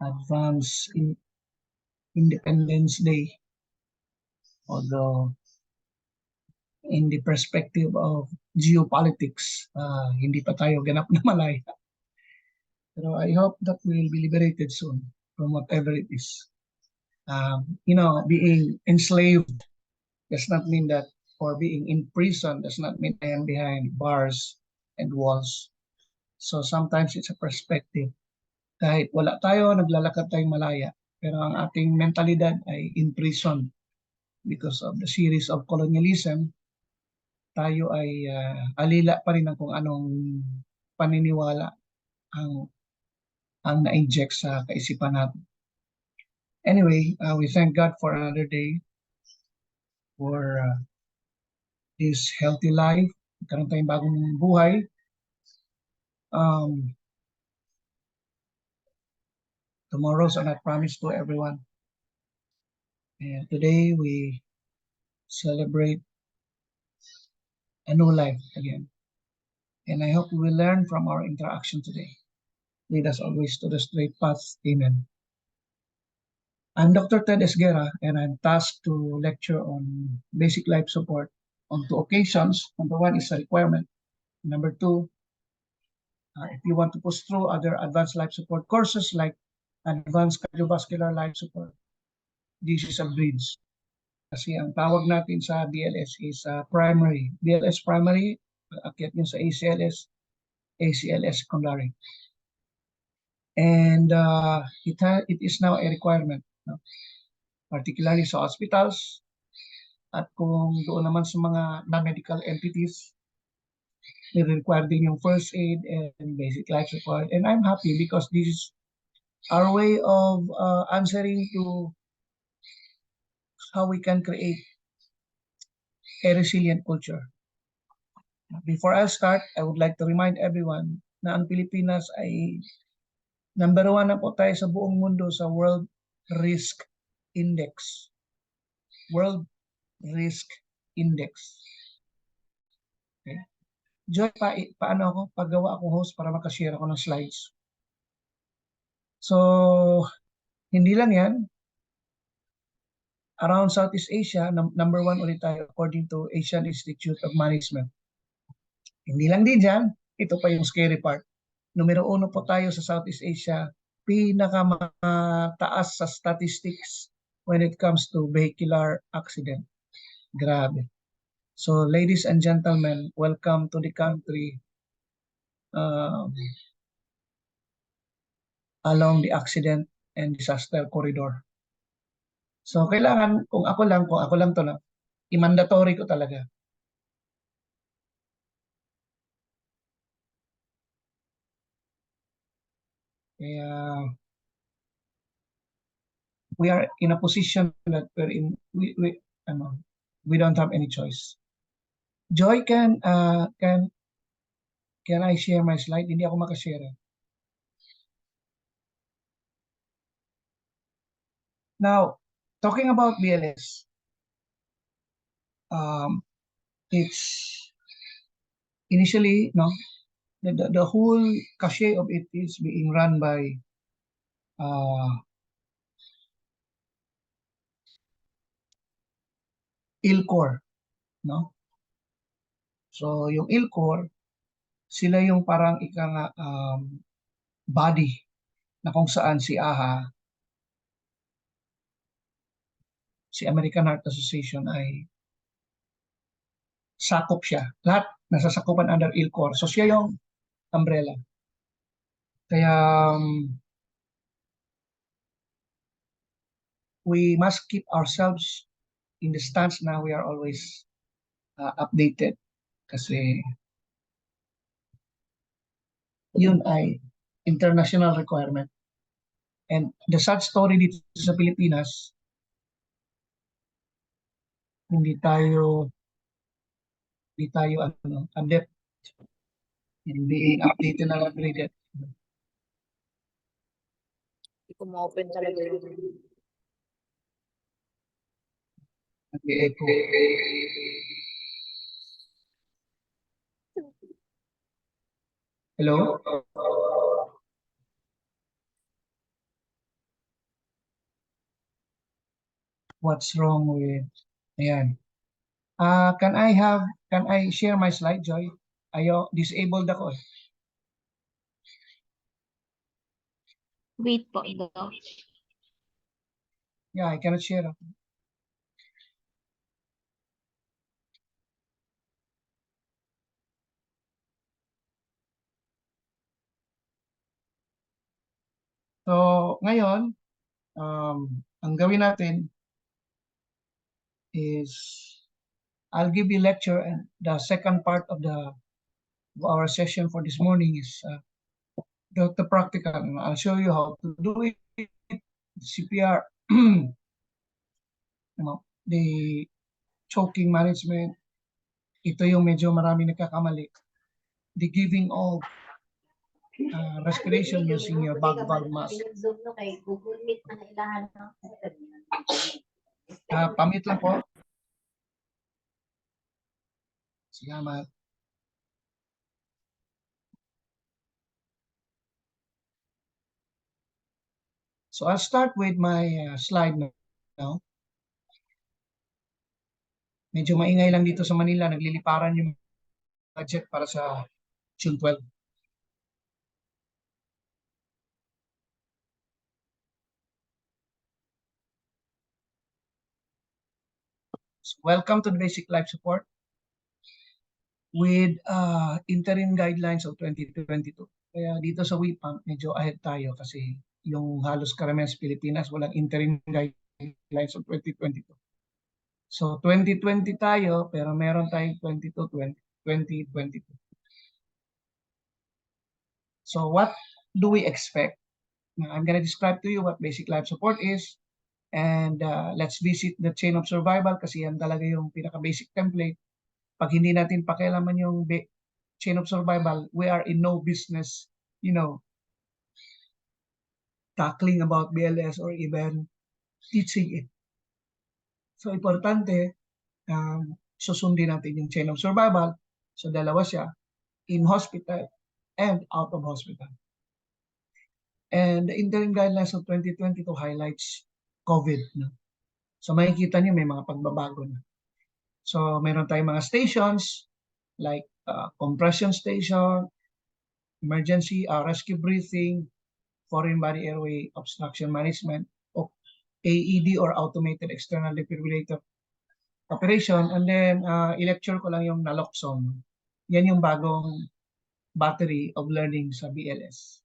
advance Independence Day, although in the perspective of geopolitics, hindi pa tayo ganap na malaya. Pero I hope that we will be liberated soon from whatever it is. Being enslaved does not mean that, or being in prison does not mean I am behind bars and walls. So sometimes it's a perspective. Kahit wala tayo, naglalakad tayong malaya, pero ang ating mentalidad ay in prison because of the series of colonialism. Tayo ay alila pa rin ng kung anong paniniwala ang na-inject sa kaisipan natin. Anyway, we thank God for another day, for this healthy life. Karoon tayong bagong buhay. Tomorrows are not promised to everyone. And today we celebrate a new life again. And I hope we will learn from our interaction today. Lead us always to the straight path. Amen. I'm Dr. Ted Esguerra, and I'm tasked to lecture on basic life support on two occasions. Number one is a requirement. Number two, if you want to push through other advanced life support courses like advanced cardiovascular life support, this is a bridge. Kasi ang tawag natin sa BLS is primary. BLS primary, akyat nyo sa ACLS, ACLS secondary. And it is now a requirement, no? Particularly sa hospitals, at kung doon naman sa mga non-medical entities, they require din yung first aid and basic life support. And I'm happy because this is our way of answering to how we can create a resilient culture. Before I start, I would like to remind everyone na ang Pilipinas ay number 1 na po tayo sa buong mundo sa World Risk Index. World Risk Index. Okay. Joy, paano ako? Paggawa akong host para makashare ako ng slides. So, hindi lang yan. Around Southeast Asia, number 1 ulit tayo according to Asian Institute of Management. Hindi lang din dyan, ito pa yung scary part. Numero 1 po tayo sa Southeast Asia, pinakamataas sa statistics when it comes to vehicular accident. Grabe. So ladies and gentlemen, welcome to the country along the accident and disaster corridor. So kailangan, kung ako lang to lang, i-mandatory ko talaga. Kaya we are in a position that we don't have any choice. Joy, can I share my slide? Hindi ako makashare. Now, talking about BLS, it's initially, no, the whole cachet of it is being run by ILCOR, no? So yung ILCOR, sila yung parang body na kung saan si AHA, si American Heart Association ay sakop siya. Lahat nasasakupan under ILCOR. So siya yung umbrella. Kaya we must keep ourselves in the stance na we are always updated. Kasi yun ay international requirement. And the sad story dito sa Pilipinas, hindi tayo adept in being updated and upgraded. Hindi ko ma-open talaga yun. Nag-echo. Hello? what's wrong with, ayan. Can I share my slide, Joy? Disabled ako eh. Wait po, ito. Yeah, I cannot share. So, ngayon, ang gawin natin is I'll give you lecture, and the second part of our session for this morning is the practical. I'll show you how to do it, CPR, the choking management. Ito yung medyo marami nagkakamali. The giving of respiration using your back valve mask. Pamit lang po. Salamat. So I'll start with my slide now. Medyo maingay lang dito sa Manila. Nagliliparan yung budget para sa June 12. So welcome to the Basic Life Support with interim guidelines of 2022. Kaya dito sa WIPAM, medyo ahead tayo kasi yung halos karamihan sa Pilipinas, walang interim guidelines of 2022. So 2020 tayo, pero meron tayong 2022. So what do we expect? Now, I'm going to describe to you what basic life support is, and let's visit the chain of survival kasi yan talaga yung pinaka-basic template. Pag hindi natin pakialaman yung chain of survival, we are in no business, tackling about BLS or even teaching it. So, importante, susundin natin yung chain of survival. So, dalawa siya, in hospital and out of hospital. And the interim guidelines of 2022 highlights COVID. No? So, makikita niyo may mga pagbabago na. So, meron tayong mga stations like compression station, emergency rescue breathing, foreign body airway obstruction management, o AED or automated external defibrillator operation, and then i-lecture ko lang yung naloxone. Yan yung bagong battery of learning sa BLS.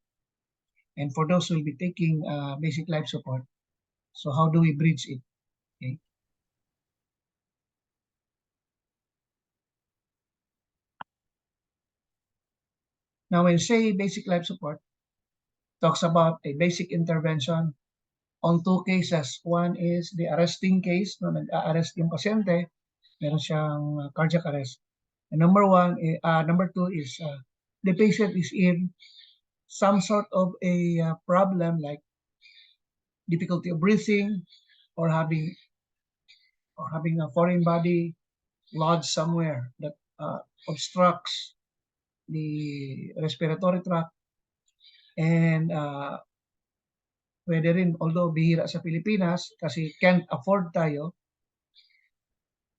And for those who will be taking basic life support, so how do we bridge it? Okay. Now, when you say basic life support, talks about a basic intervention on two cases. One is the arresting case, no, nag-a-arrest yung pasyente, meron siyang cardiac arrest. And number two is the patient is in some sort of a problem like difficulty of breathing or having a foreign body lodged somewhere that obstructs the respiratory tract, and pwede rin, although bihira sa Pilipinas kasi can't afford tayo,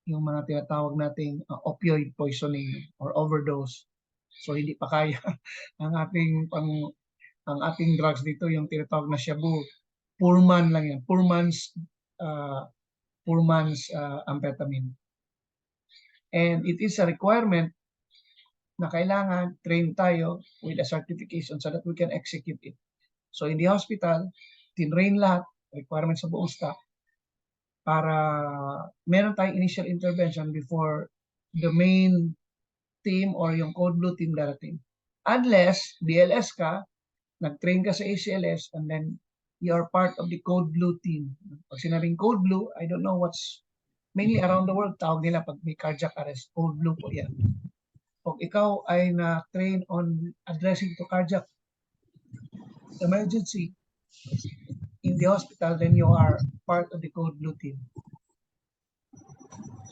yung mga tinatawag nating opioid poisoning or overdose. So hindi pa kaya ang ating drugs dito, yung tinatawag na shabu. Poor lang yan. Poor man's amphetamine. And it is a requirement na kailangan train tayo with a certification so that we can execute it. So in the hospital, tinrain lahat, requirements sa buong staff, para meron tayong initial intervention before the main team or yung code blue team darating. Unless BLS ka, nag-train ka sa ACLS, and then you're part of the code blue team. Pag sinabing code blue, I don't know what's mainly around the world, tawag nila pag may cardiac arrest, code blue po yan. Pag ikaw ay na-train on addressing to cardiac emergency in the hospital, then you are part of the code blue team.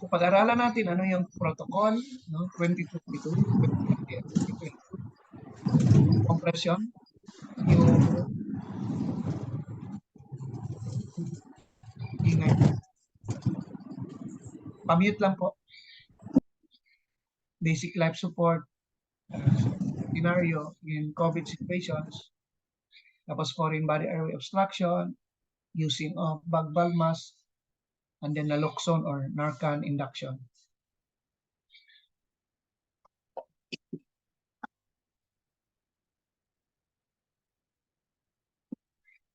So pag-aralan natin ano yung protocol, no, 2022, 2022, compression, yung ingay. pamute lang po. Basic life support scenario in COVID situations. Tapos foreign body airway obstruction, using of bag mask, and then naloxone or Narcan induction.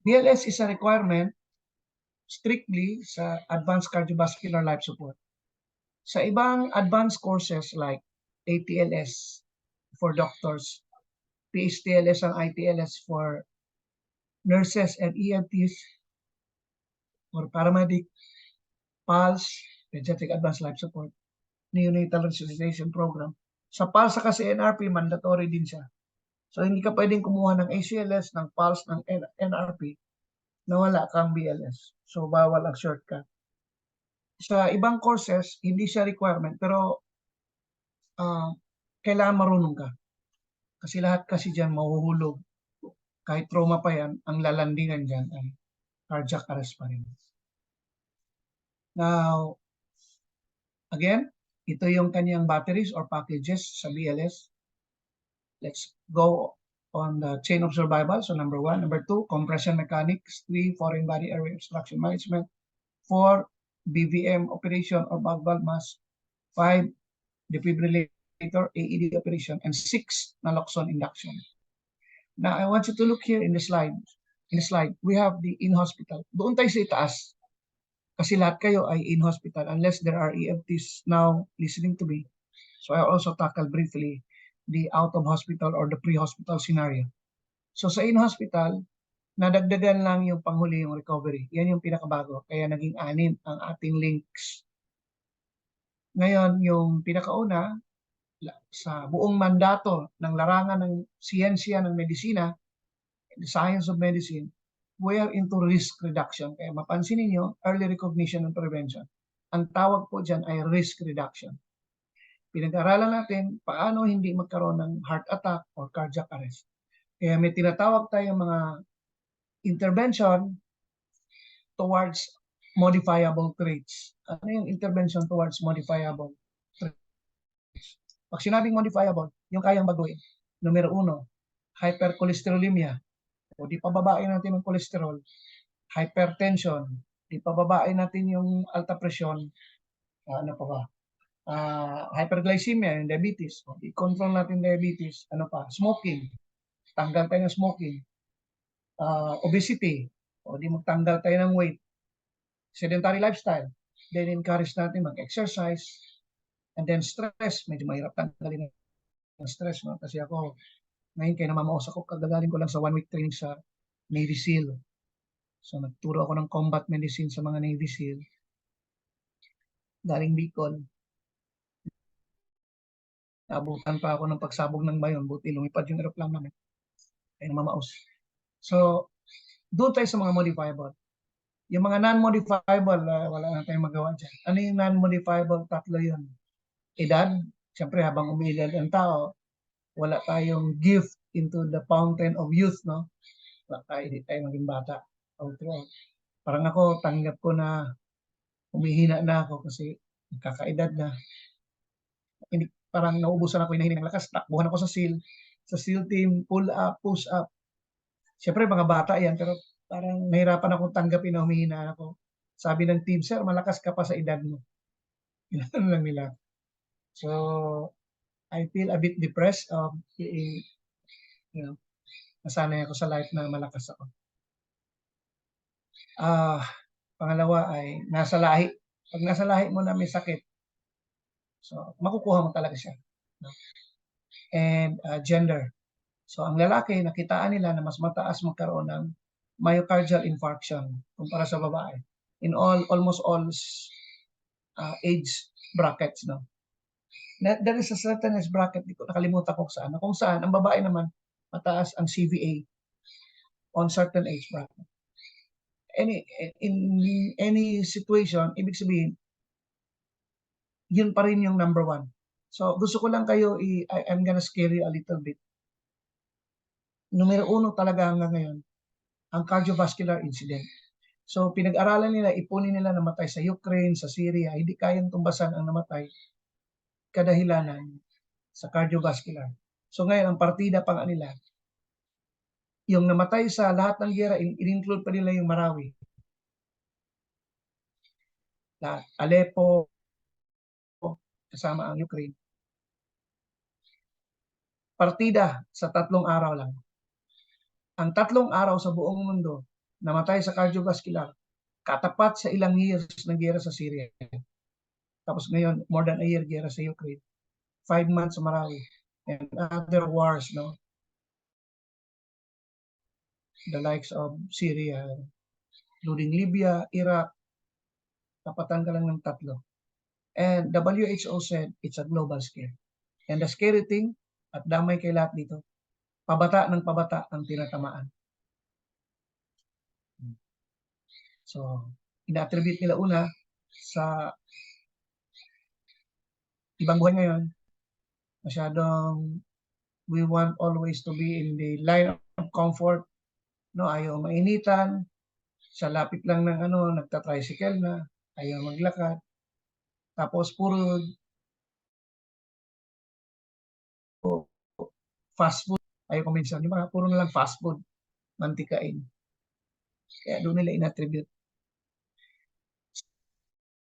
BLS is a requirement strictly sa advanced cardiovascular life support. Sa ibang advanced courses like ATLS for doctors, PHTLS and ITLS for nurses and EMTs, or paramedic, PALS, Pediatric Advanced Life Support, Neonatal Resuscitation Program. Sa PALS sa kasi NRP, mandatory din siya. So hindi ka pwedeng kumuha ng ACLS, ng PALS, ng NRP na wala kang BLS. So bawal ang shortcut. Sa ibang courses, hindi siya requirement, pero kailangan marunong ka. Kasi lahat kasi dyan mahuhulog. Kahit trauma pa yan, ang lalandingan dyan ay cardiac arrest pa rin. Now, again, ito yung kanyang batteries or packages sa BLS. Let's go on the chain of survival. So number 1. Number 2, compression mechanics. 3, foreign body airway obstruction management. 4, BVM operation or valve mask. 5, defibrillator, AED operation. And 6, naloxone induction. Now, I want you to look here in the slide. In the slide, we have the in-hospital. Doon tayo sa itaas. Kasi lahat kayo ay in-hospital unless there are EMTs now listening to me. So I also tackle briefly the out-of-hospital or the pre-hospital scenario. So sa in-hospital, nadagdagan lang yung panghuli yung recovery. Yan yung pinakabago. Kaya naging 6 ang ating links. Ngayon, yung pinakauna, sa buong mandato ng larangan ng siyensya ng medisina, the science of medicine, we are into risk reduction. Kaya mapansin niyo, early recognition and prevention. Ang tawag po dyan ay risk reduction. Pinag-aralan natin paano hindi magkaroon ng heart attack or cardiac arrest. Kaya may tinatawag tayong mga intervention towards modifiable traits. Ano yung intervention towards modifiable traits? Pag sinabing modifiable, yung kayang baguhin. Numero 1, hypercholesterolemia. O di pababain natin yung cholesterol, hypertension, di pababain natin yung alta presyon, ano pa ba? Hyperglycemia, yung diabetes, o di control natin diabetes, ano pa? Smoking, tanggal tayo ng smoking, obesity, o di magtanggal tayo ng weight, sedentary lifestyle, then encourage natin mag-exercise, and then stress, medyo mahirap tanggalin ng stress, no? Kasi ako, ngayon kaya namamaos ako, kagagaling ko lang sa 1 week training sa Navy SEAL. So nagturo ako ng combat medicine sa mga Navy SEAL. Galing Bicol. Naabutan pa ako ng pagsabog ng bayon. Buti lumipad yung aeroplano namin. Kaya namamaos. So, doon tayo sa mga modifiable. Yung mga non-modifiable, wala na tayong magawa dyan. Ano yung non-modifiable? 3 yun. Edad. Siyempre, habang umiidad ang tao, wala tayong gift into the fountain of youth, no? Wala tayo, hindi tayo maging bata. Parang ako, tanggap ko na humihina na ako kasi nagkakaedad na. Hindi, parang naubusan ako, hinahinang lakas. Takbuhan ako sa SEAL team, pull up, push up. Siyempre, mga bata yan, pero parang nahirapan akong tanggapin na humihina ako. Sabi ng team, sir, malakas ka pa sa edad mo. Yun lang nila. So, I feel a bit depressed. Nasanay ako sa life na malakas ako. Pangalawa ay nasa lahi. Pag nasa lahi mo na may sakit, so makukuha mo talaga siya. And gender. So ang lalaki, nakitaan nila na mas mataas magkaroon ng myocardial infarction kumpara sa babae. In almost all age brackets, no? There is a certain age bracket, nakalimutan ko saan. Kung saan, ang babae naman, mataas ang CVA on certain age bracket. In any situation, ibig sabihin, yun pa rin yung number 1. So, gusto ko lang kayo, I'm gonna scare you a little bit. Numero 1 talaga hanggang ngayon, ang cardiovascular incident. So pinag-aralan nila, ipunin nila namatay sa Ukraine, sa Syria, hindi kayang tumbasan ang namatay kadahilanan sa cardiovascular. So ngayon, ang partida pa nga nila, yung namatay sa lahat ng gera, in-include pa nila yung Marawi. Lahat. Aleppo, kasama ang Ukraine. Partida sa 3 araw lang. Ang 3 araw sa buong mundo, namatay sa cardiovascular, katapat sa ilang years ng gera sa Syria. Tapos ngayon, more than a year gera sa Ukraine. 5 months sa Marawi. And other wars, no? The likes of Syria, including Libya, Iraq, tapatan ka lang ng 3. And WHO said it's a global scare. And the scary thing, at damay kay lahat dito, pabata ng pabata ang tinatamaan. So, ina-attribute nila una sa ibang buhay ngayon, masyadong we want always to be in the line of comfort, no? Ayaw mainitan, sa lapit lang ng nagta-tricycle na, ayaw maglakad. Tapos puro fast food, ayaw kuminsan, di ba? Puro na lang fast food, mantikain. Kaya doon nila in-attribute.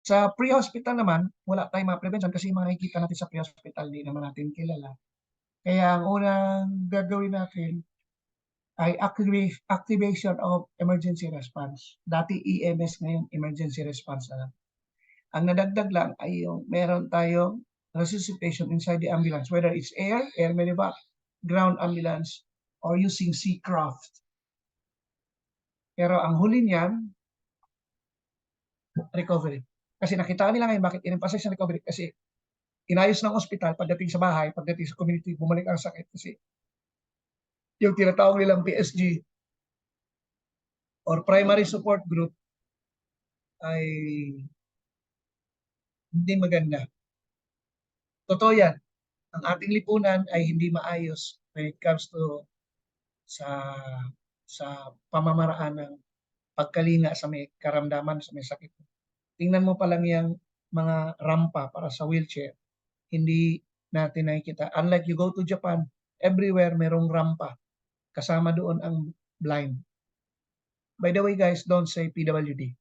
Sa pre-hospital naman, wala tayong mga prevention kasi makikita natin sa pre-hospital, di naman natin kilala. Kaya ang unang gagawin natin ay activation of emergency response. Dati EMS, ngayon emergency response na lang. Ang nadagdag lang ay yung meron tayong resuscitation inside the ambulance, whether it's air medevac, ground ambulance, or using seacraft. Pero ang huli niyan, recovery. Kasi nakita nila ngayon bakit in-emphasize sa recovery kasi inayos ng ospital pagdating sa bahay, pagdating sa community, bumalik ang sakit kasi yung tinatawag nilang PSG or primary support group ay hindi maganda. Totoo yan. Ang ating lipunan ay hindi maayos when it comes to sa pamamaraan ng pagkalinga sa may karamdaman, sa may sakit. Tingnan mo pa lang yung mga rampa para sa wheelchair. Hindi natin nakikita. Unlike you go to Japan, everywhere merong rampa. Kasama doon ang blind. By the way guys, don't say PWD.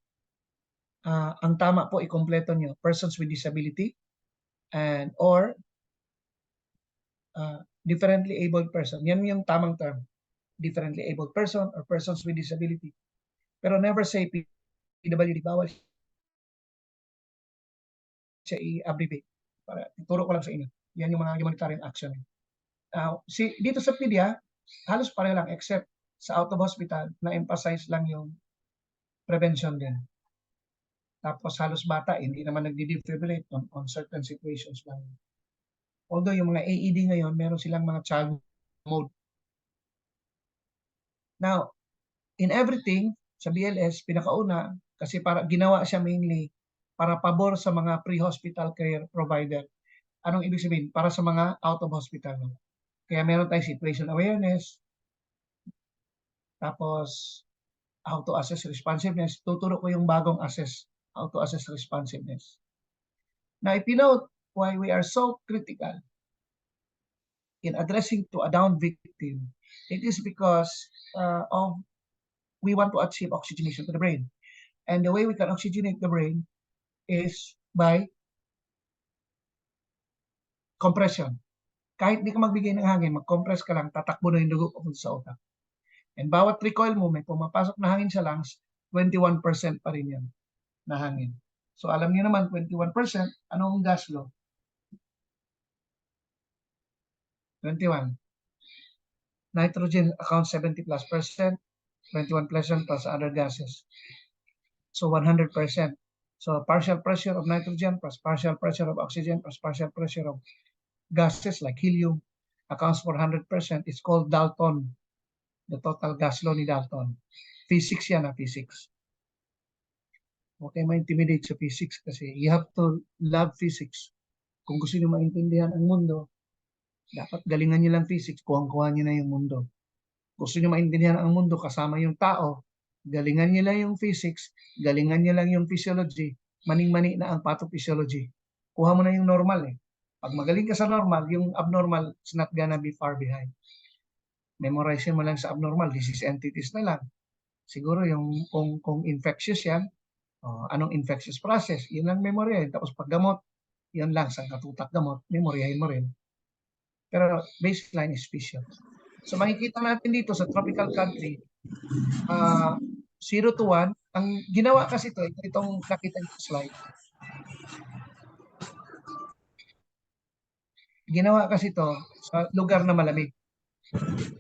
Ang tama po, ikompleto nyo, persons with disability and or differently abled person. Yan yung tamang term. Differently abled person or persons with disability. Pero never say PWD. Bawal siya i-abbreviate. Para ituro ko lang sa inyo. Yan yung mga humanitarian action. Dito sa PDA, halos pareho lang except sa out of hospital, na-emphasize lang yung prevention din. Tapos halos bata, hindi naman nagdi-defibrillate on certain situations lang. Although yung mga AED ngayon, meron silang mga child mode. Now, in everything, sa BLS, pinakauna, kasi para ginawa siya mainly para pabor sa mga pre-hospital care provider. Anong ibig sabihin? Para sa mga out of hospital. Kaya meron tayong situation awareness, tapos how to assess responsiveness. Tuturo ko yung bagong how to assess responsiveness. Now, if you know why we are so critical in addressing to a down victim, it is because we want to achieve oxygenation to the brain. And the way we can oxygenate the brain is by compression. Kahit di ka magbigay ng hangin, mag-compress ka lang, tatakbo na yung dugo papunta sa utak. And bawat recoil mo, may pumapasok na hangin sa lungs, 21% pa rin yan na hangin. So alam niyo naman, 21%, anong gas law? 21. Nitrogen accounts 70+%, 21% plus other gases. So 100%. So partial pressure of nitrogen plus partial pressure of oxygen plus partial pressure of gases like helium accounts for 100%. It's called Dalton. The total gas law ni Dalton. Physics yan, physics. Okay, ma-intimidate sa physics kasi you have to love physics. Kung gusto niyo maintindihan ang mundo, dapat galingan niyo lang physics, kuhang-kuha niyo na yung mundo. Gusto niyo maintindihan ang mundo kasama yung tao, galingan niyo lang yung physics, galingan niyo lang yung physiology, maning-mani na ang pathophysiology. Kuha mo na yung normal eh. Pag magaling ka sa normal, yung abnormal is not gonna be far behind. Memorize mo lang sa abnormal, disease entities na lang. Siguro yung kung infectious yan, anong infectious process, yun lang memoryahin. Tapos pag gamot, yun lang, sa katutak gamot, memoryahin mo rin. Pero baseline is physio. So makikita natin dito sa tropical country, 0 to 1, ang ginawa kasi itong nakita niyo sa slide, ginawa kasi to sa lugar na malamig.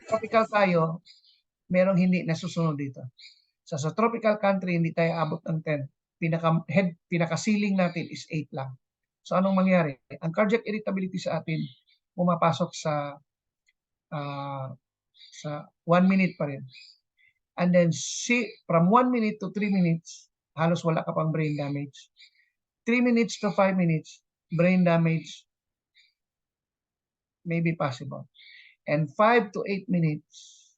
Tropical tayo, merong hindi nasusunod dito. Sa tropical country, hindi tayo abot ng 10. Pinaka-ceiling natin is 8 lang. So anong mangyari? Ang cardiac irritability sa atin, pumapasok sa 1 minute pa rin. And then from 1 minute to 3 minutes, halos wala ka pang brain damage. 3 minutes to 5 minutes, brain damage may be possible. And 5 to 8 minutes,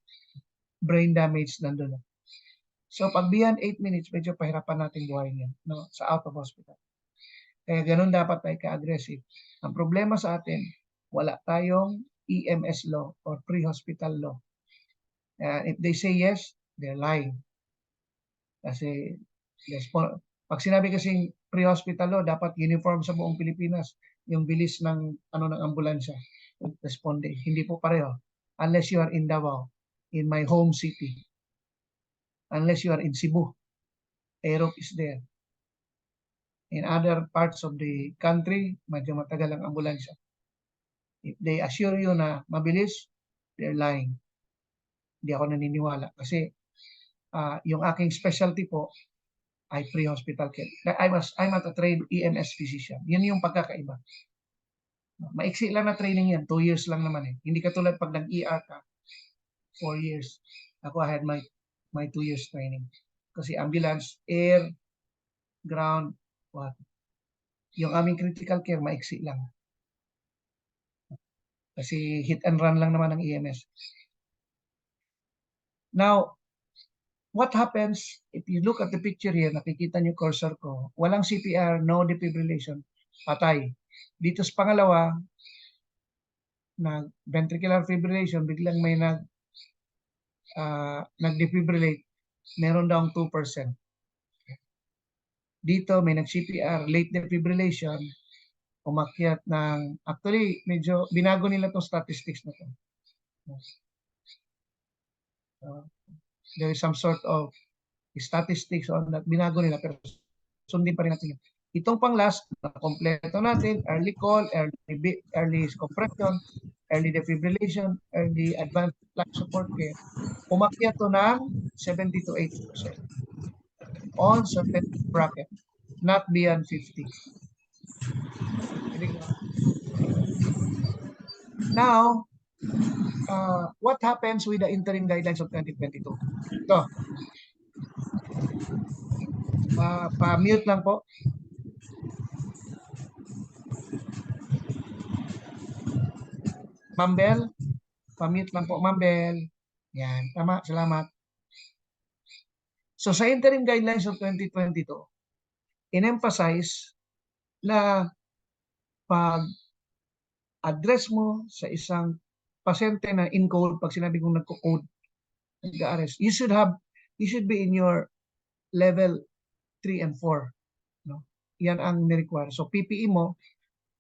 brain damage nandun na. So pag beyond 8 minutes, medyo pahirapan natin buhayin yan, no? Sa out of hospital. Kaya ganun dapat tayo ka-aggressive. Ang problema sa atin, wala tayong EMS law or pre-hospital law. If they say yes, they're lying. Kasi pag sinabi kasing pre-hospital law, dapat uniform sa buong Pilipinas yung bilis ng ng ambulansya. Responde. Hindi po pareho. Unless you are in Davao, in my home city. Unless you are in Cebu, Aeroc is there. In other parts of the country, medyo matagal ang ambulansya. If they assure you na mabilis, they're lying. Hindi ako naniniwala. Kasi yung aking specialty po ay pre-hospital care. I'm not a trained EMS physician. Yun yung pagkakaiba. Maiksi lang na training yan. 2 years lang naman eh. Hindi katulad pag nag-ER ka, 4 years. Ako, I had my 2 years training. Kasi ambulance, air, ground, what? Yung aming critical care, maiksi lang. Kasi hit and run lang naman ng EMS. Now, what happens, if you look at the picture here, nakikita niyo cursor ko, walang CPR, no defibrillation, patay. Dito sa pangalawa, ventricular fibrillation, biglang may nag-defibrillate, meron daw 2%. Dito may nag-CPR, late defibrillation, umakyat ng, actually, medyo binago nila itong statistics na to. There is some sort of statistics on that, binago nila, pero sundin pa rin natin yun. Itong pang last, na kompleto natin, early call, early compression, early defibrillation, early advanced life support care, umakyat to ng 70 to 80% on certain bracket, not beyond 50. Now, what happens with the interim guidelines of 2022? Ito. Pa-mute lang po. Ma'am pa-mute lang po, Ma'am Yan, tama, salamat. So sa interim guidelines of 2022, in-emphasize na pag address mo sa isang pasyente na in-code, pag sinabi kong nagko-code, nag-arrest, you should be in your level 3 and 4. No? Yan ang ni-require. So PPE mo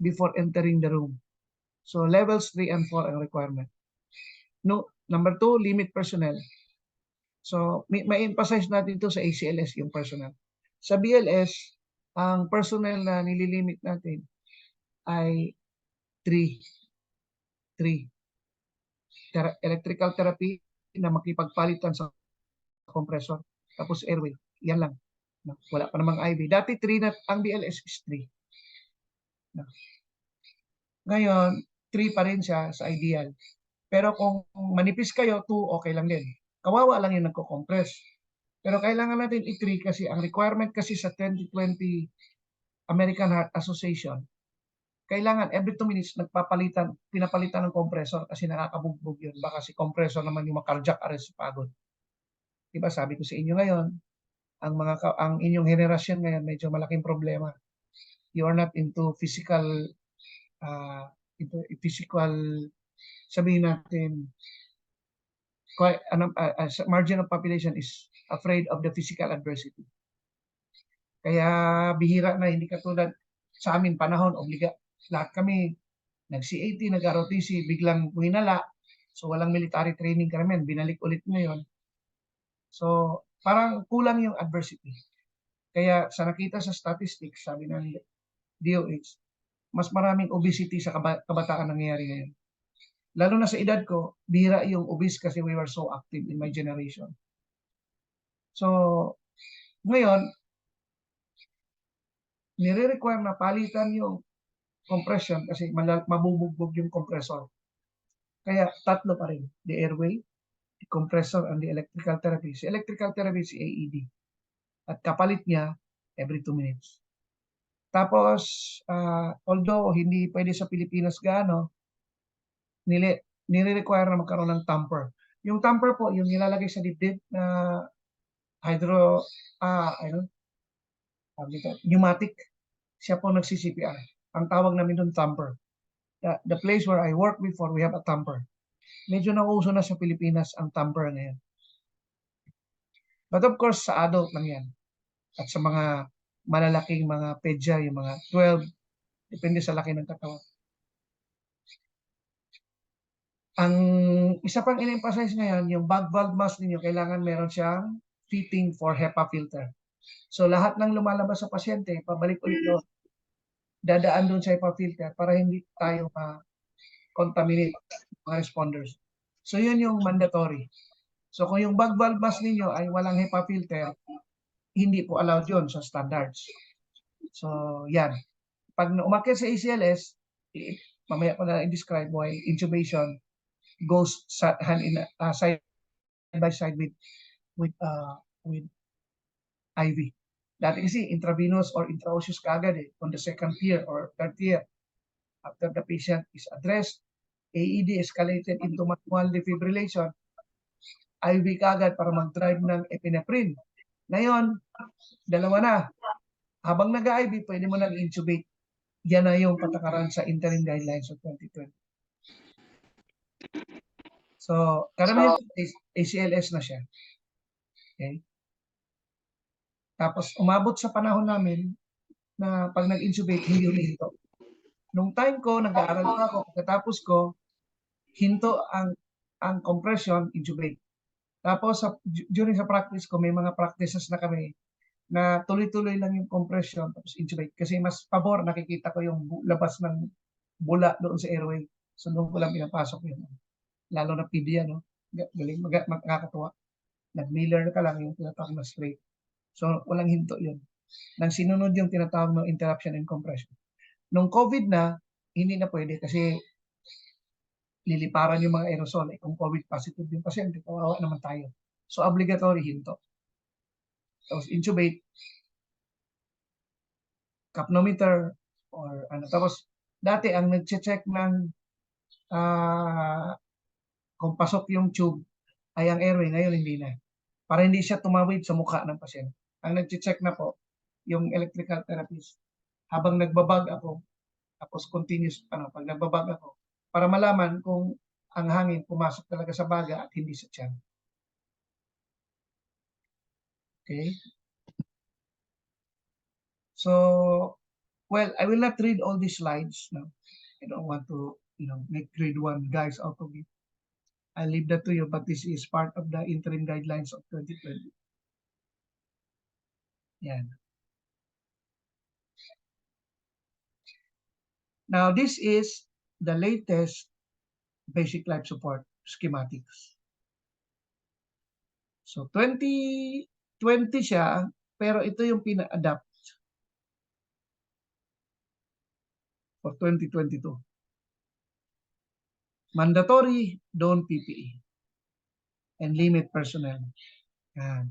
before entering the room. So levels 3 and 4 ang requirement. No, number 2, limit personnel. So may emphasize natin ito sa ACLS, yung personnel. Sa BLS, ang personnel na nililimit natin ay 3. Electrical therapy na makipagpalitan sa compressor. Tapos airway. Yan lang. Wala pa namang IV. Dati 3 na, ang BLS is 3. Ngayon, 3 pa rin siya sa ideal. Pero kung manipis kayo, 2, okay lang din. Kawawa lang yung nagko-compress. Pero kailangan natin i-3 kasi ang requirement kasi sa 2020 American Heart Association, kailangan every 2 minutes pinapalitan ng compressor kasi nakakabugbog yun. Baka si compressor naman yung cardiac arrest pagod. Diba sabi ko sa inyo ngayon, ang inyong henerasyon ngayon medyo malaking problema. You are not into physical, sabihin natin, margin of population is afraid of the physical adversity. Kaya bihira na, hindi katulad sa amin panahon, lahat kami nag-CAT, nag-ROTC, biglang winala. So walang military training kami, binalik ulit ngayon. So parang kulang yung adversity. Kaya sa nakita sa statistics, sabi ng DOH, mas maraming obesity sa kabataan nangyayari ngayon. Lalo na sa edad ko, bihira yung obese kasi we were so active in my generation. So ngayon, nire-require na palitan yung compression kasi mabubugbog yung compressor. Kaya tatlo pa rin, the airway, the compressor, and the electrical therapy. Si electrical therapy, si AED. At kapalit niya every 2 minutes. Tapos, although hindi pwede sa Pilipinas gaano, nire-require na magkaroon ng tamper. Yung tamper po, yung nilalagay sa dibdib na pneumatic, siya po nagsi-CPR. Ang tawag namin doon tamper. The place where I worked before, we have a tamper. Medyo nauso na sa Pilipinas ang tamper ngayon. But of course, sa adult lang yan. At sa mga malalaking mga pedya, yung mga 12, depende sa laki ng katawan. Ang isa pang in-emphasize ngayon, yung bag valve mask ninyo, kailangan meron siyang fitting for HEPA filter. So lahat ng lumalabas sa pasyente, pabalik ulit doon, dadaan doon sa HEPA filter para hindi tayo ma-contaminate mga responders. So yun yung mandatory. So kung yung bag valve mask ninyo ay walang HEPA filter, hindi po allowed yun sa standards. So yan. Pag umakyat sa ACLS, mamaya ko na i-describe why intubation goes side by side with IV. Dati kasi intravenous or intraosseous kagad on the second tier or third tier. After the patient is addressed, AED escalated into manual defibrillation, IV kagad para mag-drive ng epinephrine. Ngayon, dalawa na. Habang nag-IV, pwede mo nag-intubate. Yan na yung patakaran sa interim guidelines of 2020. So, karamihan ACLS na siya. Okay? Tapos, umabot sa panahon namin na pag nag-intubate, hindi huminto. Nung time ko, nag-aaral pa ako, pagkatapos ko, hinto ang compression, intubate. Tapos, during sa practice ko, may mga practices na kami na tuloy-tuloy lang yung compression, tapos intubate. Kasi mas pabor, nakikita ko yung labas ng bula doon sa airway. So, doon ko lang pinapasok yun. Lalo na PDA, no? Galing, magkakatuwa. Nag-miller ka lang yung tinatawag na straight. So, walang hinto yun. Nang sinunod yung tinatawag ng interruption and compression. Nung COVID na, hindi na pwede kasi liliparan yung mga aerosol. Kung COVID positive yung pasyente, kawawa naman tayo. So, obligatory hinto. Tapos, intubate, capnometer, or ano. Tapos, dati ang nag-check ng kung pasok yung tube ay ang airway, ngayon hindi na. Para hindi siya tumawid sa mukha ng pasyente. Ang nag-check na po, yung electrical therapist. Habang nagbabag ako, tapos continuous, pag nagbabag ako, para malaman kung ang hangin pumasok talaga sa baga at hindi sa tiyan. Okay? So, well, I will not read all these slides. No? I don't want to, make grade 1 guys out of it. I'll leave that to you, but this is part of the interim guidelines of 2020. Yan. Now, this is the latest basic life support schematics. So, 2020 siya, pero ito yung pina-adapt for 2022. Mandatory, don't PPE. And limit personnel. Yan.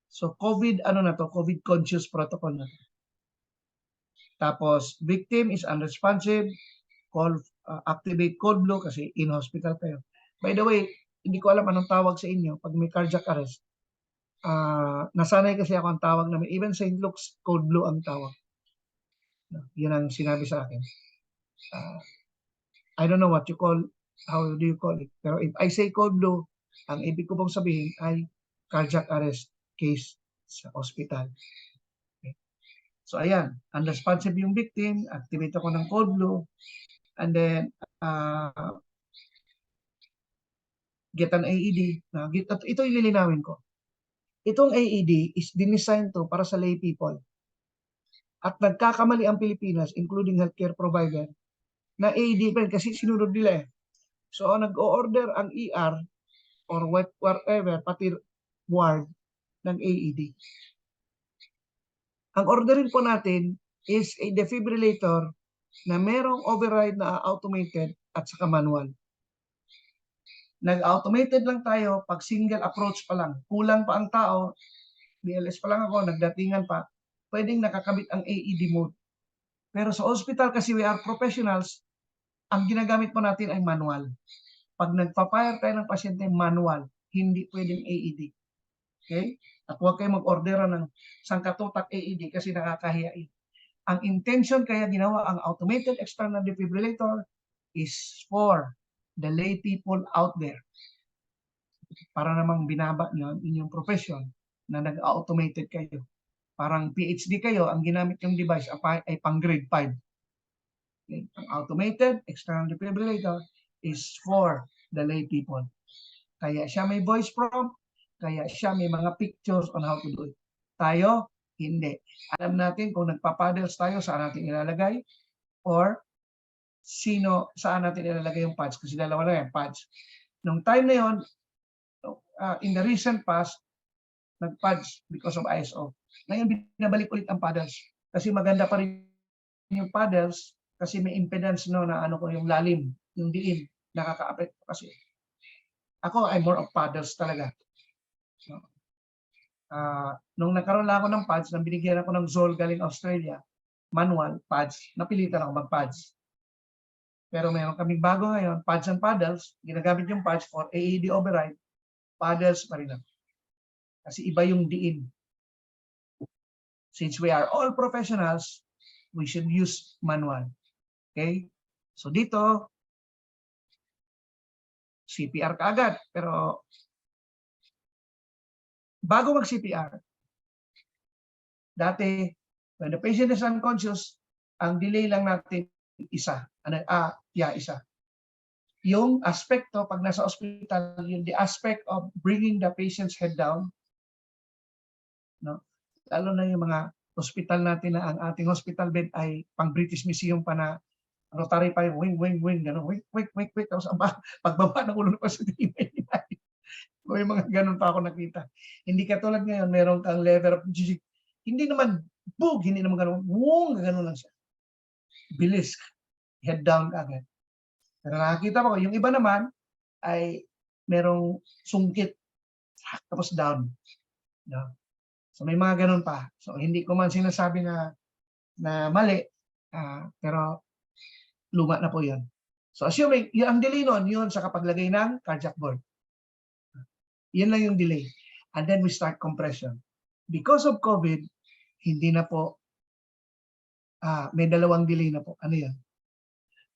So, COVID, COVID conscious protocol na to. Tapos, victim is unresponsive, activate cold blue kasi in-hospital kayo. By the way, hindi ko alam anong tawag sa inyo pag may cardiac arrest. nasanay kasi ako ang tawag namin, even St. Luke's, code blue ang tawag. Yun ang sinabi sa akin. I don't know what you call, how do you call it? Pero if I say code blue, ang ibig ko pong sabihin ay cardiac arrest case sa hospital. Okay. So ayan, unresponsive yung victim, activate ako ng code blue, and then get an AED. Ito ililinawin ko. Itong AED is designed to para sa lay people. At nagkakamali ang Pilipinas, including healthcare provider, na AED pa rin kasi sinunod nila eh. So nag-o-order ang ER or whatever, pati ward ng AED. Ang orderin po natin is a defibrillator na merong override na automated at saka manual. Nag-automated lang tayo pag single approach pa lang. Kulang pa ang tao, BLS pa lang ako, nagdatingan pa, pwedeng nakakabit ang AED mode. Pero sa hospital kasi we are professionals, ang ginagamit po natin ay manual. Pag nagpa-fire tayo ng pasyente, manual. Hindi pwedeng AED. Okay? At huwag kayo mag-ordera ng sangkatutak AED kasi nakakahiya. Ang intention kaya ginawa ang automated external defibrillator is for the lay people out there. Para namang binaba nyo ang inyong profession na nag-automated kayo. Parang PhD kayo, ang ginamit yung device ay pang grade 5. Okay? Ang automated external defibrillator is for the lay people. Kaya siya may voice prompt, kaya siya may mga pictures on how to do it. Tayo, hindi. Alam natin kung nagpapaddles tayo, saan natin ilalagay, or saan natin ilalagay yung pads, kasi dalawa lang yung pads. Nung time na yon, in the recent past, nag-pads because of ISO. Ngayon, binabalik ulit ang paddles. Kasi maganda pa rin yung paddles, kasi may impedance no, na ano ko yung lalim, yung diin, nakaka-affect kasi. Ako, I'm more of paddles talaga. Nung nagkaroon lang ako ng pads, nang binigyan ako ng Zoll galing Australia, manual, pads, napilitan ako mag-pads. Pero meron kaming bago ngayon, pads and paddles, ginagamit yung pads for AED override, paddles pa rin ako. Kasi iba yung diin. Since we are all professionals, we should use manual. Okay? So dito, CPR kaagad. Pero bago mag-CPR, dati, when the patient is unconscious, ang delay lang natin isa. Isa. Yung aspekto, pag nasa hospital, yung the aspect of bringing the patient's head down, no? Lalo na yung mga hospital natin na ang ating hospital bed ay pang British Museum pa na rotary pa yung wing, gano'n, wing, tapos pagbaba ng ulo ng pasyente, may mga ganun pa ako nakita. Hindi katulad ngayon, meron kang level of hindi naman hindi naman ganun, gano'n lang siya. Bilis, head down agad. Pero nakakita ko, yung iba naman ay merong sungkit, tapos down. No? So may mga ganun pa. So hindi ko man sinasabi na mali, pero luma na po yun. So assuming, ang delay nun, yun sa kapaglagay ng cardiac board. Yun lang yung delay. And then we start compression. Because of COVID, hindi na po, may dalawang delay na po. Ano yun?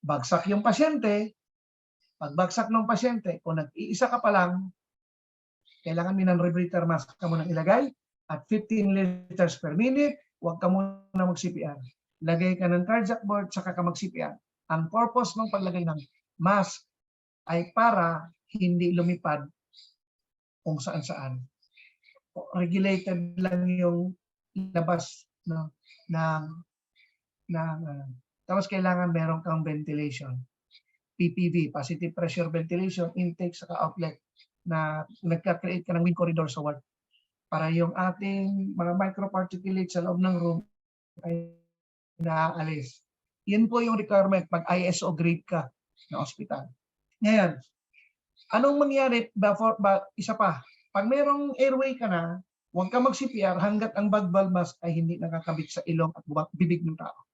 Bagsak yung pasyente, pagbagsak ng pasyente, kung nag-iisa ka pa lang, kailangan minang-rebreather mask ka munang ilagay at 15 liters per minute, huwag ka muna mag-CPR. Lagay ka ng cardiac board, saka ka mag-CPR. Ang purpose ng paglagay ng mask ay para hindi lumipad kung saan-saan. Regulated lang yung labas no, tapos kailangan meron kang ventilation. PPV, positive pressure ventilation, intake saka outlet na nagka-create ka ng wind corridor sa ward para yung ating mga microparticulates sa loob ng room ay naaalis. Yan po yung requirement pag ISO grade ka na hospital. Ngayon, anong mangyari isa pa? Pag mayroong airway ka na, huwag ka mag-CPR hanggat ang bag-valve mask ay hindi nakakabit sa ilong at bibig ng tao.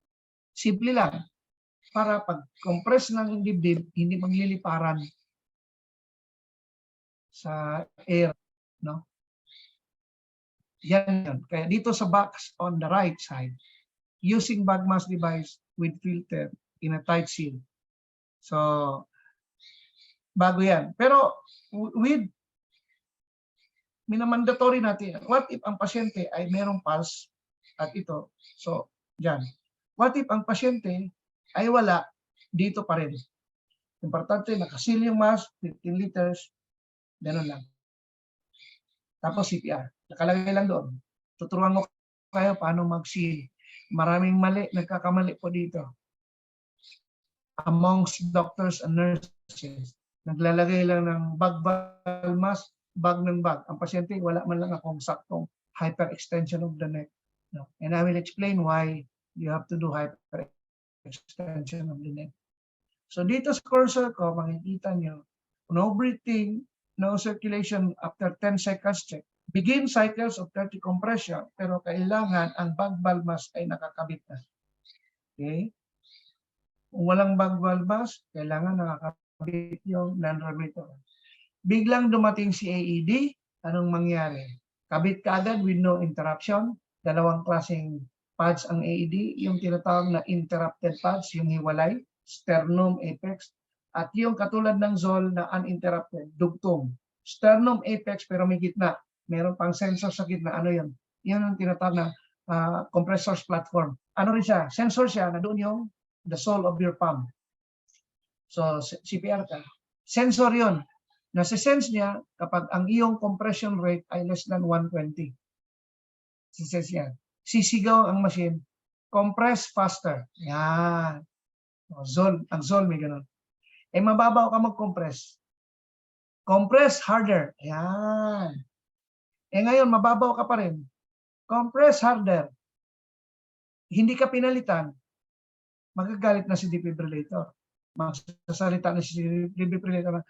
Simple lang. Para pag-compress ng dibdib, hindi magliliparan sa air. No? Yan yun. Kaya dito sa box on the right side, using bag mask device with filter in a tight seal. So, bago yan. Pero with minamandatory natin, what if ang pasyente ay merong pulse at ito, so dyan. What if ang pasyente ay wala, dito pa rin. Importante, nakasil yung mask, 15 liters, gano'n lang. Tapos CPR, nakalagay lang doon. Tuturuan ko kayo paano mag-seal. Maraming mali, nagkakamali po dito. Amongst doctors and nurses, naglalagay lang ng bag mask, bag ng bag. Ang pasyente, wala man lang akong saktong hyperextension of the neck. No. And I will explain why you have to do hyperextension of the neck. So dito sa cursor ko, makikita nyo, no breathing, no circulation after 10 seconds check. Begin cycles of 30 compression, pero kailangan ang bag mask ay nakakabit na. Okay? Kung walang bag mask, kailangan nakakabit yung non-remittor. Biglang dumating si AED, anong mangyari? Kabit ka agad with no interruption. Dalawang klaseng pads ang AED, yung tinatawag na interrupted pads, yung hiwalay, sternum apex, at yung katulad ng ZOL na uninterrupted, dugtong. Sternum apex pero may gitna. Meron pang sensor sa gitna. Ano yun? Yan ang tinatawag na compressor's platform. Ano rin siya? Sensor siya na doon yung the sole of your palm. So, CPR ka. Sensor yun. Nasa-sense niya kapag ang iyong compression rate ay less than 120. Nasa-sense niya. Sisigaw ang machine, compress faster. Yan. Ang ZOL may ganun. Eh, mababaw ka mag-compress. Compress harder. Yan. Eh, ngayon, mababaw ka pa rin. Compress harder. Hindi ka pinalitan. Magagalit na si defibrillator. Magsasalita na si defibrillator na,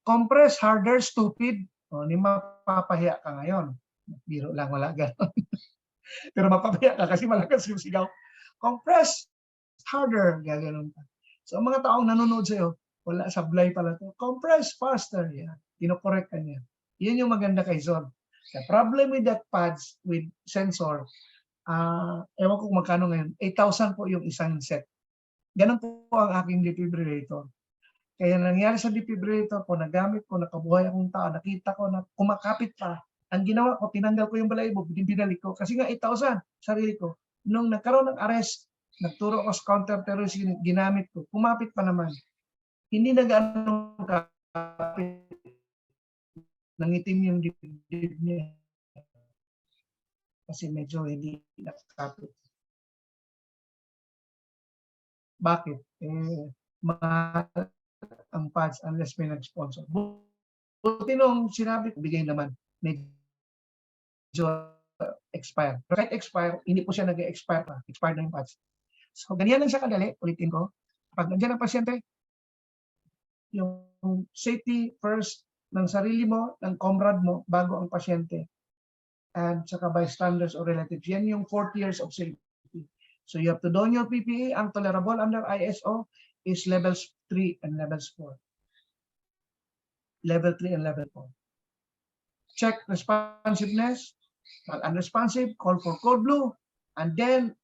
compress harder, stupid. O, hindi mapapahiya ka ngayon. Biro lang, wala gano'n. Pero mapapahiya ka kasi malakas yung sigaw. Compress harder. Gaganon ka. So, ang mga taong nanonood sa'yo, wala, sablay pala to. Compress faster. Yan. Kinokorek ka niya. Yun yung maganda kay Zon. The problem with that pads, with sensor, ewan ko kung magkano ngayon, 8,000 po yung isang set. Ganon po ang aking defibrillator. Kaya nangyari sa defibrillator ko, nagamit ko, nakabuhay akong tao, nakita ko na kumakapit pa. Ang ginawa ko, tinanggal ko yung balahibo, binalik ko. Kasi nga 8,000, sarili ko. Nung nagkaroon ng arrest, nagturo ko sa counter-terrorism, ginamit ko, kumapit pa naman. Hindi na gano'ng kapit. Nangitim yung dibdib niya. Kasi medyo hindi nakakapit. Bakit? Mahal ang pads unless may nag-sponsor. Buti nung sinabi ko, bigay naman. Medyo expire. Pero kahit expire, hindi po siya nag-expire pa. Expired na yung pads. So, ganyan lang siya kadali. Ulitin ko. Pag nandiyan ang pasyente, yung safety first ng sarili mo, ng comrade mo, bago ang pasyente. And saka bystanders or relatives. Yan yung 4 years of safety. So you have to don your PPE. Ang tolerable under ISO is levels 3 and levels 4. Level 3 and level 4. Check responsiveness. Pag unresponsive, call for code blue. And then,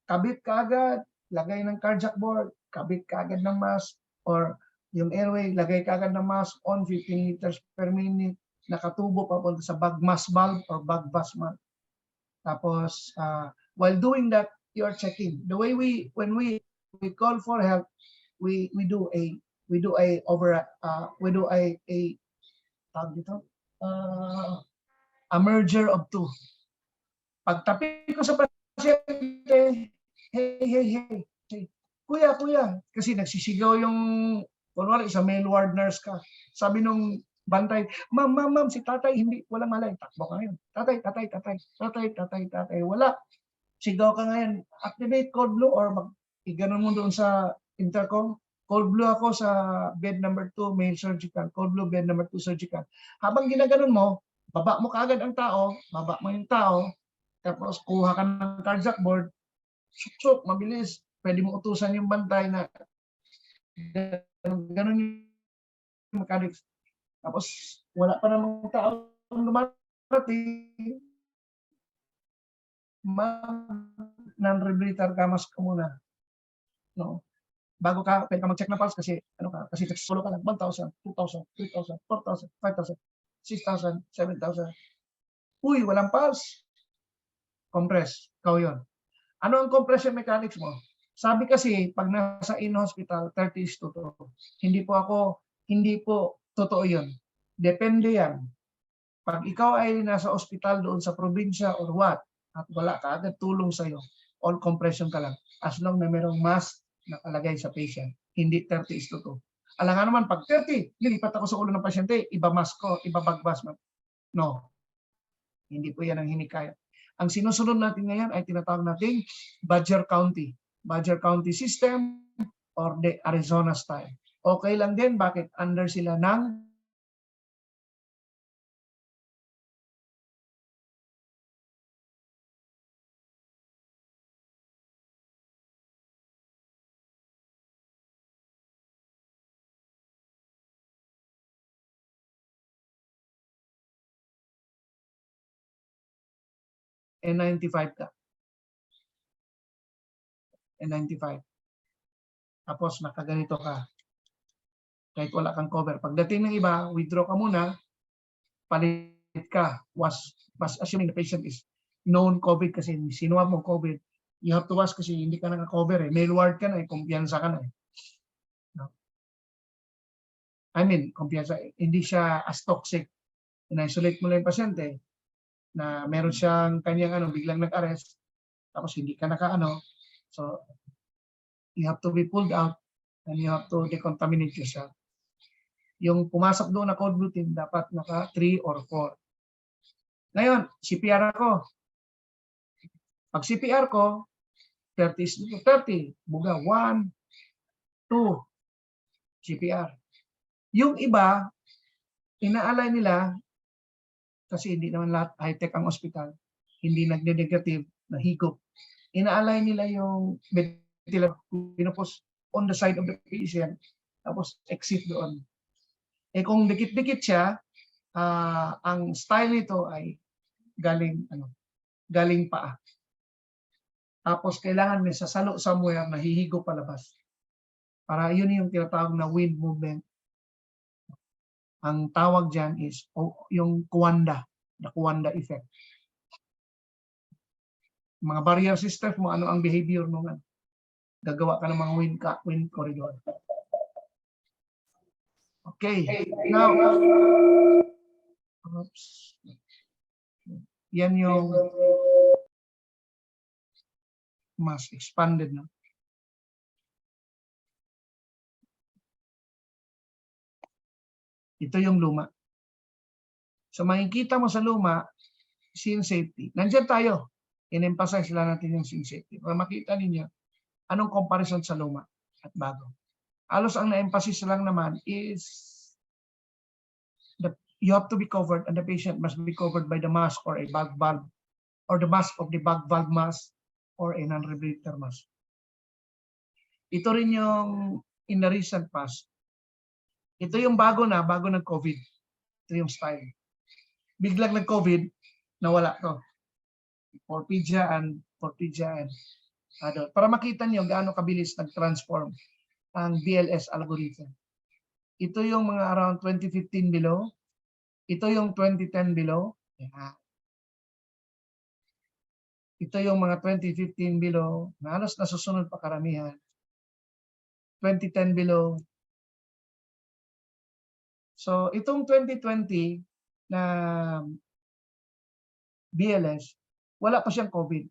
kabit ka agad, lagay ng cardiac board, kabit ka agad ng mask, or yung airway, lagay ka agad ng mask on 15 liters per minute, nakatubo papunta sa bag mask valve or bag mask valve. Tapos, while doing that, you are checking. The way when we call for help, we do a tawag dito, a merger of two. Pagtapik ko sa pasyente, hey, kuya, kasi nagsisigaw yung, kunwari sa male ward nurse ka, sabi nung bantay, ma'am, si tatay, hindi, walang malay, takbo ka ngayon, tatay, wala, sigaw ka ngayon, activate code blue or iganon mo doon sa intercom, code blue ako sa bed number 2, male surgical, code blue bed number 2 surgical. Habang ginaganon mo, baba mo kaagad ang tao, baba mo yung tao, tapos kuha ka ng cardiac board, suk, mabilis, pwede mo utusan yung bantay na ganun yung mechanics. Tapos wala pa namang tao lumarating, non-rebreather gamas ka muna. No? Bago ka, pwede ka mag-check ng pulse kasi, kasi solo ka lang, 1,000, 2,000, 3,000, 4,000, 5,000, 6,000, 7,000. Uy, walang pulse. Compress. Ikaw yun. Ano ang compression mechanics mo? Sabi kasi, pag nasa in-hospital, 30:2. Hindi po totoo yun. Depende yan. Pag ikaw ay nasa ospital doon sa probinsya or what, at wala ka agad tulong sa'yo, all compression ka lang. As long na merong mask nakalagay sa patient. Hindi 30:2. Alangan naman, pag 30, nilipat ako sa ulo ng pasyente, iba mask ko, iba bagbas mo. No. Hindi po yan ang hinikayat. Ang sinusunod natin ngayon ay tinatawag nating Badger County. Badger County system or the Arizona style. Okay lang din, bakit? Under sila ng N95 ka. N95. Tapos nakaganito ka. Kahit wala kang cover. Pagdating ng iba, withdraw ka muna, palit ka. Was assuming the patient is known COVID kasi sinuha mo COVID, you have to wash kasi hindi ka naka-cover eh. Mail ward ka na eh, kumpiyansa ka na eh. No? I mean, kumpiyansa, hindi siya as toxic. In-isolate mo lang yung pasyente na meron siyang kanyang biglang nag-arrest, tapos hindi ka naka-. So, you have to be pulled out and you have to decontaminate yourself. Yung pumasok doon na cold routine, dapat naka 3 or 4. Ngayon, CPR ako. Pag CPR ko, 30, buga, 1, 2, CPR. Yung iba, inaalay nila, kasi hindi naman lahat high-tech ang ospital, hindi nagde-negative, nahigop. Inaalay nila yung ventilator, pinupos on the side of the patient, tapos exit doon. Eh kung dikit-dikit siya, ang style nito ay galing paa. Tapos kailangan may sasalo somewhere na hihigo palabas. Para yun yung tinatawag na wind movement. Ang tawag dyan is yung kuwanda, the kuwanda effect. Mga barrier system mo, ano ang behavior mo nga. Gagawa ka ng mga wind corridor. Okay, now, yan yung mas expanded na. Ito yung luma. So makikita mo sa luma, scene safety. Nandiyan tayo. In-emphasize lang natin yung scene safety. Para makita ninyo, anong comparison sa luma at bago. Halos ang na-emphasize lang naman is you have to be covered and the patient must be covered by the mask or a bag valve or the mask of the bag valve mask or a non-rebreather mask. Ito rin yung in the recent past. Ito yung bago nag-COVID. Ito yung style. Biglang nag-COVID, nawala to. For PIDSA and adult. Para makita niyo gaano kabilis nag-transform ang BLS algorithm. Ito yung mga around 2015 below. Ito yung 2010 below. Ito yung mga 2015 below. Na halos nasusunod pa karamihan. 2010 below. So, itong 2020 na BLS, wala pa siyang COVID.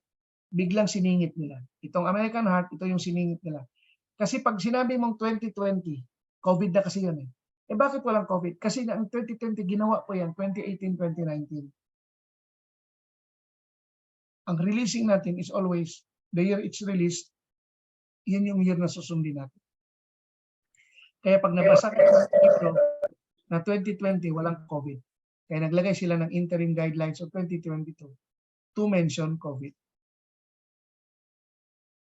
Biglang siningit nila. Itong American Heart, ito yung siningit nila. Kasi pag sinabi mong 2020, COVID na kasi yun eh. Eh bakit walang COVID? Kasi ang 2020 ginawa po yan, 2018, 2019. Ang releasing natin is always, the year it's released, yun yung year na susundin natin. Kaya pag nabasa ka dito na 2020, walang COVID. Kaya naglagay sila ng interim guidelines of 2022 to mention COVID.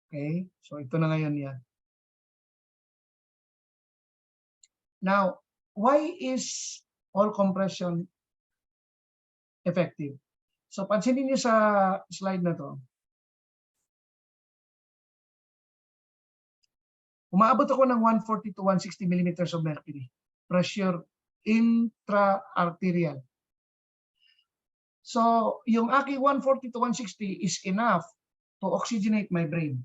Okay? So ito na ngayon yan. Now, why is all compression effective? So pansinin niyo sa slide na to, Umaabot ako ng 140 to 160 millimeters of mercury. Pressure intra-arterial. So, yung aking 140 to 160 is enough to oxygenate my brain.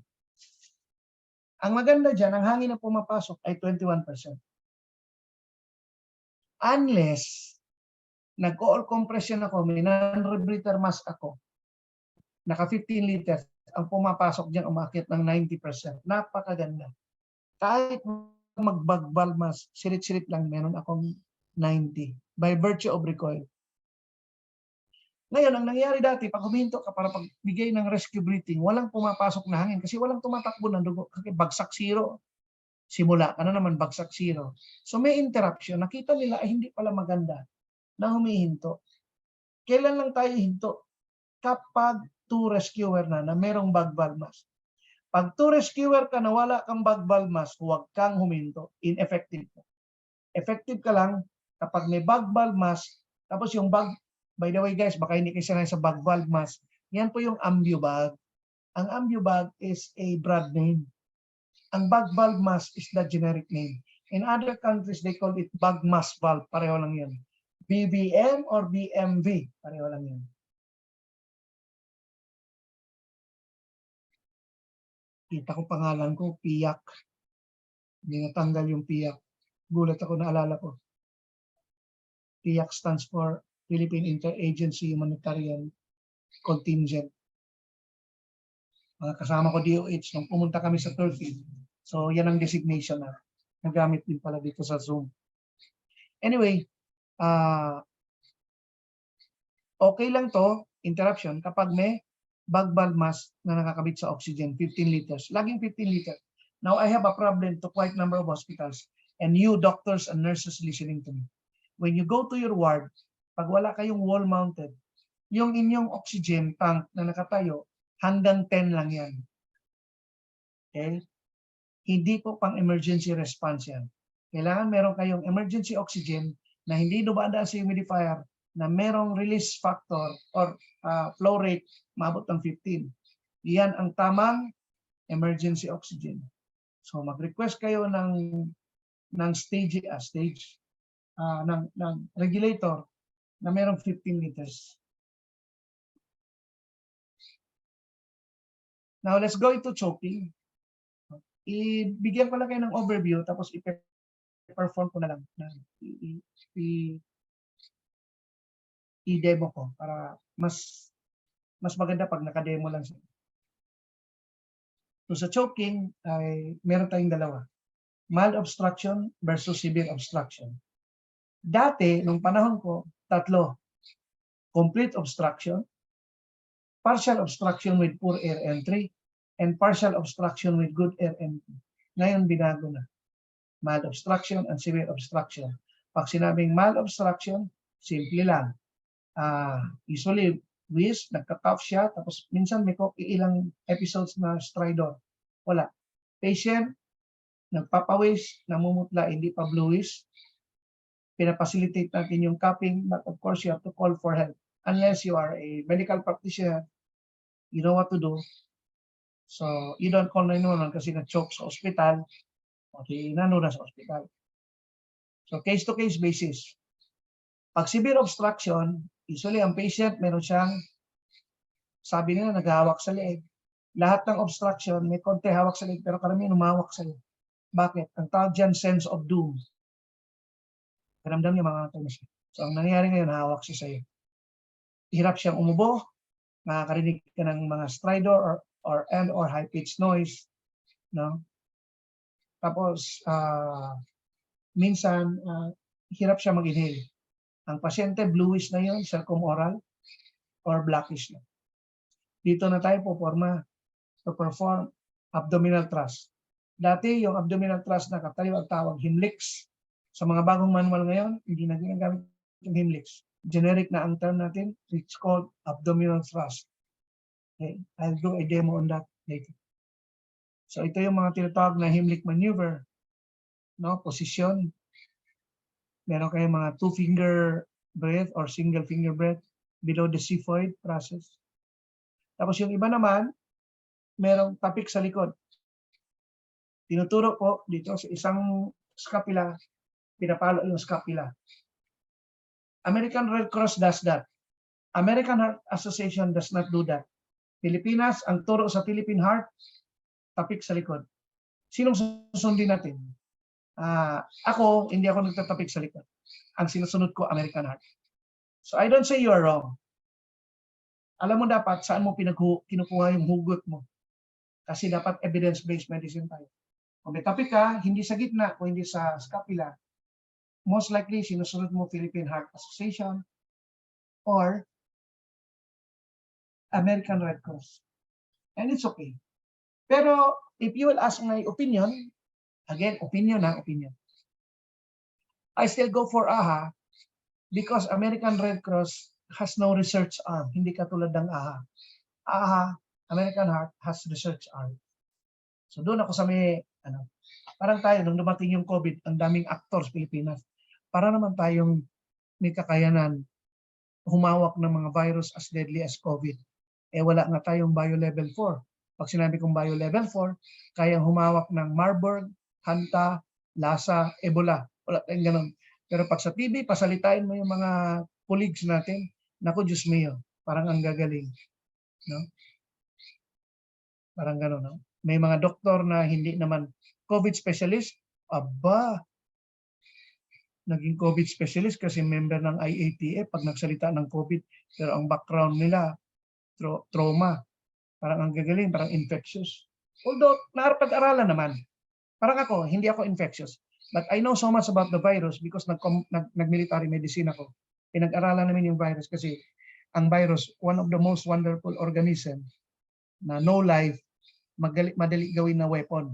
Ang maganda dyan, ang hangin na pumapasok ay 21%. Unless, nag-all compression ako, may non-rebreather mask ako, naka 15 liters, ang pumapasok dyan umakit ng 90%. Napakaganda. Kahit mag-bag mask, sirit-sirit lang, meron akong 90 by virtue of recoil. Ngayon, ang nangyari dati, pag huminto ka para pagbigay ng rescue breathing, walang pumapasok na hangin kasi walang tumatakbo ng dugo. Kasi bagsak zero. Simula ka na naman, bagsak zero. So may interruption. Nakita nila ay hindi pala maganda na humihinto. Kailan lang tayo hinto? Kapag two rescuer na merong bag valve mask. Pag two rescuer ka na wala kang bag valve mask, huwag kang huminto. Ineffective ka. Effective ka lang kapag may bag valve mask, tapos yung bag. By the way guys, baka hindi kayo sanay sa bag valve mask. Yan po yung ambu bag. Ang ambu bag is a brand name. Ang bag valve mask is the generic name. In other countries, they call it bag mask valve. Pareho lang yan. BBM or BMV. Pareho lang yan. Kita ko pangalan ko, PIAC. Hindi natanggal yung PIAC. Gulat ako, naalala ko. PIAC stands for Philippine Interagency Humanitarian Contingent. Mga kasama ko DOH nung pumunta kami sa Turkey. So yan ang designation na nagamit din pala dito sa Zoom. Anyway, okay lang to, interruption, kapag may bag valve mask na nakakabit sa oxygen, 15 liters. Laging 15 liters. Now I have a problem to quite number of hospitals and you doctors and nurses listening to me. When you go to your ward, pag wala kayong wall-mounted, yung inyong oxygen tank na nakatayo, hanggang 10 lang yan. Okay? Hindi po pang emergency response yan. Kailangan meron kayong emergency oxygen na hindi dumadaan sa humidifier na merong release factor or flow rate maabot ng 15. Iyan ang tamang emergency oxygen. So mag-request kayo ng stage ng regulator na merong 15 liters. Now let's go into choking. Ibigyan ko lang kayo ng overview tapos i-perform ko na lang. I-demo ko para mas maganda pag naka-demo lang siya. So sa choking ay meron tayong dalawa. Mild obstruction versus severe obstruction. Dati, nung panahon ko, tatlo. Complete obstruction, partial obstruction with poor air entry, and partial obstruction with good air entry. Ngayon, binago na. Mild obstruction and severe obstruction. Pag sinabing mild obstruction, simple lang. Usually, wheeze, nagka-cough siya, tapos minsan may ilang episodes na stridor. Wala. Patient, nagpapawis, namumutla, hindi pa bluish. Pinapacilitate natin yung cupping, but of course, you have to call for help. Unless you are a medical practitioner, you know what to do. So, you don't call 911 kasi na-choke sa ospital, okay, nano na sa ospital. So, case-to-case basis. Pag severe obstruction, usually ang patient, meron siyang, sabi nila, naghahawak sa leeg. Lahat ng obstruction, may konti hawak sa leeg, pero karamihan humawak sa leeg. Bakit? Ang tawag dyan, sense of doom. Karamdam niya mga na siya. So, ang nangyayari ngayon, hawak siya sa'yo. Hirap siyang umubo, makakarinig ka ng mga stridor or high-pitched noise. No? Tapos, minsan, hirap siya mag-inhale. Ang pasyente, bluish na yun, circumoral, or blackish na. Dito na tayo puporma to perform abdominal thrust. Dati, yung abdominal thrust na katayo ang tawag Heimlichs. Sa mga bagong manual ngayon, hindi na ginagamit yung Heimlichs. Generic na ang term natin, it's called abdominal thrust. Okay, I'll do a demo on that later. So ito yung mga tinatawag na Heimlich maneuver, no? Posisyon. Meron kayong mga two-finger breath or single-finger breath below the xiphoid process. Tapos yung iba naman, merong tapik sa likod. Tinuturo po dito sa isang scapula, pinapalo yung scapula. American Red Cross does that. American Heart Association does not do that. Pilipinas, ang turo sa Philippine Heart, tapik sa likod. Sinong susundin natin? Ako, hindi ako nagtatapik sa likod. Ang sinusunod ko, American Heart. So I don't say you are wrong. Alam mo dapat saan mo kinukuha yung hugot mo. Kasi dapat evidence-based medicine tayo. Kung may tapik ka, hindi sa gitna, kung hindi sa scapula, most likely sinusunod mo Philippine Heart Association or American Red Cross. And it's okay. Pero if you will ask my opinion, again, opinion. I still go for AHA because American Red Cross has no research arm. Hindi katulad ng AHA. AHA, American Heart, has research arm. So doon ako sa may, parang tayo, nung dumating yung COVID, ang daming actors Pilipinas. Para naman tayong may kakayanan humawak ng mga virus as deadly as COVID. Wala nga tayong bio-level 4. Pag sinabi kong bio-level 4, kayang humawak ng Marburg, Hanta, Lassa, Ebola. Wala tayong ganun. Pero pag sa TV, pasalitain mo yung mga colleagues natin, naku, Diyos mio, parang ang gagaling. No? Parang gano'n, no? May mga doktor na hindi naman COVID specialist, aba, naging COVID specialist kasi member ng IATA pag nagsalita ng COVID. Pero ang background nila, trauma. Parang ang gagaling, parang infectious. Although, nakapag-aralan naman. Parang ako, hindi ako infectious. But I know so much about the virus because nag-military medicine ako. Pinag-aralan namin yung virus kasi ang virus, one of the most wonderful organism na no life, madali gawin na weapon.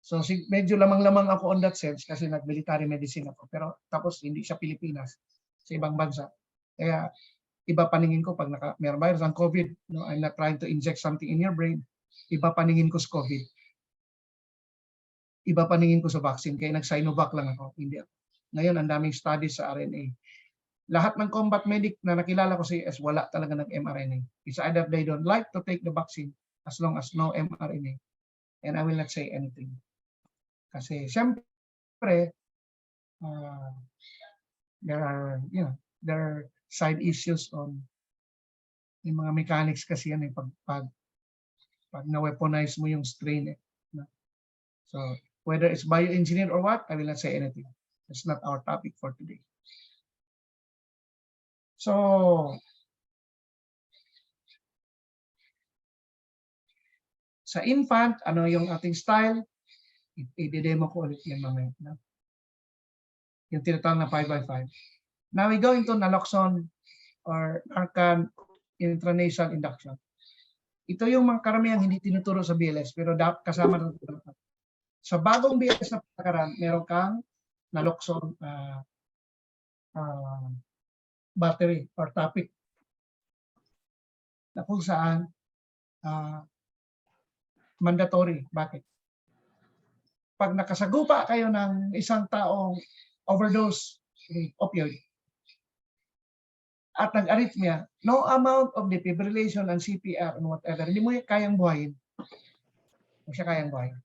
So medyo lamang-lamang ako on that sense kasi nag-military medicine ako. Pero tapos hindi siya Pilipinas, sa ibang bansa. Kaya iba paningin ko pag may virus ang COVID. No, I'm not trying to inject something in your brain. Iba paningin ko sa COVID. Iba paningin ko sa vaccine. Kaya nag-Sinovac lang ako. Hindi ako. Ngayon, ang daming studies sa RNA. Lahat ng combat medic na nakilala ko sa US, wala talaga ng-mRNA. It's either they don't like to take the vaccine as long as no mRNA. And I will not say anything. Kasi, siyempre, there are side issues on yung mga mechanics kasi yan pag na-weaponize mo yung strain. So, whether it's bioengineered or what, I will not say anything. That's not our topic for today. So, sa infant, ano yung ating style? I-demo ko ulit yan mamaya. No? Yung tinatawag na 5x5. Now we go into naloxone or Narcan intranasal induction. Ito yung mga karamihang hindi tinuturo sa BLS pero kasama na sa bagong BLS na patakaran, meron kang naloxone battery or topic na kung saan mandatory. Bakit? Pag nakasagupa kayo ng isang taong overdose with opioid at nag-arrhythmia, no amount of defibrillation and CPR and whatever, hindi mo kayang buhayin. Hindi siya kayang buhayin.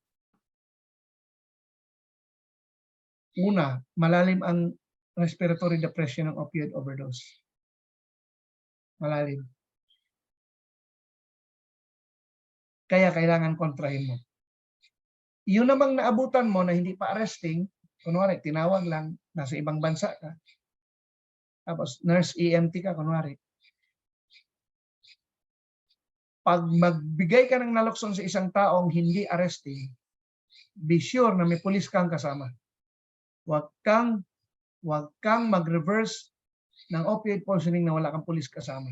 Una, malalim ang respiratory depression ng opioid overdose. Malalim. Kaya kailangan kontrahin mo. Yun namang naabutan mo na hindi pa arresting, kunwari, tinawag lang, nasa ibang bansa ka, tapos nurse EMT ka, kunwari. Pag magbigay ka ng naloxone sa isang taong hindi arresting, be sure na may pulis kang kasama. Huwag kang mag-reverse ng opioid poisoning na wala kang pulis kasama.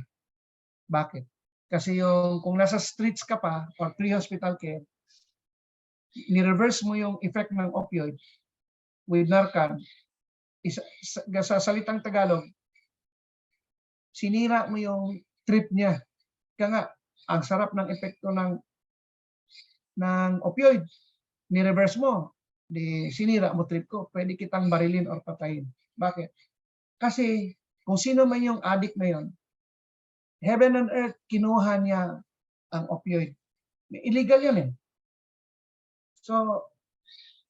Bakit? Kasi kung nasa streets ka pa or pre-hospital care, ni-reverse mo yung effect ng opioid with Narcan, sa salitang Tagalog, sinira mo yung trip niya. Kaya nga, ang sarap ng epekto ng opioid, ni-reverse mo, di sinira mo trip ko, pwede kitang barilin or patayin. Bakit? Kasi kung sino man yung addict na yon, heaven and earth, kinuha niya ang opioid. Illegal yun eh. So,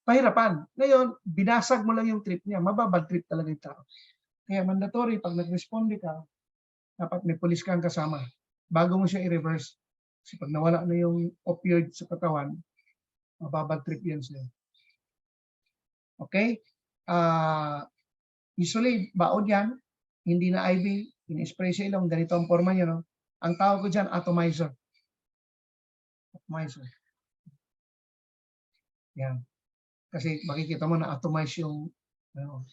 pahirapan. Ngayon, binasag mo lang yung trip niya, mababad trip talaga yung tao. Kaya mandatory, pag nag-responde ka, dapat may pulis kang kasama bago mo siya i-reverse. Kasi pag nawala na yung opioid sa katawan, mababad trip yan sa'yo. Okay? Usually, baon yan, hindi na IV, in-spray sa ilong, ganito ang forma niya, no? Ang tawag ko dyan, atomizer. Atomizer. Yan. Kasi makikita mo na atomize yung, ano.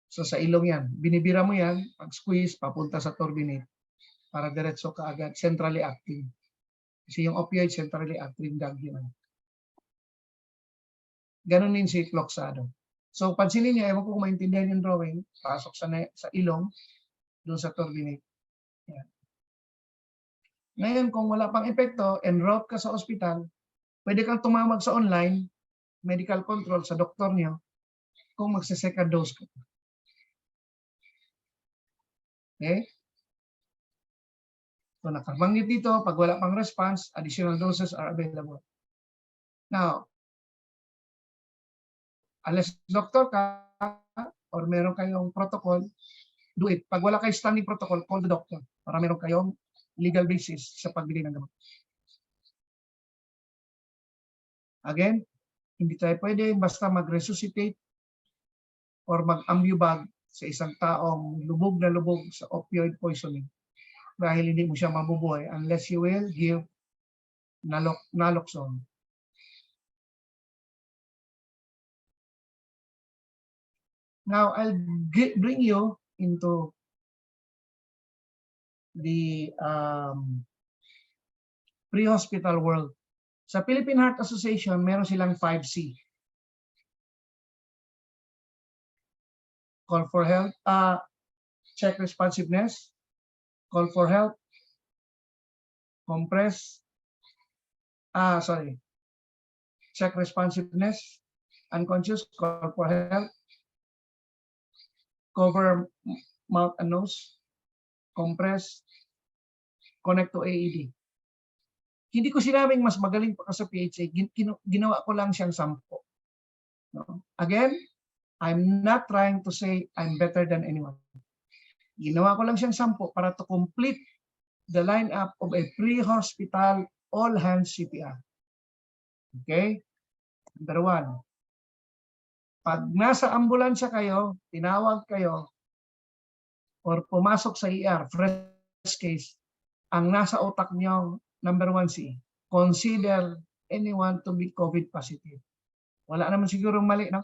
So sa ilong yan, binibira mo yan, pag squeeze, papunta sa turbinate, para diretso ka agad, centrally acting. Kasi yung opioid, centrally acting drug yun. Ganun din si Cloxado. So pansinin niyo, ewan ko kung maintindihan yung drawing, pasok sa ilong, doon sa turbinate. Yan. Ngayon, kung wala pang epekto, enroll ka sa ospital, pwede kang tumawag sa online, medical control sa doktor niyo, kung magsa-second dose ka. Okay? So nakabanggit dito, pag wala pang response, additional doses are available. Now, unless doktor ka or meron kayong protocol, do it. Pag wala kayong standing protocol, call the doctor para meron kayong legal basis sa pagbili ng gamot. Again, hindi tayo pwede basta mag-resuscitate or mag-ambubag sa isang taong lubog na lubog sa opioid poisoning dahil hindi mo siya mabubuhay unless you will give naloxone. Now, I'll bring you into the pre-hospital world. Sa Philippine Heart Association, meron silang 5C. Call for help, check responsiveness, call for help, compress, check responsiveness, unconscious, call for help, cover mouth and nose, compress, connect to AED. Hindi ko sinabing mas magaling pa ka sa PHA, ginawa ko lang siyang 10. No? Again, I'm not trying to say I'm better than anyone. Ginawa ko lang siyang 10 para to complete the lineup of a pre-hospital all-hands CPR. Okay? Number 1. Pag nasa ambulansya kayo, tinawag kayo, or pumasok sa ER, fresh case, ang nasa utak niyo, number 1C, consider anyone to be COVID positive. Wala naman sigurong mali, no?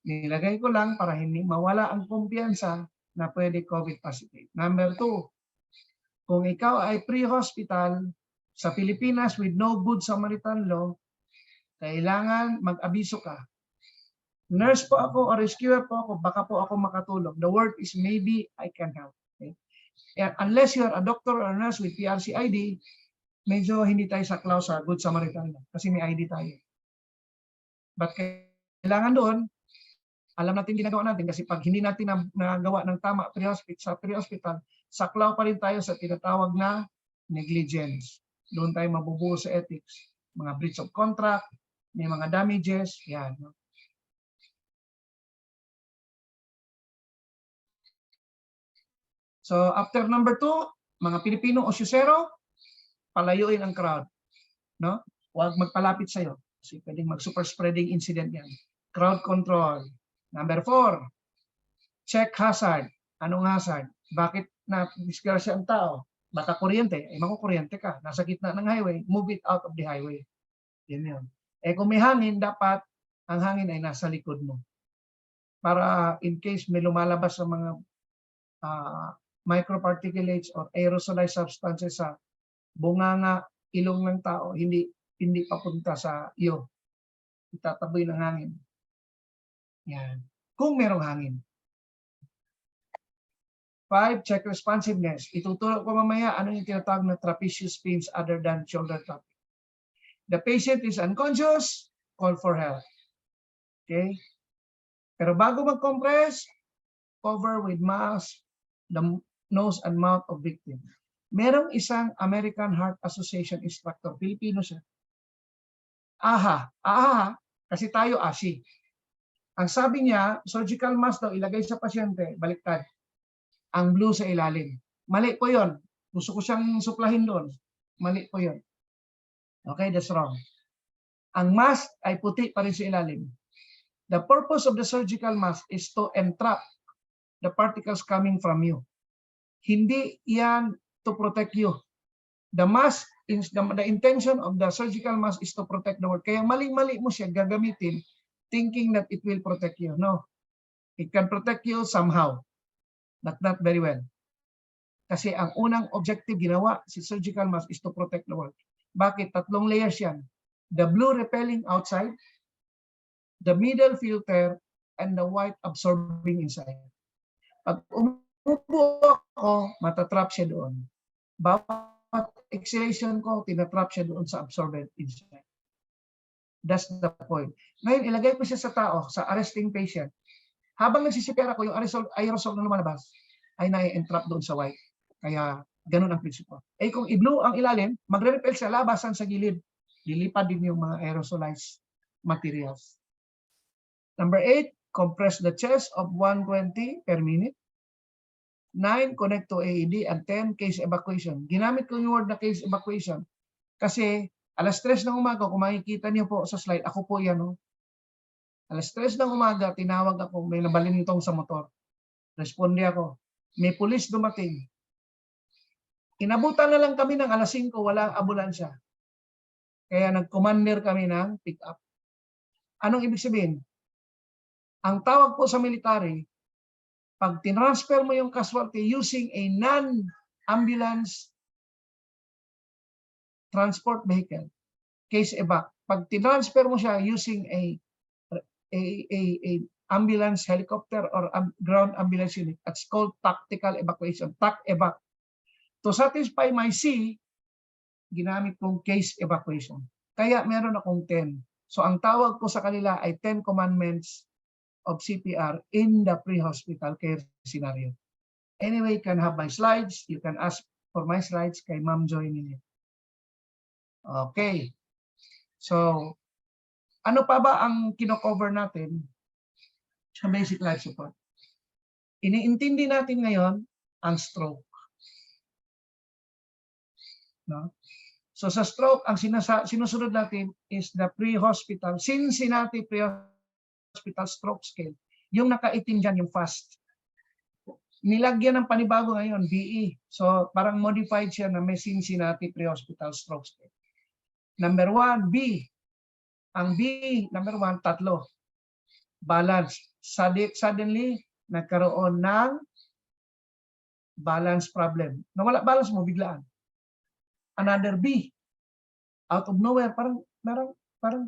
Nilagay ko lang para hindi mawala ang kumpiyansa na pwede COVID positive. Number 2, kung ikaw ay pre-hospital sa Pilipinas with no good Samaritan law, kailangan mag-abiso ka. Nurse po ako o rescuer po ako, baka po ako makatulong. The word is maybe I can help. Okay? And unless you are a doctor or a nurse with PRC ID, medyo hindi tayo saklaw sa good Samaritan law kasi may ID tayo. But kailangan doon, alam natin ginagawa natin kasi pag hindi natin nagawa ng tama sa pre-hospital, saklaw pa rin tayo sa tinatawag na negligence. Doon tayo mabubuo sa ethics. Mga breach of contract, may mga damages, yan. So after number 2, mga Pilipino o syusero, palayuin ang crowd. No? Huwag magpalapit sa'yo kasi pwedeng mag-super spreading incident yan. Crowd control. Number 4, check hazard. Anong hazard? Bakit na-disgrasya ang tao? Baka kuryente. Makukuryente ka. Nasa gitna ng highway, move it out of the highway. Yan yun. Kung may hangin, dapat ang hangin ay nasa likod mo. Para in case may lumalabas sa mga microparticulates or aerosolized substances sa bunganga, ilong ng tao, hindi papunta sa iyo. Itataboy ng hangin. Yan. Kung merong hangin. 5, check responsiveness. Ituturo ko mamaya ano yung tinatawag na trapezius pains other than shoulder tap. The patient is unconscious, call for help. Okay? Pero bago mag-compress, cover with mask the nose and mouth of victim. Merong isang American Heart Association instructor, Filipino siya. Kasi tayo ASI. Ang sabi niya, surgical mask daw ilagay sa pasyente, baliktad. Ang blue sa ilalim. Mali po yon. Gusto ko siyang suplahin doon. Mali po yon. Okay, that's wrong. Ang mask ay puti pa rin sa ilalim. The purpose of the surgical mask is to entrap the particles coming from you. Hindi yan to protect you. The mask, the intention of the surgical mask is to protect the world. Kaya mali-mali mo siya gagamitin thinking that it will protect you. No. It can protect you somehow, but not very well. Kasi ang unang objective ginawa si surgical mask is to protect the world. Bakit? 3 layers yan. The blue repelling outside, the middle filter, and the white absorbing inside. Pag umupo ako, matatrap siya doon. Bawat exhalation ko, tinatrap siya doon sa absorbent inside. That's the point. Ngayon, ilagay ko siya sa tao, sa arresting patient. Habang nagsisipera ko, yung aerosol na lumalabas ay na-entrap doon sa white. Kaya, ganun ang prinsipyo. Eh kung i-blue ang ilalim, magre-repel sa labasan sa gilid. Lilipad din yung mga aerosolized materials. Number 8, compress the chest of 120 per minute. 9, connect to AED. And 10, case evacuation. Ginamit ko yung word na case evacuation kasi alas 3 ng umaga, kung makikita niyo po sa slide, ako po yan. No? Alas 3 ng umaga, tinawag ako, may nabalintong sa motor. Responde ako. May pulis dumating. Inabutan na lang kami ng alas 5, walang ambulansya. Kaya nag-commander kami ng pick-up. Anong ibig sabihin? Ang tawag po sa military, pag tinransfer mo yung casualty using a non-ambulance transport vehicle, case evac. Pag tinransfer mo siya using a ambulance helicopter or ground ambulance unit, that's called tactical evacuation, TAC evac. To satisfy my C, ginamit kong case evacuation. Kaya meron akong 10. So ang tawag ko sa kanila ay 10 commandments of CPR in the pre-hospital care scenario. Anyway, you can have my slides. You can ask for my slides kay Ma'am Joy ninyo. Okay. So, ano pa ba ang kino-cover natin sa basic life support? Iniintindi natin ngayon ang stroke. No? So sa stroke, ang sinusunod natin is the pre-hospital, Cincinnati pre-hospital stroke scale. Yung nakaitim dyan, yung FAST. Nilagyan ng panibago ngayon, BE. So parang modified siya na may Cincinnati pre-hospital stroke scale. Number 1, B. Ang B, number 1, 3. Balance. Suddenly, nagkaroon ng balance problem. Nawala balance mo, biglaan. Another B, out of nowhere, parang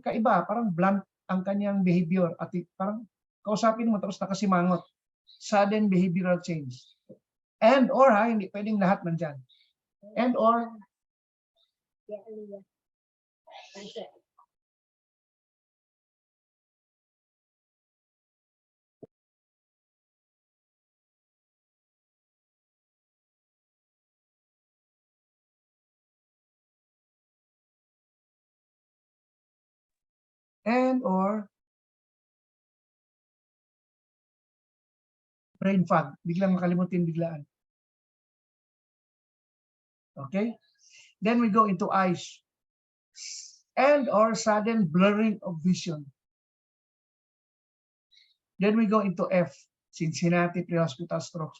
kaiba, parang blunt ang kanyang behavior at parang kausapin mo tapos nakasimangot. Sudden behavioral change. And or, hindi pwedeng lahat nandyan. And or, brain fog. Biglang makalimutin biglaan. Okay? Then we go into eyes. And or sudden blurring of vision. Then we go into F, Cincinnati pre-hospital stroke.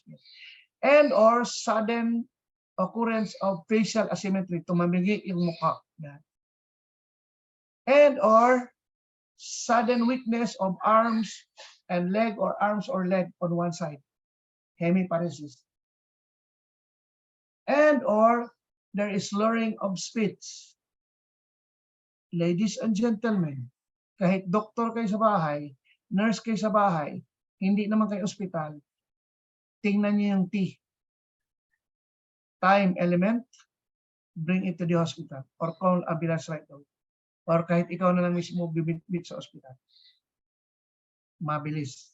And or sudden occurrence of facial asymmetry, tumamigi yung mukha. And or sudden weakness of arms and leg or arms or leg on one side, hemiparesis. And or there is slurring of speech. Ladies and gentlemen, kahit doktor kayo sa bahay, nurse kayo sa bahay, hindi naman kayo ospital, tingnan niyo yung T. Time element, bring it to the hospital or call ambulance right away. Or kahit ikaw na lang mismo bibit sa ospital. Mabilis.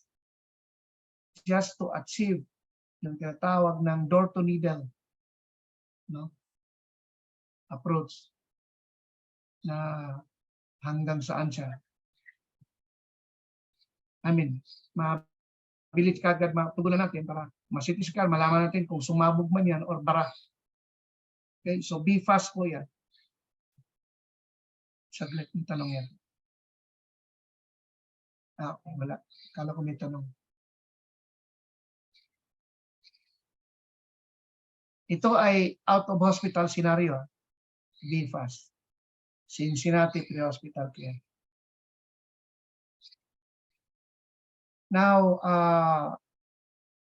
Just to achieve yung tinatawag ng door to needle, no? Approach na hanggang saan siya. I mean, mabilis kagad matugunan natin para ma-CT scan, malaman natin kung sumabog man yan or bara. Okay, so be fast po yan. Saglit yung tanong yan. Okay, wala. Kala ko may tanong. Ito ay out of hospital scenario. Be fast. Cincinnati Pre-Hospital Care. Now,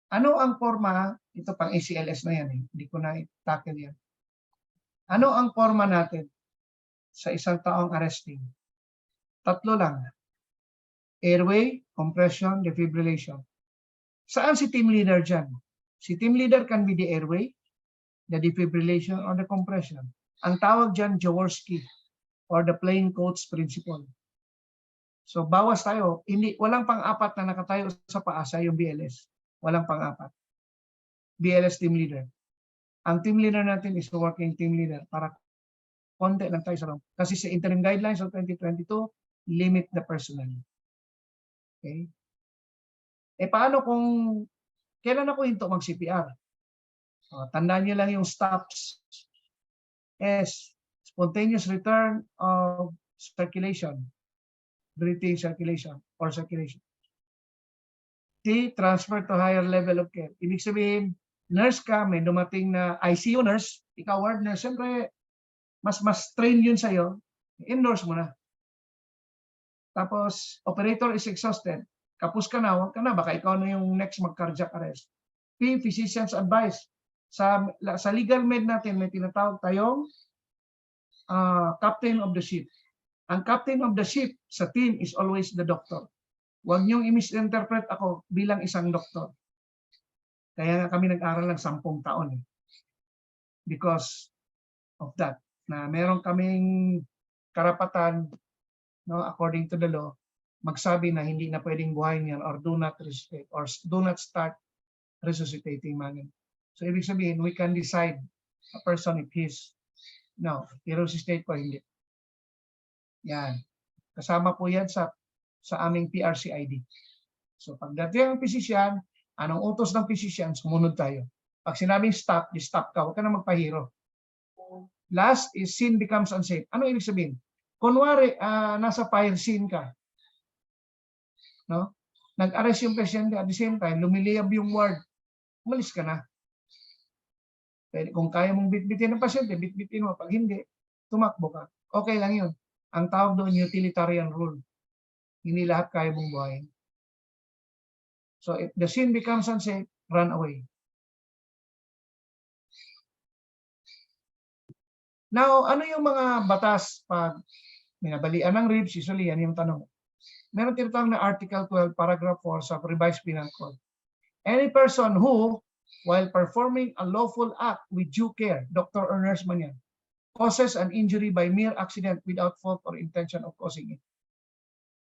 ano ang forma? Ito pang ACLS na yan. Hindi ko na i-tackle yan. Ano ang forma natin sa isang taong arresting? Tatlo lang. Airway, compression, defibrillation. Saan si team leader dyan? Si team leader can be the airway, the defibrillation, or the compression. Ang tawag dyan, Jaworski, or the plain codes principle. So, bawas tayo. Walang pang-apat na nakatayo sa paasa yung BLS. Walang pang-apat. BLS team leader. Ang team leader natin is working team leader para konti lang tayo sa room. Kasi sa interim guidelines of 2022, limit the personnel. Okay? Paano kung kailan ako hinto mag-CPR? Tandaan niyo lang yung stops. S, spontaneous return of circulation. Breathing circulation or circulation. T, transfer to higher level of care. Ibig sabihin, nurse ka, may dumating na ICU nurse, ikaw ward nurse, siyempre, mas train yun sa'yo, endorse mo na. Tapos, operator is exhausted. Kapos ka na, huwag ka na, baka ikaw na yung next mag-cardiac arrest. P, physician's advice. Sa legal med natin, may tinatawag tayong captain of the ship. Ang captain of the ship sa team is always the doctor. Huwag niyong i-misinterpret ako bilang isang doktor. Kaya nga kami nag-aral ng 10 taon. Because of that. Na meron kaming karapatan, no, according to the law, magsabi na hindi na pwedeng buhayin yan or do not resuscitate or do not start resuscitating man. So ibig sabihin, we can decide a person if he's, no, i-resuscitate ko hindi. Yan. Kasama po yan sa aming PRCID. So pagdating ang physician, anong utos ng physician, sumunod tayo. Pag sinabing stop, di-stop ka, huwag ka na magpahiro. Last is scene becomes unsafe. Ano ibig sabihin? Kunwari, nasa fire scene ka. No? Nag-arrest yung pasyente at the same time, lumiliyab yung ward. Umalis ka na. Pwede, kung kaya mong bitbitin ng pasyente, bitbitin mo. Pag hindi, tumakbo ka. Okay lang yun. Ang tawag doon, utilitarian rule. Hindi lahat kaya mong buhayin. So if the scene becomes unsafe, run away. Now, ano yung mga batas pag minabalian ng ribs? Usually, yan yung tanong. Meron tinatawag na Article 12, Paragraph 4 sa Revised Penal Code. Any person who, while performing a lawful act with due care, doctor or nurse man yan, causes an injury by mere accident without fault or intention of causing it.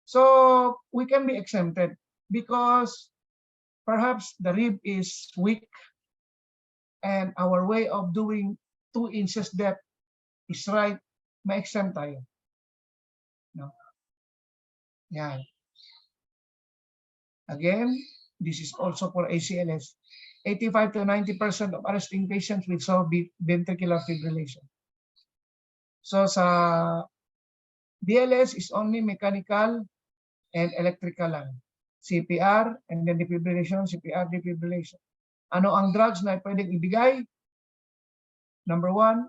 So, we can be exempted because perhaps the rib is weak and our way of doing 2 inches depth is right, ma-exempt tayo. No? Yan. Again, this is also for ACLS. 85 to 90% of arresting patients will solve ventricular fibrillation. So sa BLS is only mechanical and electrical lang. CPR and then defibrillation, CPR, defibrillation. Ano ang drugs na pwedeng ibigay? Number 1,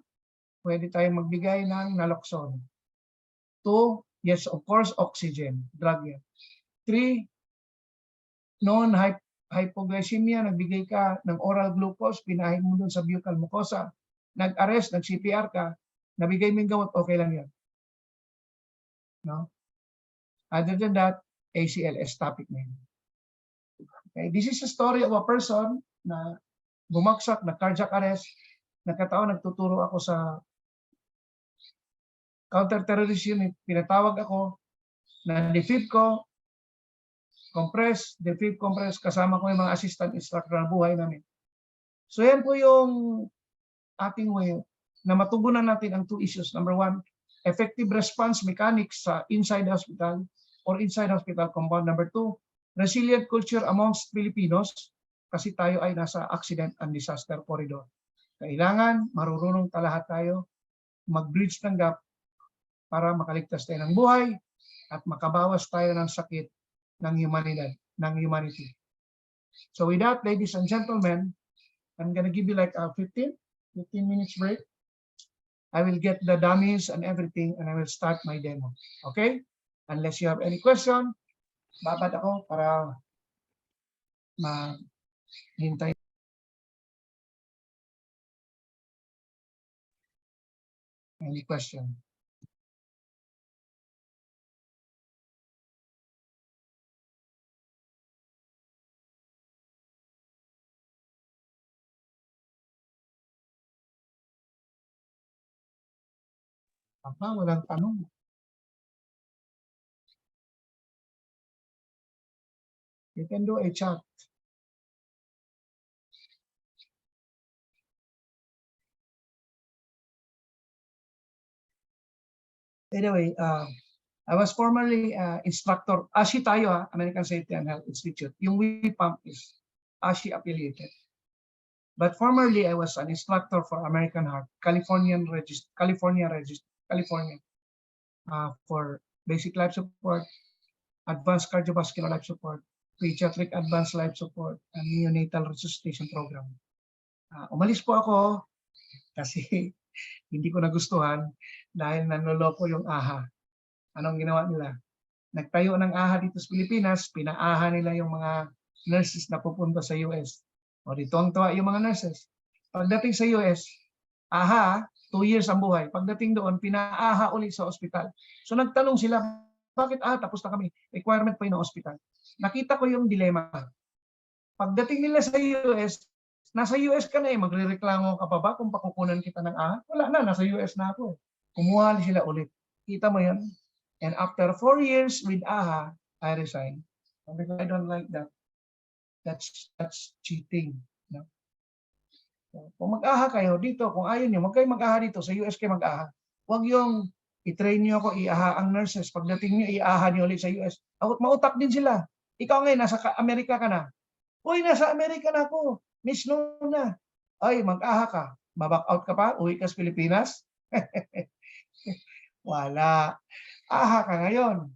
pwede tayong magbigay ng naloxone. 2, yes, of course, oxygen, drug yan. 3, non-hypoglycemia, nagbigay ka ng oral glucose, pinahin mo dun sa buccal mucosa, nag-arrest, nag-CPR ka, nabigay mo yung gamot, okay lang yan. No? Other than that, ACLS topic na yun. Okay, this is a story of a person na bumagsak, na cardiac arrest, nagkataon, nagtuturo ako sa counter-terrorist unit, pinatawag ako, na-defib ko, compress, defib, compress, kasama ko yung mga assistant instructor na buhay namin. So yan po yung ating way na matugunan natin ang 2 issues. Number 1, effective response mechanics sa inside hospital or inside hospital compound. Number 2, resilient culture amongst Filipinos kasi tayo ay nasa accident and disaster corridor. Kailangan marunong lahat tayo mag-bridge ng gap para makaligtas tayo ng buhay at makabawas tayo ng sakit ng humanity. So with that, ladies and gentlemen, I'm gonna give you like a 15 minutes break. I will get the dummies and everything and I will start my demo. Okay? Unless you have any question, babad ako para mahintay. Any question? Walang tanong. You can do a chat. Anyway, I was formerly instructor, ASHI tayo American Safety and Health Institute. Yung WIPAM is ASHI affiliated. But formerly I was an instructor for American Heart, California for basic life support, advanced cardiovascular life support, pediatric advanced life support, and neonatal resuscitation program. Umalis po ako kasi hindi ko nagustuhan dahil nanloloko yung AHA. Anong ginawa nila? Nagtayo ng AHA dito sa Pilipinas, pinaaha nila yung mga nurses na pupunta sa US. O dito ang tawa yung mga nurses. Pagdating sa US, AHA, 2 years ang buhay. Pagdating doon, pinaaha ulit sa ospital. So nagtanong sila, bakit tapos na kami? Requirement pa yun ng ospital. Nakita ko yung dilema. Pagdating nila sa US, nasa US ka na magrereklamo ka pa ba kung pakukunan kita ng AHA? Wala na, nasa US na ako. Kumuha sila ulit. Kita mo yun? And after 4 years with AHA, I resigned. Because I don't like that. That's cheating. No? So, kung mag-AHA kayo dito, kung ayaw nyo, kayo mag-AHA dito, sa US kayo mag-AHA. Huwag yung i-train nyo ako, i-AHA ang nurses. Pagdating nyo, i-AHA nyo ulit sa US. Mautak din sila. Ikaw ngayon, nasa Amerika ka na. Uy, nasa Amerika na ako. Miss na. Ay, mag-AHA ka. Maback out ka pa? Uwi ka sa Pilipinas? Wala. AHA ka ngayon.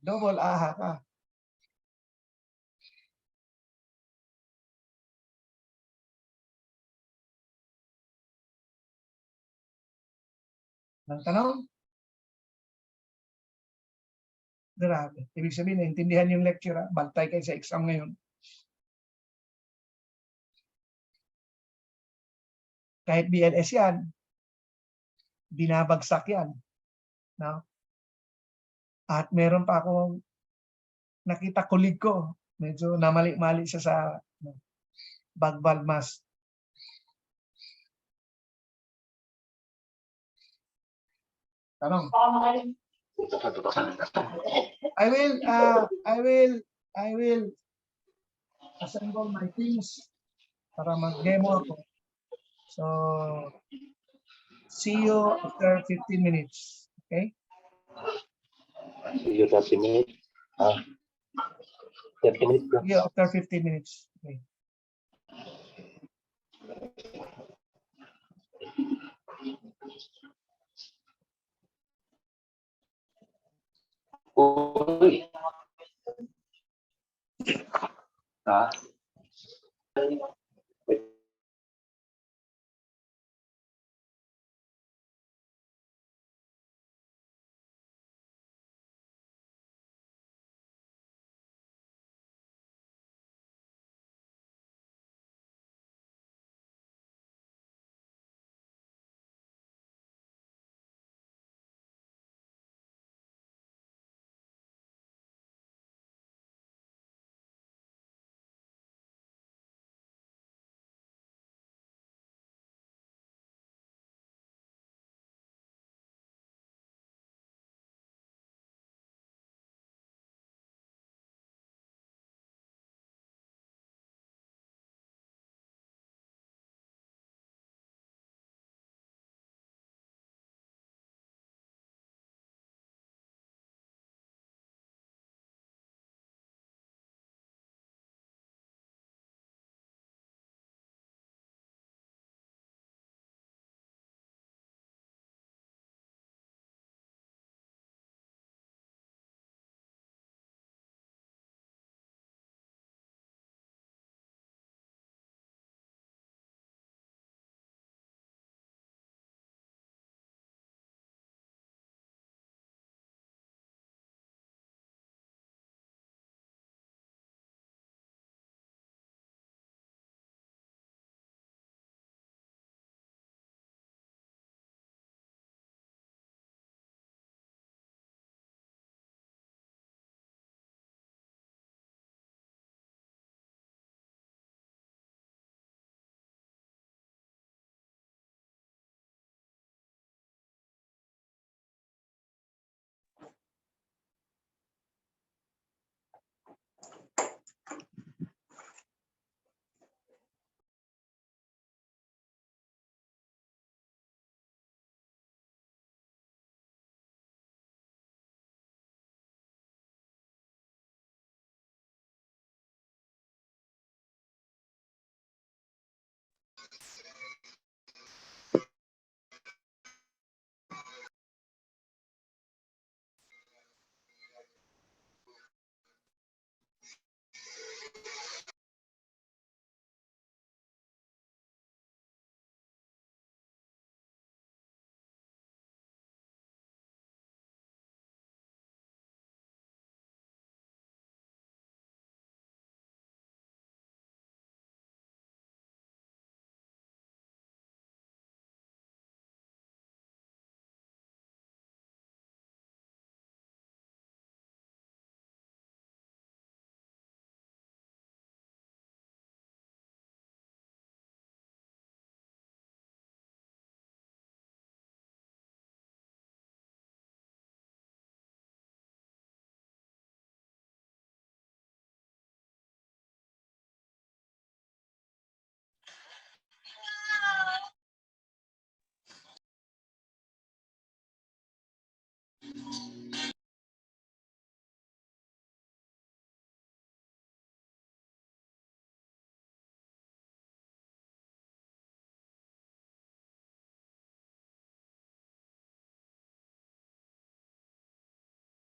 Double AHA ka. Ang tanong? Grabe. Ibig sabihin, naintindihan yung lecture. Bantay kayo sa exam ngayon. Kahit BLS yan, binabagsak yan. No? At meron pa akong nakita kulig ko. Medyo namali-mali siya sa bagbal mask. Tanong. I will assemble my teams para mag-demo ako. So, see you after 15 minutes. Okay? See you 30 minutes. 30 minutes. See you after 15 minutes. Okay. Uy.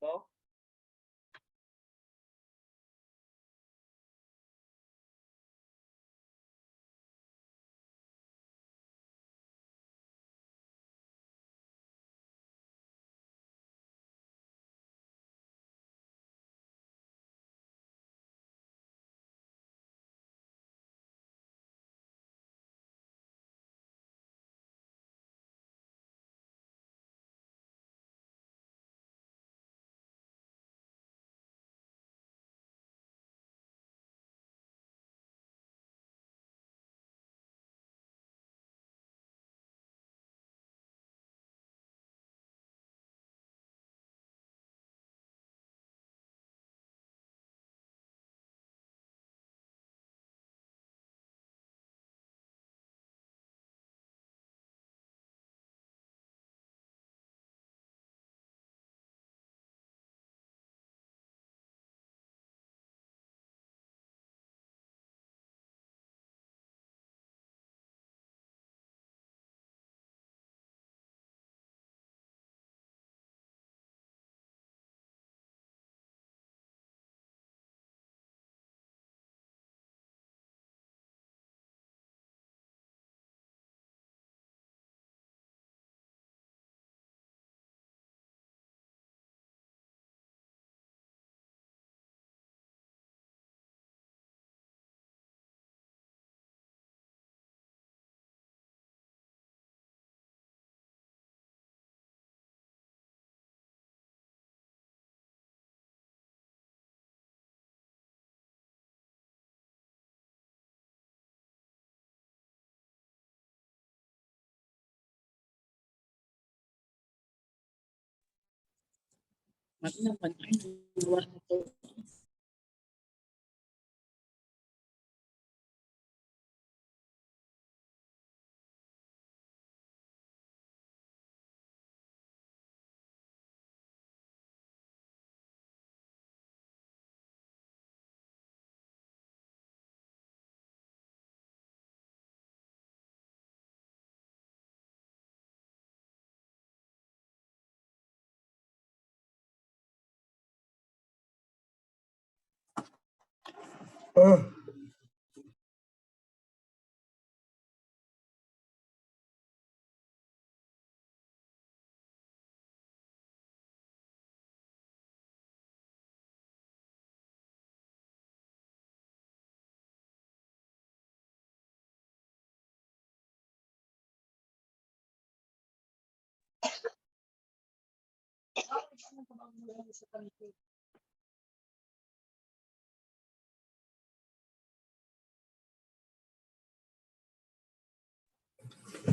to?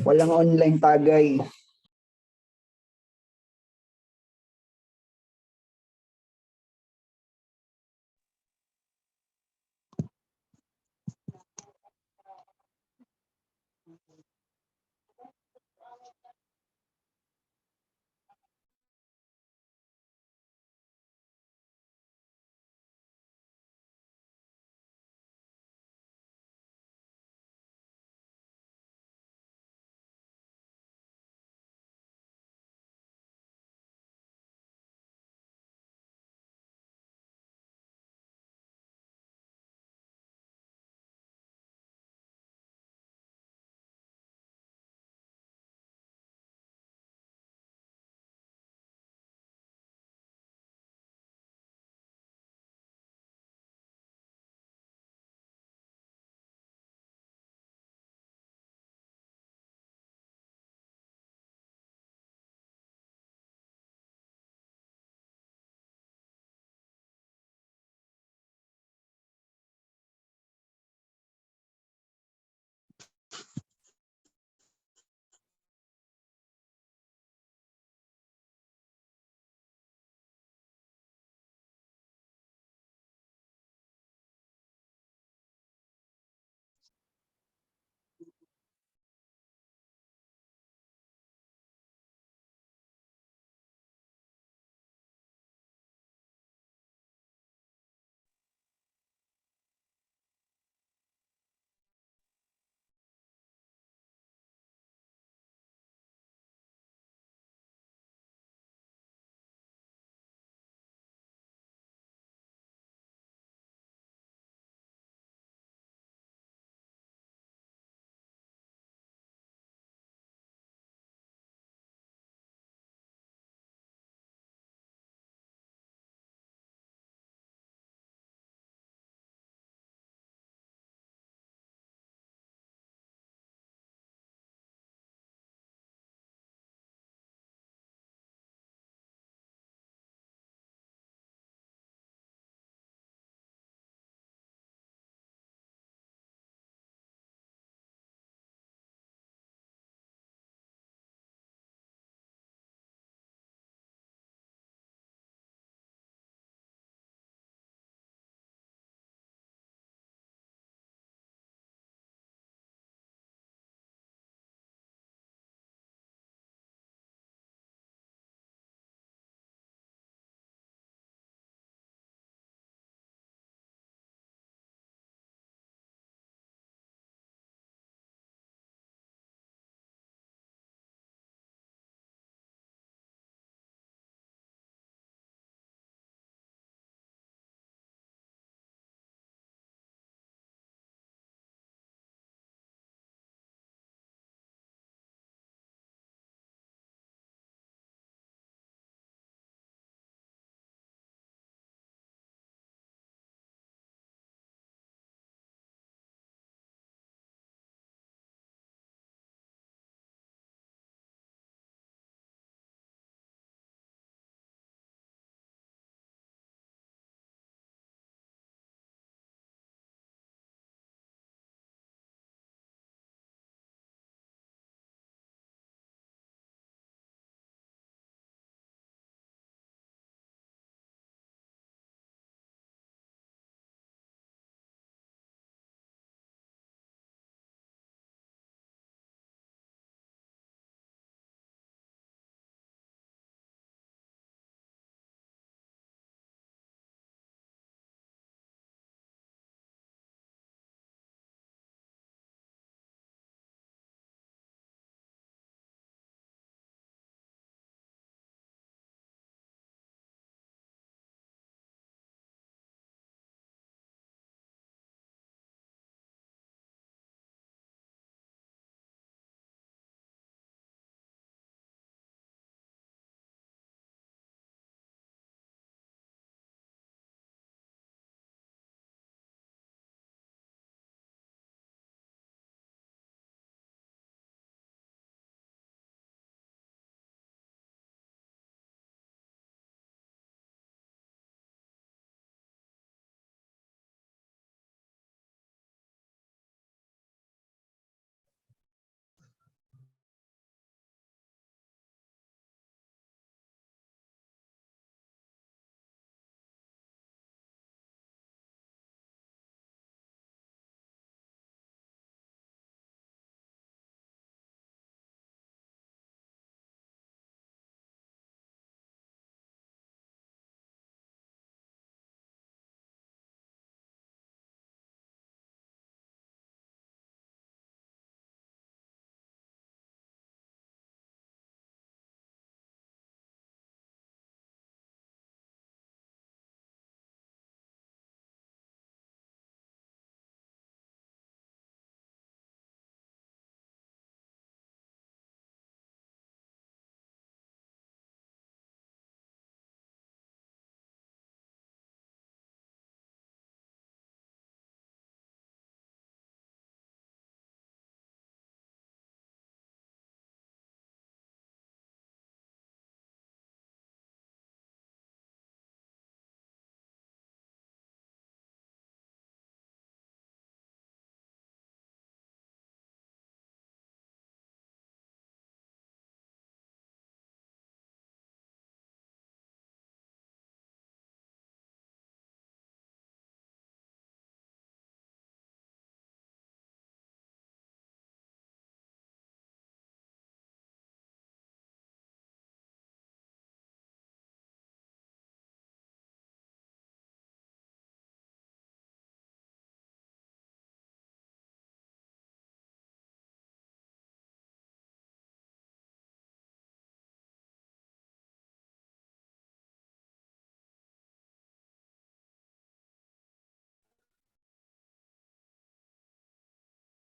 Walang online tagay.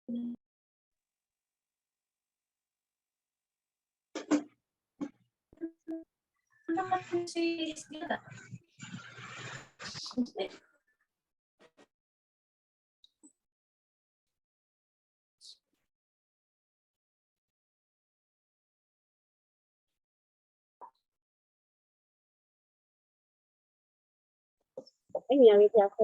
Ini yang aku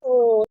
Oh,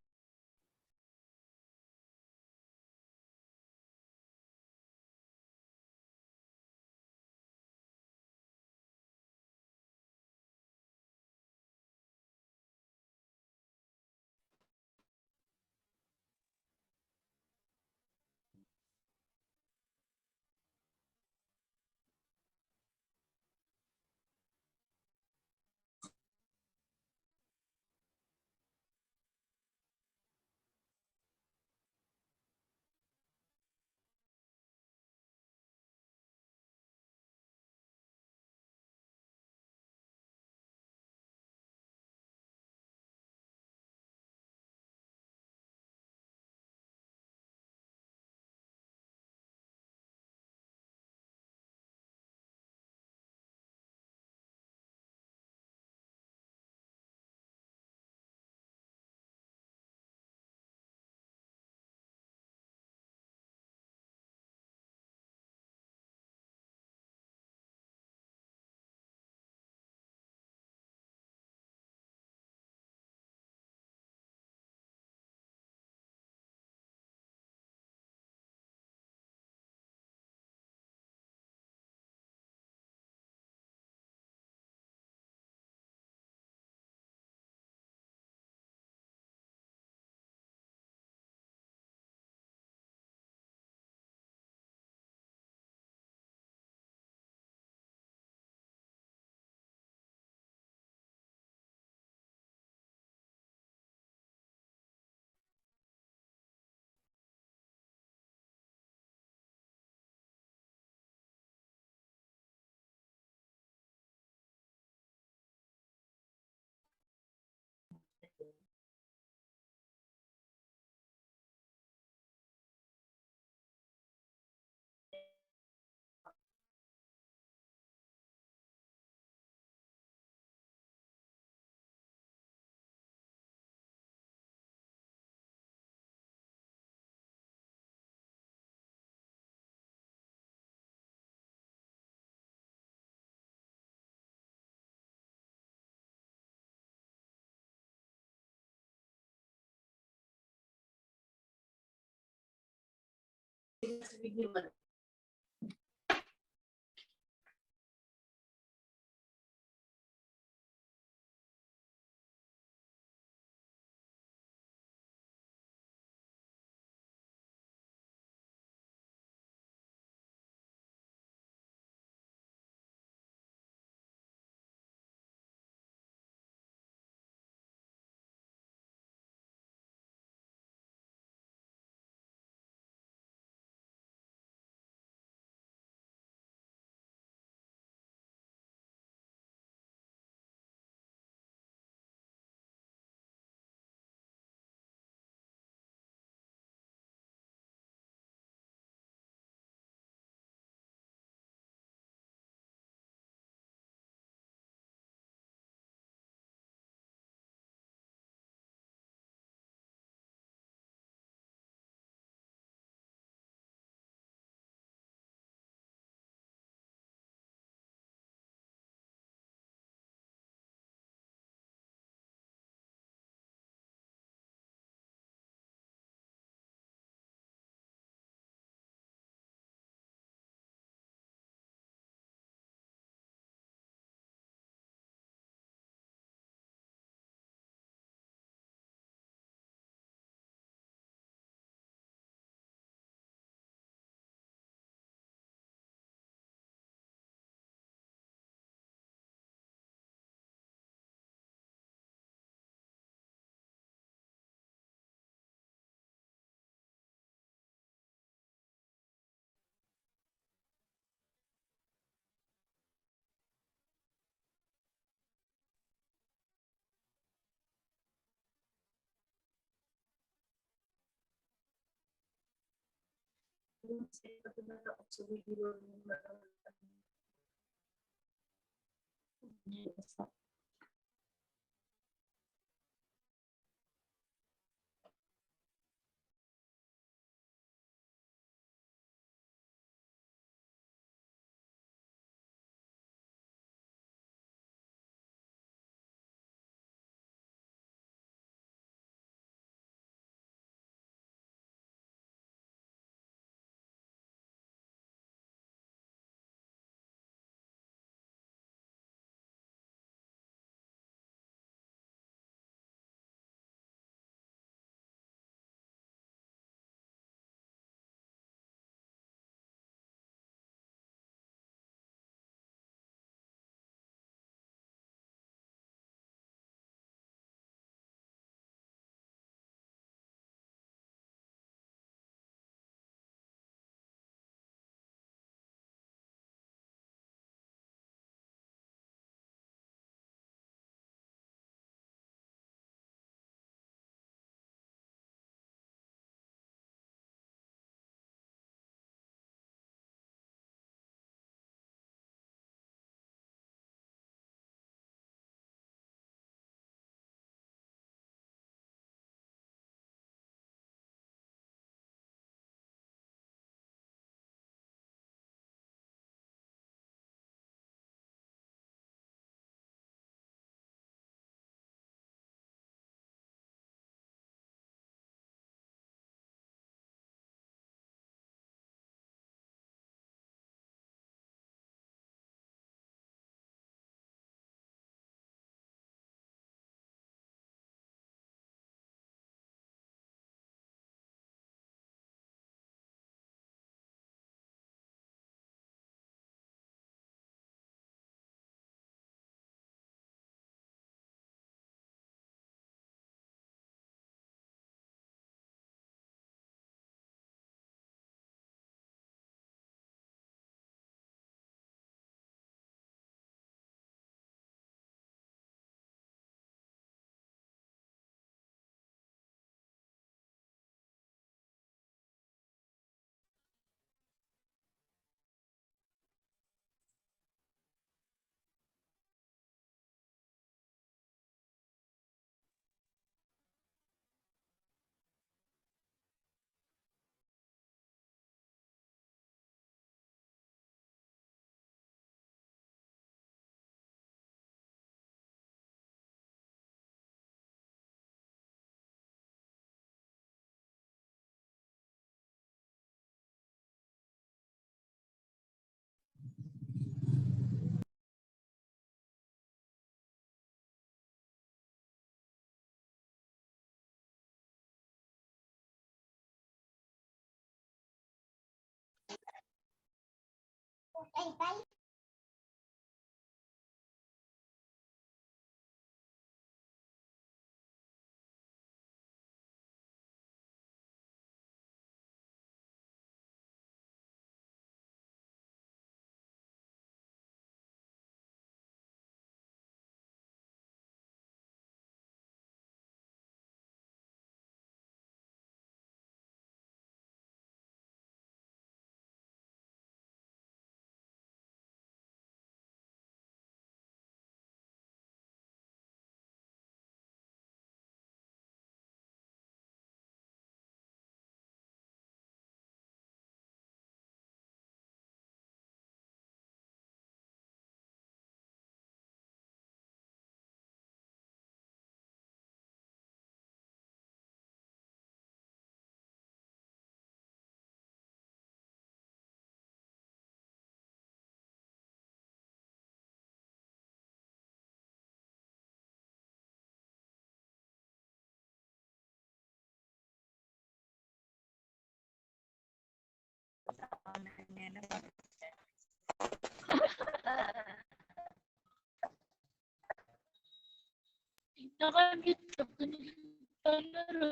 Naka-mute ka pa naglalaro.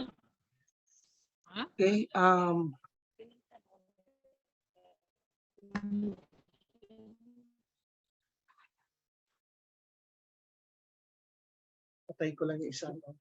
Okay, patay ko lang yung isa. No?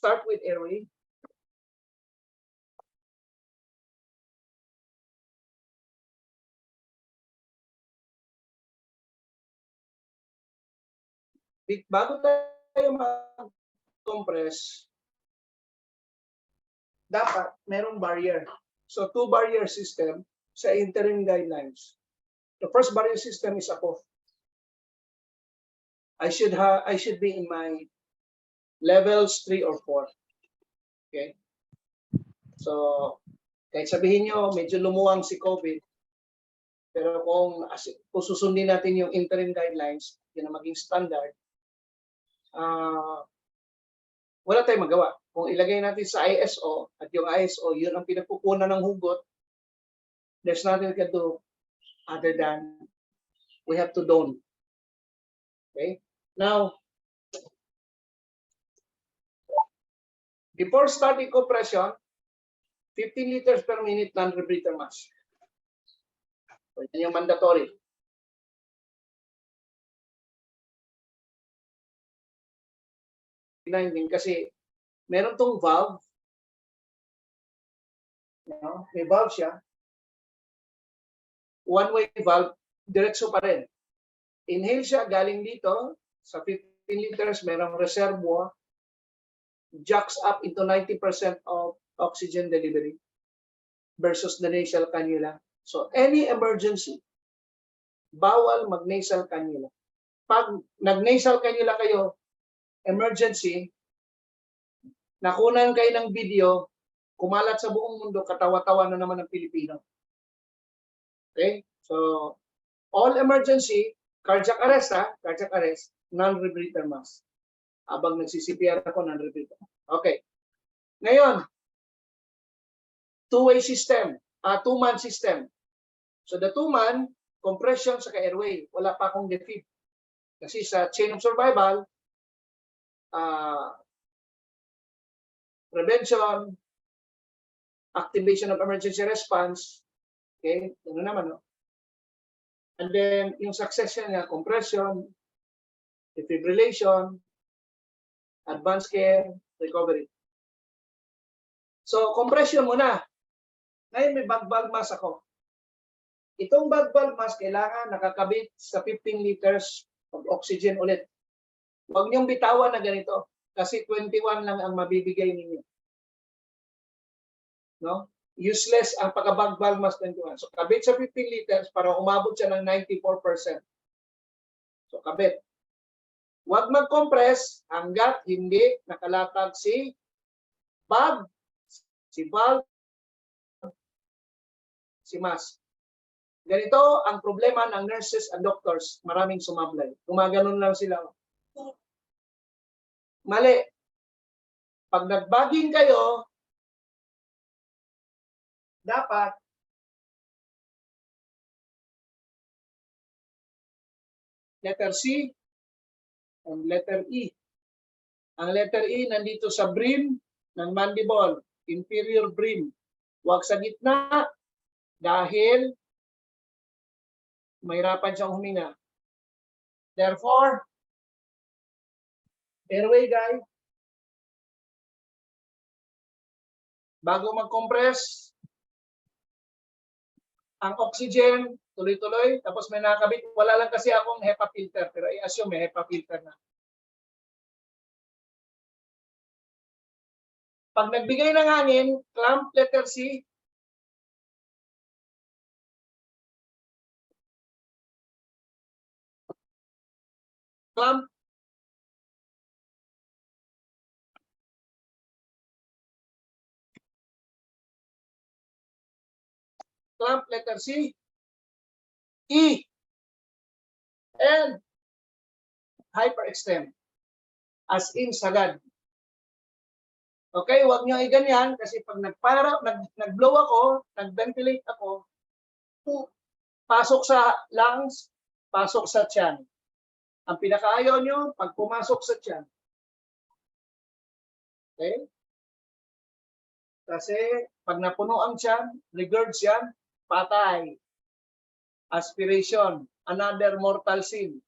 start with airway. Bago tayo mag-compress, dapat merong barrier. So, two barrier system sa interim guidelines. The first barrier system is ako. I should be in my levels 3 or 4. Okay? So, kahit sabihin nyo, medyo lumuwang si COVID, pero kung susundin natin yung interim guidelines, yun ang maging standard, wala tayong magawa. Kung ilagay natin sa ISO, at yung ISO, yun ang pinagpupunan ng hugot, there's nothing we can do other than we have to don. Okay? Now, before starting compression, 15 liters per minute non-rebreather mask. So, yan yung mandatory. Kasi meron tong valve. May valve siya. One-way valve, diretso pa rin. Inhale siya, galing dito, sa 15 liters, merong reservoir, jacks up into 90% of oxygen delivery versus the nasal cannula. So, any emergency, bawal mag-nasal cannula. Pag nag-nasal cannula kayo, emergency, nakunan kayo ng video, kumalat sa buong mundo, katawa-tawa na naman ng Pilipino. Okay? So, all emergency, cardiac arrest, cardiac arrest, non-rebreather mask. Habang nagsi-CPR ako, non-rebreather. Okay. Ngayon, two-way system, two-man system. So, the two-man, compression sa airway. Wala pa akong defib. Kasi sa chain of survival, prevention, activation of emergency response, okay, ano naman, no? And then, yung success niya, compression, defibrillation, advanced care, recovery. So, compression muna. Ngayon, may bag valve mask ako. Itong bag valve mask, kailangan nakakabit sa 15 liters of oxygen ulit. Huwag niyong bitawan na ganito kasi 21 lang ang mabibigay ninyo. No? Useless ang pagka-bag valve mask 21. So, kabit sa 15 liters para umabot siya ng 94%. So, kabit. Huwag mag-compress hanggat hindi nakalatag si bag, si valve, si mask. Ganito ang problema ng nurses and doctors. Maraming sumablay. Gumaganon lang sila. Mali. Pag nagbaging kayo, dapat letter C and letter E. Ang letter E nandito sa brim ng mandible, inferior brim. Huwag sa gitna dahil mahirapan siyang huminga. Therefore, airway guys, bago mag-compress, ang oxygen, tuloy-tuloy, tapos may nakakabit. Wala lang kasi akong HEPA filter, pero i-assume may HEPA filter na. Pag nagbigay ng hangin, clamp letter C, clamp, letter C, E, and hyperextend. As in sagad. Okay, huwag nyo i-ganyan kasi pag nag-blow ako, nag-ventilate ako, pasok sa lungs, pasok sa tiyan. Ang pinakaayaw nyo, pag pumasok sa tiyan. Okay? Kasi pag napuno ang tiyan, regurge yan, patay. Aspiration, another mortal sin.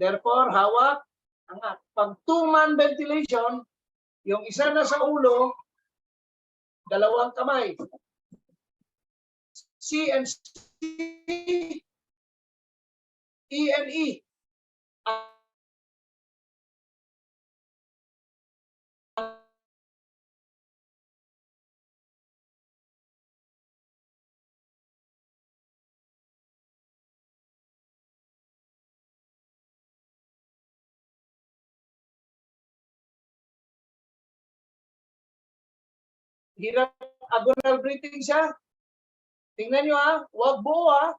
Therefore, hawak, angat. Pag two-man ventilation, Yung isa na sa ulo, dalawang kamay. C and C, E and E. Hirap agonal breathing siya. Tingnan nyo ha, huwag buo ha.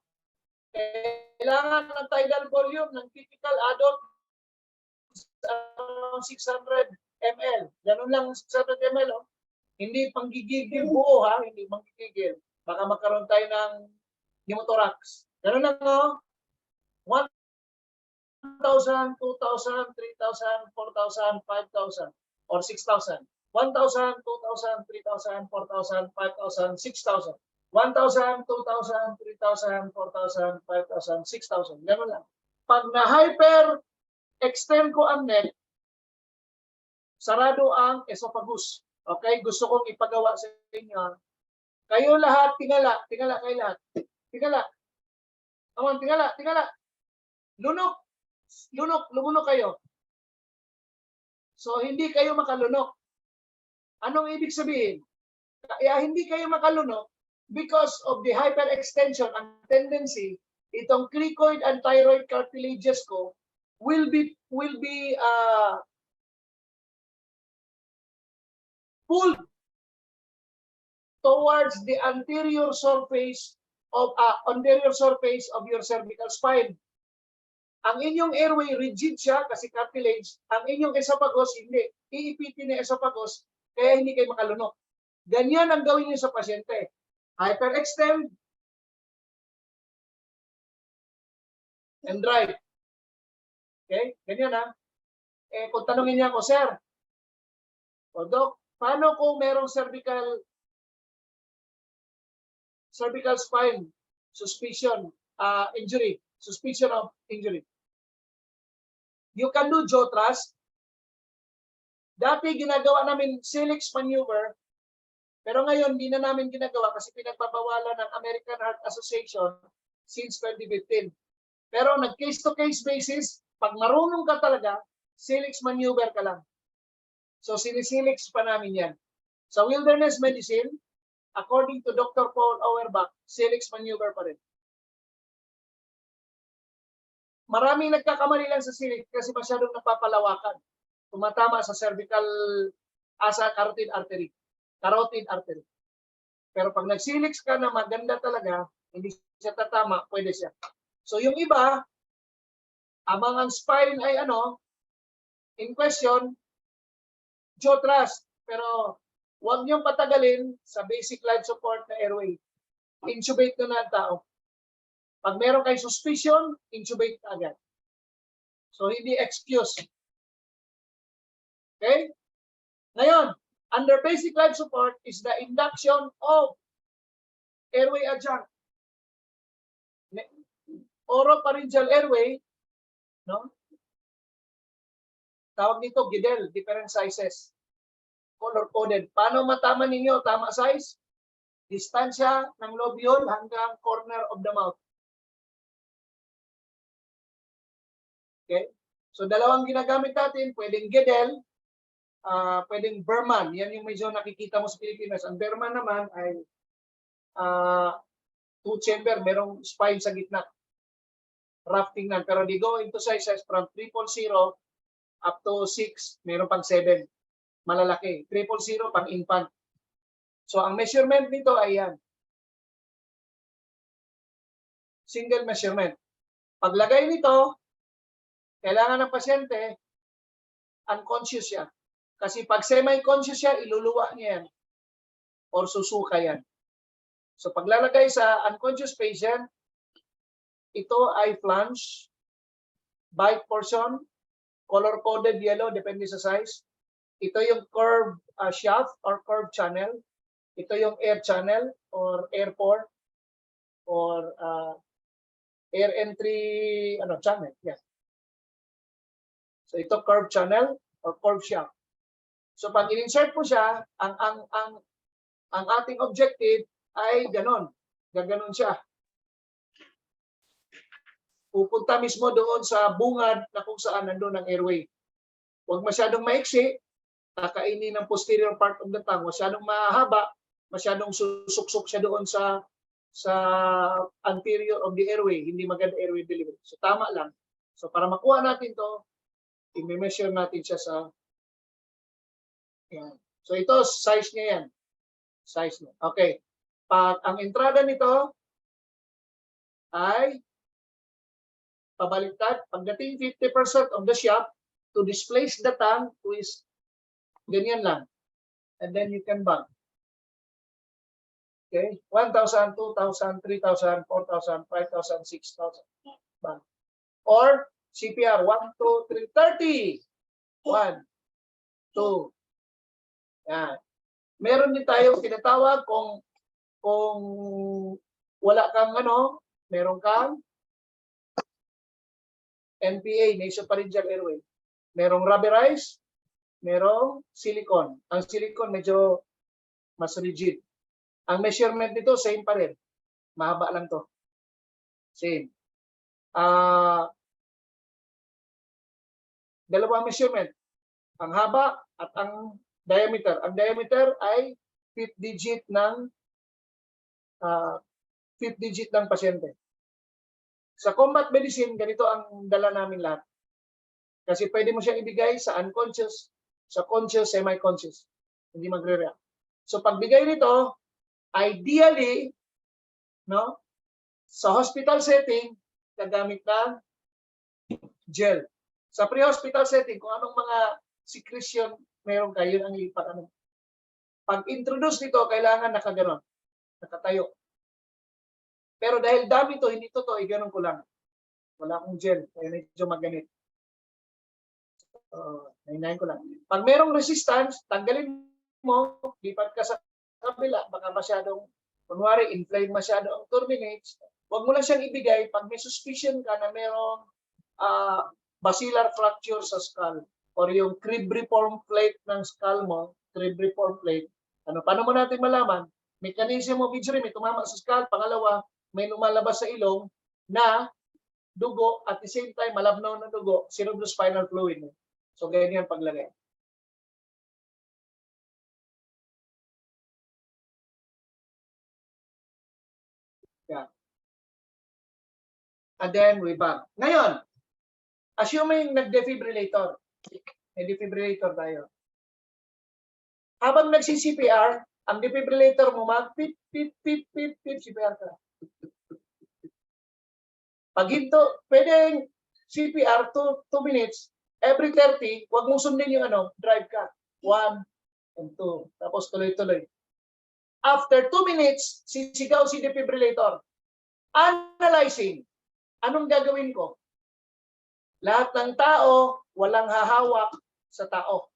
Kailangan ng tidal volume ng typical adult around 600 ml. Ganun lang 600 ml. Oh. Hindi panggigigil buo ha, hindi panggigigil. Baka magkaroon tayo ng pneumothorax. Ganun lang oh. 1,000, 2,000, 3,000, 4,000, 5,000, or 6,000. 1,000, 2,000, 3,000, 4,000, 5,000, 6,000. 1,000, 2,000, 3,000, 4,000, 5,000, 6,000. Ganun lang. Pag na-hyper extend ko ang neck, sarado ang esophagus. Okay? Gusto kong ipagawa sa inyo. Kayo lahat, tingala. Tingala kayo lahat. Tingala. Awan, tingala. Tingala. Lunok. Lunok. Lumunok kayo. So, hindi kayo makalunok. Anong ibig sabihin? Kaya hindi kayo makalunok because of the hyperextension ang tendency, itong cricoid and thyroid cartilages ko will be pulled towards the anterior surface of your cervical spine. Ang inyong airway rigid siya kasi cartilage, ang inyong esophagus hindi. Iipitin ni esophagus kaya hindi kayo makalunok. Ganyan ang gawin niyo sa pasyente. Hyperextend and drive. Okay? Ganyan ha. Kung tanungin niya ako, sir, o doc, paano kung merong cervical spine suspicion, injury, suspicion of injury? You can do jaw thrust. Dati ginagawa namin Bls-Acls maneuver, pero ngayon hindi na namin ginagawa kasi pinagbabawalan ng American Heart Association since 2015. Pero nag-case-to-case basis, pag marunong ka talaga, Bls-Acls maneuver ka lang. So sinisilicks pa namin yan. Sa wilderness medicine, according to Dr. Paul Auerbach, Bls-Acls maneuver pa rin. Maraming nagkakamali lang sa Bls-Acls kasi masyadong napapalawakan. Tumatama sa cervical carotid artery. Pero pag nag-Bls-Acls ka na maganda talaga, hindi siya tatama, pwede siya. So yung iba, amang ang spine ay in question, jaw thrust. Pero huwag niyong patagalin sa basic life support na airway. Intubate na ang tao. Pag meron kayo suspicion, intubate agad. So hindi excuse. Okay? Ngayon, under basic life support is the induction of airway adjunct. Oropharyngeal airway, no? Tawag nito Guidel, different sizes. Color-coded. Paano matama ninyo tama size? Distansya ng lobule hanggang corner of the mouth. Okay? So dalawang ginagamit natin, pwedeng Guidel, pwedeng Berman. Yan yung medyo nakikita mo sa Pilipinas. Ang Berman naman ay two chamber, merong spine sa gitna. Rough tingnan. Pero they go into sizes from 3.0 up to 6, meron pang 7. Malalaki. 3.0 pang infant. So ang measurement nito ay yan. Single measurement. Paglagay nito, kailangan ng pasyente, unconscious siya. Kasi pag semi-conscious siya, iluluwa niya yan. Or susuka yan. So paglalagay sa unconscious patient, ito ay flange, bite portion, color-coded yellow, depende sa size. Ito yung curved shaft or curved channel. Ito yung air channel or air port or air entry channel. Yeah. So ito curved channel or curved shaft. So pag in-insert mo siya, ang ating objective ay ganon. Gaganon siya. Pupunta mismo doon sa bungad na kung saan nandun ang airway. Huwag masyadong maiksi, kakainin ng posterior part of the tongue. Masyadong mahaba, masyadong susuksok siya doon sa anterior of the airway. Hindi maganda airway delivery. So tama lang. So para makuha natin to, i-measure natin siya sa yan. So ito, size niya yan. Size niya. Okay. Pag ang entrada nito ay pabaliktad, pagdating 50% of the shaft to displace the tongue, twist, ganyan lang. And then you can bang. Okay? 1,000, 2,000, 3,000, 4,000, 5,000, 6,000. Bang. Or CPR, 1, 2, 3, 30. 1, 2. Yan. Meron din tayo tinatawag kung wala kang meron kang NPA, nasopharyngeal airway. Merong rubberized, merong silicone. Ang silicone medyo mas rigid. Ang measurement nito same pa rin. Mahaba lang to. Same. Dalawang measurement. Ang haba at ang diameter. Ang diameter ay fifth digit ng pasyente. Sa combat medicine, ganito ang dala namin lahat. Kasi pwede mo siyang ibigay sa unconscious, sa conscious, semi-conscious. Hindi magre-react. So pagbigay nito, ideally, sa hospital setting, gagamit ng gel. Sa pre-hospital setting, kung anong mga secretion meron kayo, yun ang lipat. Pag introduce nito, kailangan nakaganon, nakatayo. Pero dahil dami to, hindi to, iganon ko lang. Wala akong gel, kaya medyo maganit. Nainayin ko lang. Pag merong resistance, tanggalin mo, lipat ka sa kabila, baka masyadong, kunwari, inflame masyado ang terminates. Huwag mo lang siyang ibigay pag may suspicion ka na merong basilar fracture sa skull or yung cribriform plate ng skull mo, cribriform plate. Paano mo natin malaman? Mechanism of injury, may tumama sa skull. Pangalawa, may lumalabas sa ilong na dugo at the same time malabnaw na dugo, cerebrospinal fluid. So ganyan paglagay. Yeah. And then we bang. Ngayon, assuming nag-defibrillator. May defibrillator tayo. Habang nagsi-CPR, ang defibrillator mo mag-pip, pip, pip, pip, pip, CPR ka. Pag hinto, pwedeng CPR 2 minutes, every 30, huwag mong sundin yung drive ka. 1 and 2. Tapos tuloy-tuloy. After 2 minutes, sisigaw si defibrillator. Analyzing. Anong gagawin ko? Lahat ng tao, walang hahawak sa tao.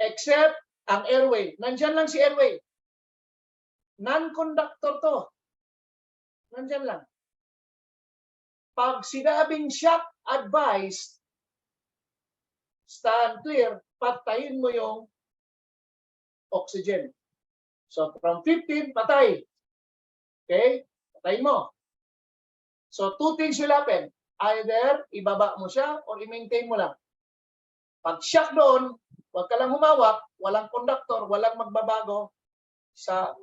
Except ang airway. Nandyan lang si airway. Non-conductor to. Nandyan lang. Pag sinabing shock advised, stand clear, patayin mo yung oxygen. So from 15, patay. Okay? Patayin mo. So two things will happen. Either ibaba mo siya or i-maintain mo lang. Pag shock doon, huwag ka lang humawak, walang conductor, walang magbabago,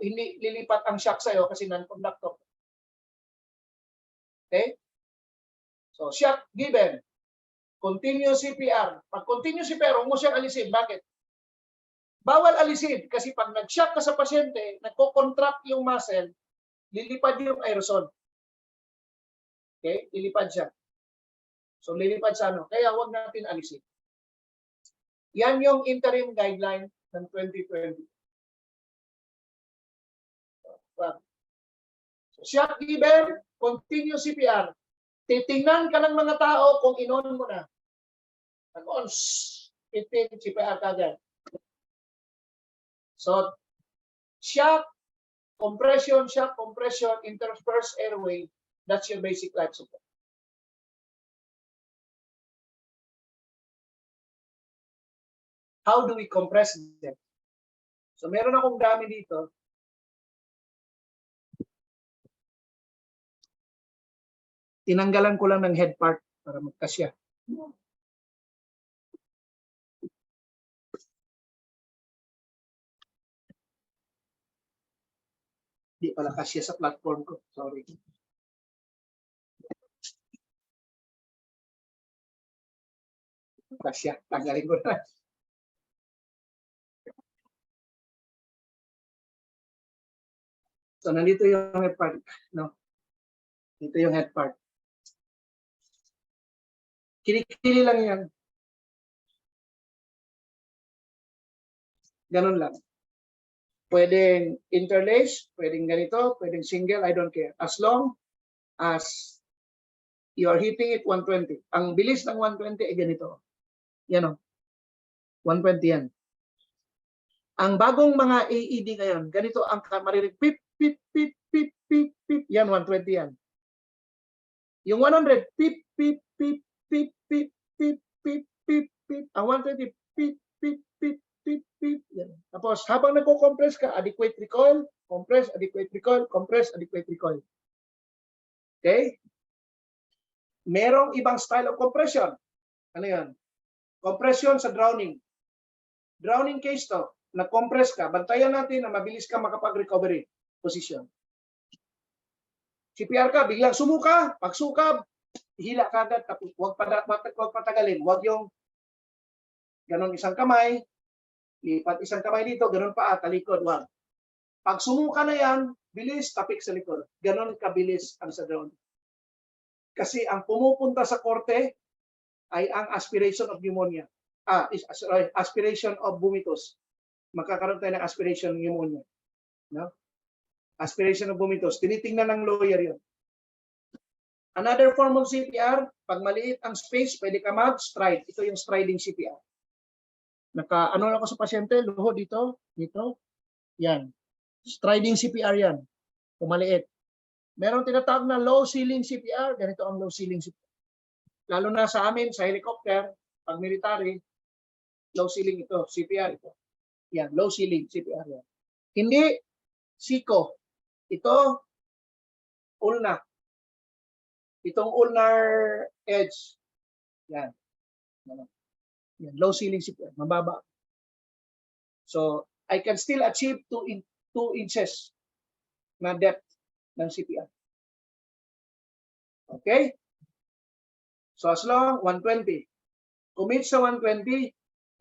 hindi lilipat ang shock sa'yo kasi non-conductor. Okay? So, shock given. Continue CPR. Pag continue CPR, huwag mo siyang alisin. Bakit? Bawal alisin kasi pag nag-shock ka sa pasyente, nagko-contract yung muscle, lilipad yung aerosol. Okay? Lilipad siya. So, lilipad sa Kaya huwag natin alisin. Yan yung interim guideline ng 2020. So, shock given, continue CPR. Titingnan ka ng mga tao kung inon mo na. Nag-on, 15 CPR kagad. So, shock, compression, interspersed airway, that's your basic life support. how do we compress them? So meron akong dami dito. Tinanggalan ko lang ng head part para magkasya. Di pala kasya sa platform ko. Sorry. Kasya. Tanggalin ko na. So, nandito yung head part. No? Dito yung head part. Kilikili lang yan. Ganun lang. Pwedeng interlace, pwedeng ganito, pwedeng single, I don't care. As long as you are hitting it 120. Ang bilis ng 120 ay ganito. Yan o. 120 yan. Ang bagong mga AED ngayon, ganito ang marinig. Pip, pip, pip, pip, pip, pip. Yan, 120 yan. Yung 100, pip, pip, pip, pip, pip, pip, pip, pip, pip. Ang 120, pip, pip, pip, pip, pip. Yan. Tapos, habang nagko-compress ka, adequate recoil, compress, adequate recoil, compress, adequate recoil. Okay? Merong ibang style of compression. Ano yan? Compression sa drowning. Drowning case to. Nag-compress ka, bantayan natin na mabilis ka makapag-recovery position. CPR ka, biglang sumuka, pagsukab, hila ka agad, tapos huwag patagalin. Huwag yung ganon isang kamay, lipat isang kamay dito, ganon pa, talikod, huwag. Pag sumuka na yan, bilis, tapik sa likod. Ganon kabilis ang sa drowning. Kasi ang pumupunta sa korte ay ang aspiration of pneumonia. Aspiration of vomitus. Magkakaroon tayo ng aspiration ng pneumonia. No? Aspiration of vomitus. Tinitingnan ng lawyer yun. Another form of CPR, pag maliit ang space, pwede ka mag-stride. Ito yung striding CPR. Ano ako sa pasyente, luho dito, dito. Yan. Striding CPR yan. Kung maliit. Meron tinatawag na low ceiling CPR. Ganito ang low ceiling CPR. Lalo na sa amin, sa helicopter, pag military, low ceiling ito, CPR ito. Yan, low ceiling CPR yan. Hindi siko. Ito, ulna. Itong ulnar edge. Yan. Yan, low ceiling CPR, mababa. So, I can still achieve 2 inches na depth ng CPR. Okay? So, as long, 120. Commit sa 120,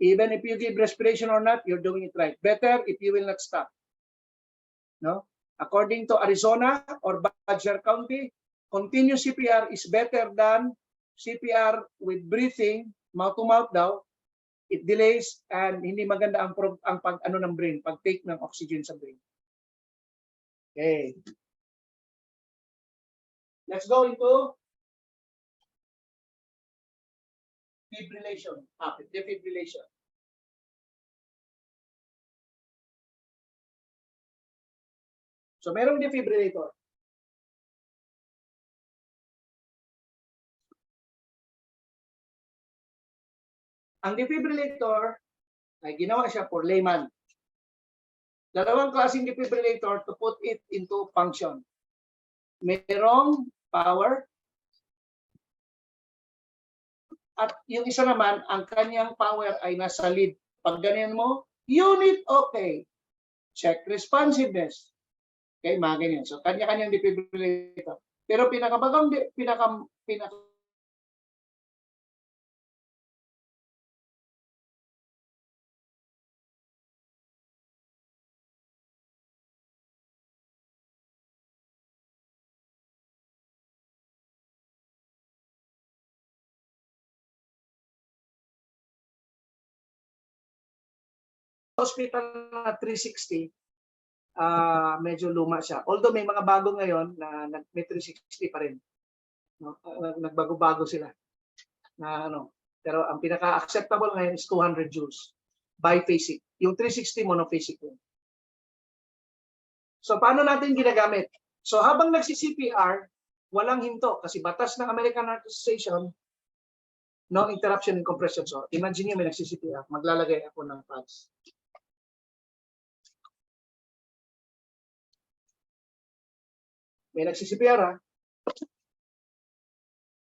even if you give respiration or not, you're doing it right. Better if you will not stop. No? According to Arizona or Badger County, continuous CPR is better than CPR with breathing, mouth to mouth daw. It delays and hindi maganda ang pag-ano ng brain, pag-take ng oxygen sa brain. Okay. Let's go into fibrillation. Defibrillation. So, merong defibrillator. Ang defibrillator ay ginawa siya for layman. Dalawang klaseng defibrillator to put it into function. Merong power at yung isa naman, ang kanyang power ay nasa lead. Pag ganyan mo, unit okay. Check responsiveness. Okay, mga ganyan. So, kanya-kanyang defibrillator. Pero pinakabagang, hospital na 360, medyo luma siya. Although may mga bago ngayon na may 360 pa rin. No? Nagbago-bago sila. Na ano, pero ang pinaka-acceptable ngayon is 200 joules biphasic. Yung 360 monophasic yun. So paano natin ginagamit? So habang nagsi-CPR, walang hinto kasi batas ng American Heart Association, No interruption in compression. So, imagine nyo may nagsi-CPR. Maglalagay ako ng pads. May nagsi-CPR ha.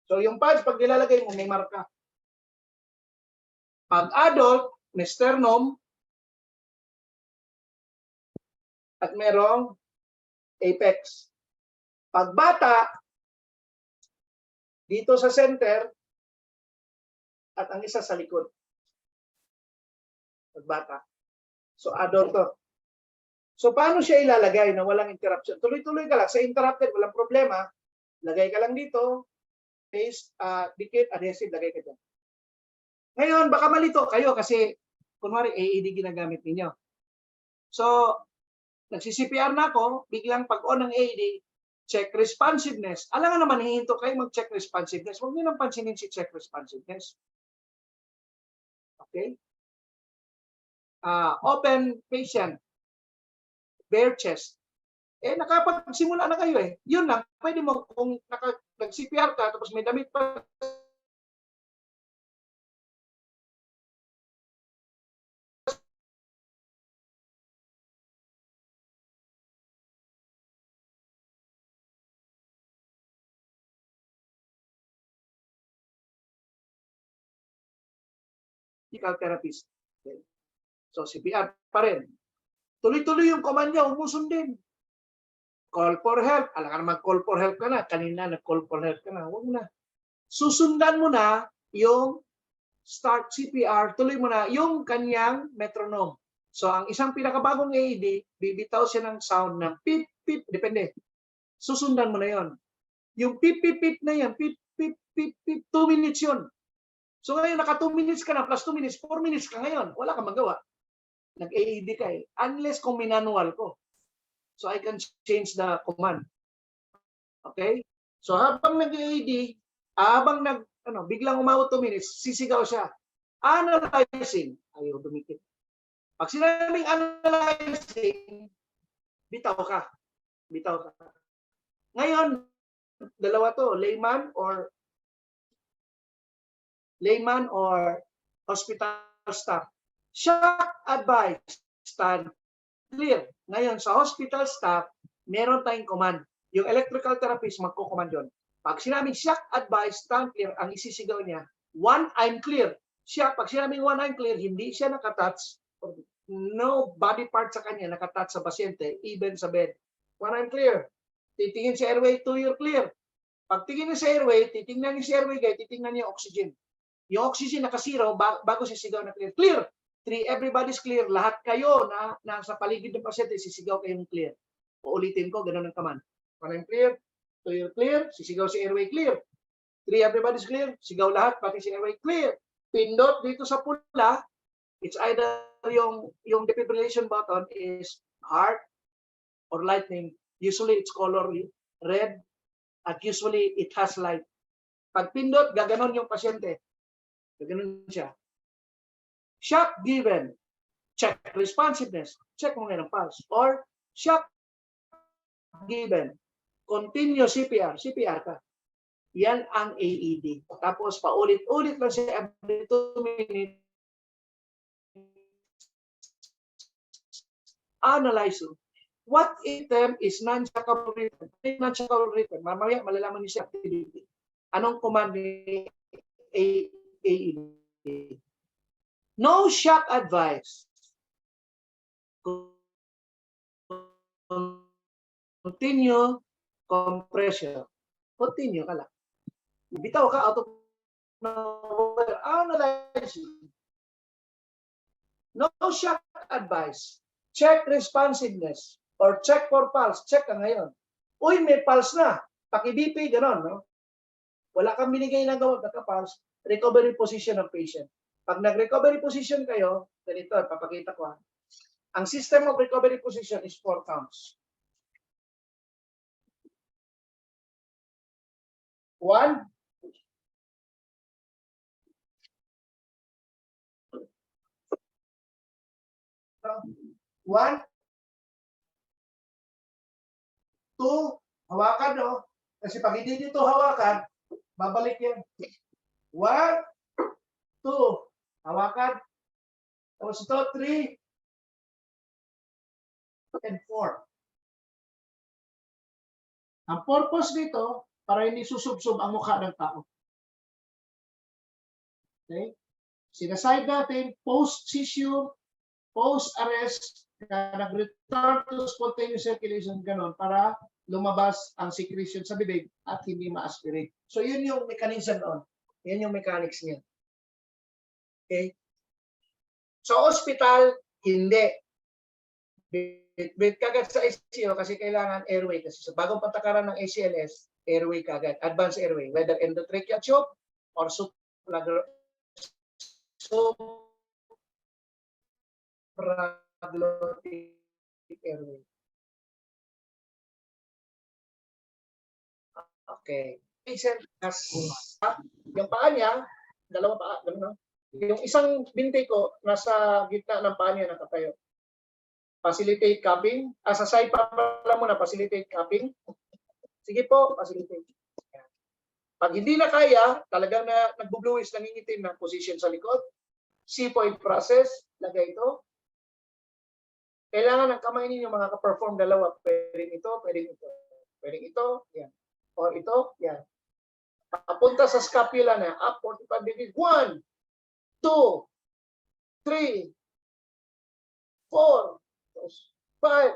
So, yung pads, pag nilalagay mo, may marka. Pag adult, may sternum at merong apex. Pag bata, dito sa center at ang isa sa likod. Pag bata. So, adult to. So, paano siya ilalagay na walang interruption? Tuloy-tuloy ka lang. Sa interrupted, walang problema. Lagay ka lang dito. Paste, dikit, adhesive, lagay ka dyan. Ngayon, baka malito kayo kasi, kunwari, AED ginagamit ninyo. So, nagsi-CPR na ako, biglang pag-on ng AED, check responsiveness. Alam nga naman, hihinto kayo mag-check responsiveness. Huwag niyo nang pansinin si check responsiveness. Okay? Open patient. Bare chest. Nakapagsimula na kayo eh. Yun lang, pwede mo, kung nag-CPR ka, tapos may damit pa, medical therapist. Okay. So, CPR pa rin. Tuloy-tuloy yung command niya, umusundin. Call for help. Alam ka na mag-call for help ka na. Kanina nag-call for help ka na. Huwag na. Susundan mo na yung start CPR. Tuloy mo na yung kanyang metronome. So, ang isang pinakabagong AED, bibitaw siya ng sound ng pip, pip. Depende. Susundan mo na yon. Yung pip, pip, pip na yan. Pip, pip, pip, pip. 2 minutes yun. So, ngayon, naka 2 minutes ka na, plus 2 minutes, 4 minutes ka ngayon. Wala kang magawa. Nag-AED ka eh. Unless kung minanual ko. So, I can change the command. Okay? So, habang nag-AED, habang biglang umawat 2 minutes, sisigaw siya. Analyzing. Ayaw dumikit. Pag sinabing analyzing, bitaw ka. Bitaw ka. Ngayon, dalawa to, layman or hospital staff. Shock advice, stand clear. Ngayon, sa hospital staff, meron tayong command. Yung electrical therapist, magko-command yun. Pag sinabing shock advice, stand clear, ang isisigaw niya, 1, I'm clear. Pag sinabing 1, I'm clear, hindi siya nakatouch. No body part sa kanya nakatouch sa pasyente, even sa bed. 1, I'm clear. Titingin sa airway, 2, you're clear. Pag tingin niya sa airway, titingnan niya sa airway, guys, titingnan niya oxygen. Yung oxygen naka-zero, bago sisigaw na clear. Clear! 3, everybody's clear. Lahat kayo na nasa paligid ng pasyente, sisigaw kayong clear. Uulitin ko, ganun ang command. 1, I'm clear. 2, you're clear. Sisigaw si airway, clear. 3, everybody's clear. Sigaw lahat, pati si airway, clear. Pindot dito sa pula, it's either yung defibrillation button is heart or lightning. Usually, it's color red at usually, it has light. Pag pindot, gaganon yung pasyente. Gaganon siya. Shock given. Check responsiveness. Check mo ngayon ang pulse. Or shock given. Continue CPR. CPR ka. Yan ang AED. Tapos paulit-ulit lang siya every 2 minutes. Analyze. What item is non-shockable written? Non-shockable written. Mamaya malalaman niyo siya activity. Anong command ni AED? No shock advice. Continue compression. Continue ka lang. Bitaw ka out of nowhere. Analyze. No shock advice. Check responsiveness or check for pulse. Check ka ngayon. Uy, may pulse na. Paki-BP, gano'n, no? Wala kang binigay na gawag naka-pulse. Recovery position ng patient. Pag nag-recovery position kayo, ganito, papakita ko ha. Ang system of recovery position is 4 counts. 1, 1, 2, hawakan no. Kasi pag hindi dito hawakan, babalik yan. 1, 2. Hawakan. Tapos ito, 3 and 4. Ang purpose dito, para hindi susubsob ang mukha ng tao. Okay? Sinaside natin, post-seizure, post-arrest, nag-return to spontaneous circulation, ganon, para lumabas ang secretion sa bibig at hindi ma-aspirate. So, yun yung mechanism doon. Yan yung mechanics niya. Okay? Sa hospital, hindi. Bit kagad sa ICU kasi kailangan airway. Kasi sa bagong patakaran ng ACLS, airway kagad, advanced airway, whether endotracheal tube or supraglottic airway. Okay. Patient has yung paa niya, dalawang paa, gano'n. Yung isang binti ko, nasa gitna ng paa niya nakatayo. Facilitate cupping. Sa side pa pala muna, facilitate cupping. Sige po, facilitate. Pag hindi na kaya, talagang nagbubluwis, nangingitim ng position sa likod. C-point process, lagay ito. Kailangan ng kamay ninyo makaka-perform dalawa. Pwedeng ito, pwedeng ito. Pwedeng ito, yan. Or ito, yan. Papunta sa scapula na, up 45 degrees. 1, 2, 3, 4, 5.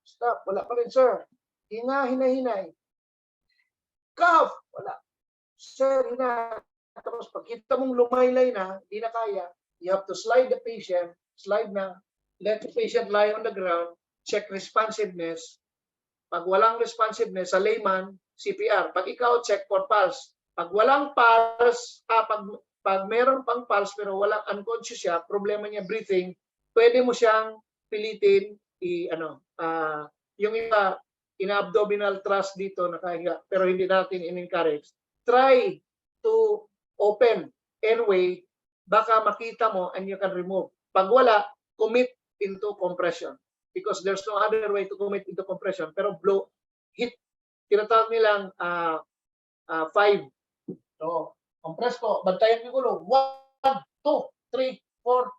Stop. Wala pa rin, sir. Hinga, hinay. Cough. Wala. Sir, hinga. Tapos pagkita mong lumaylay na, hindi na kaya, you have to slide the patient, slide na, let the patient lie on the ground, check responsiveness. Pag walang responsiveness, sa layman, CPR. Pag ikaw, check for pulse. Pag walang pulse, pag meron pang pulse pero walang unconscious siya, problema niya breathing, pwede mo siyang pilitin yung iba in-abdominal thrust dito nakahiga pero hindi natin in-encourage. Try to open airway, baka makita mo and you can remove. Pag wala, commit into compression because there's no other way to commit into compression pero blow hit tinatawag nilang 5. So, compress ko, bantayan ko gulo. 1, 2, 3, 4,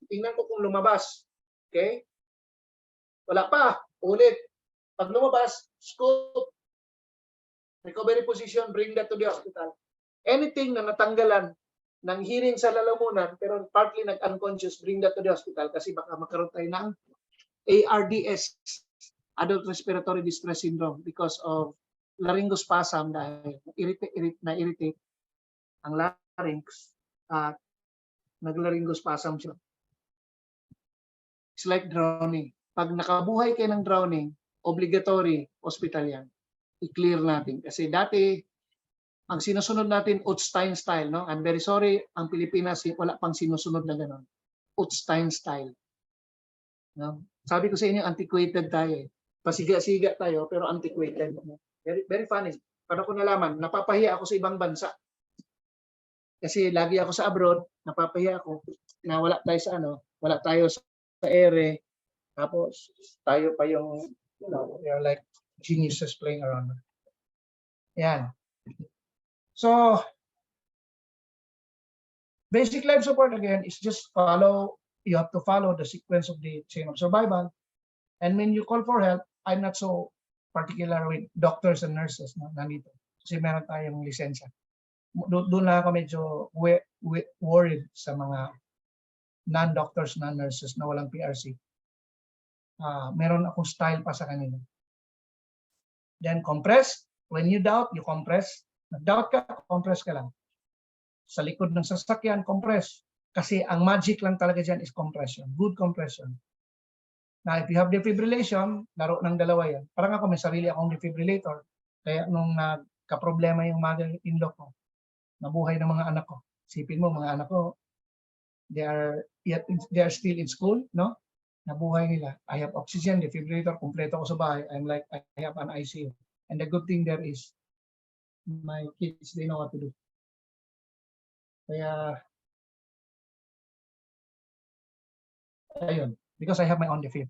5. Tingnan ko kung lumabas. Okay? Wala pa. Ulit. Pag lumabas, scoop. Recovery position, bring that to the hospital. Anything na natanggalan ng hearing sa lalamunan, pero partly nag-unconscious, bring that to the hospital kasi baka makaroon tayo ng ARDS, Adult Respiratory Distress Syndrome, because of laryngospasm dahil na-irritate ang larynx at nag-laryngospasm siya. It's like drowning. Pag nakabuhay kayo ng drowning, obligatory hospital yan. I-clear natin. Kasi dati, ang sinusunod natin, Utstein style. No? I'm very sorry, ang Pilipinas, wala pang sinusunod na gano'n. Utstein style. No? Sabi ko sa inyo, antiquated tayo. Pasiga-siga tayo, pero antiquated. Very, very funny. Paano ko nalaman? Napapahiya ako sa ibang bansa. Kasi lagi ako sa abroad, napapahiya ako na wala tayo sa wala tayo sa ere. Tapos tayo pa yung, we are like geniuses playing around. Yan. So, basic life support again is just you have to follow the sequence of the chain of survival. And when you call for help, I'm not so particular with doctors and nurses nandito. Kasi meron tayong lisensya. Doon na ako medyo worried sa mga non-doctors, non-nurses na walang PRC. Meron akong style pa sa kanila. Then compress. When you doubt, you compress. Nag-doubt ka, compress ka lang. Sa likod ng sasakyan, compress. Kasi ang magic lang talaga dyan is compression. Good compression. Now, if you have defibrillation, laro ng dalawa yan. Parang ako, may sarili akong defibrillator. Kaya nung nagka-problema yung mother-in-law ko, nabuhay ng mga anak ko. Sipin mo, mga anak ko, they are still in school, no? Nabuhay nila. I have oxygen, defibrillator, kompleto ako sa bahay. I'm like, I have an ICU. And the good thing there is, my kids, they know what to do. Kaya, ayun. Because I have my own defib.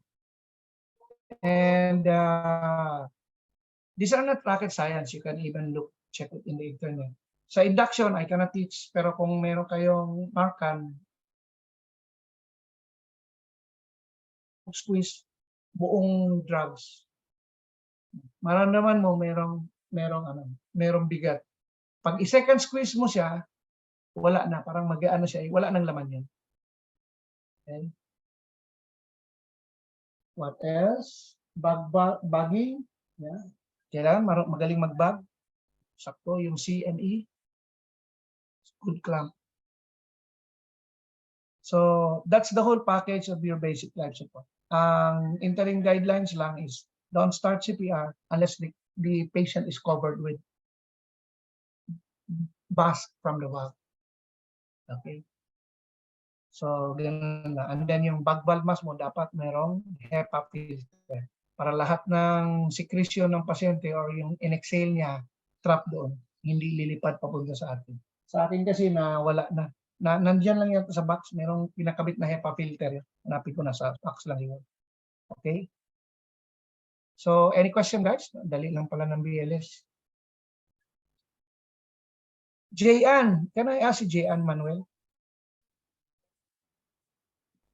And these are not rocket science. You can even check it in the internet. Sa induction, I cannot teach, pero kung meron kayong Narcan, squeeze buong drugs, maramdaman mo merong bigat. Pag i-second squeeze mo siya, wala na, parang mag-ano siya, wala nang laman yun. Okay. What else? Bagging. Yeah. Kailangan magaling mag-bag. Sakto yung CNE. Good clamp. So, that's the whole package of your basic life support. Ang interim guidelines lang is don't start CPR unless the patient is covered with mask from the valve. Okay. So, ganun na. And then yung bag valve mask mo, dapat merong HEPA filter. Para lahat ng secretion ng pasyente or yung in-exhale niya, trap doon. Hindi lilipad papunta sa atin. Sa atin kasi wala na. Nandiyan lang yan sa box, merong pinakabit na HEPA filter. Hanapin ko na sa box lang yun. Okay? So, any question guys? Dali lang pala ng BLS. J.Ann, can I ask si J.Ann Manuel?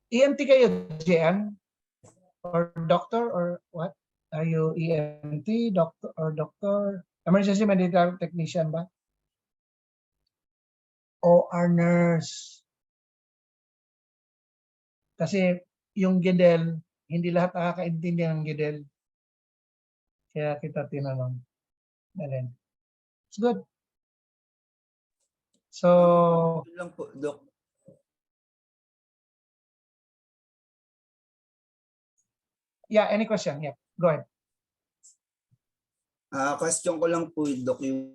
EMT kayo, J.Ann? Or doctor or what? Are you EMT, doctor or doctor? Emergency medical technician ba? OR nurse. Kasi yung GEDEL, hindi lahat nakakaintindi ng GEDEL. Kaya kita tinanong. Galing. It's good. So, Yun lang po, Doc. yeah, any question? Yeah, go ahead. Question ko lang po, Doc, yung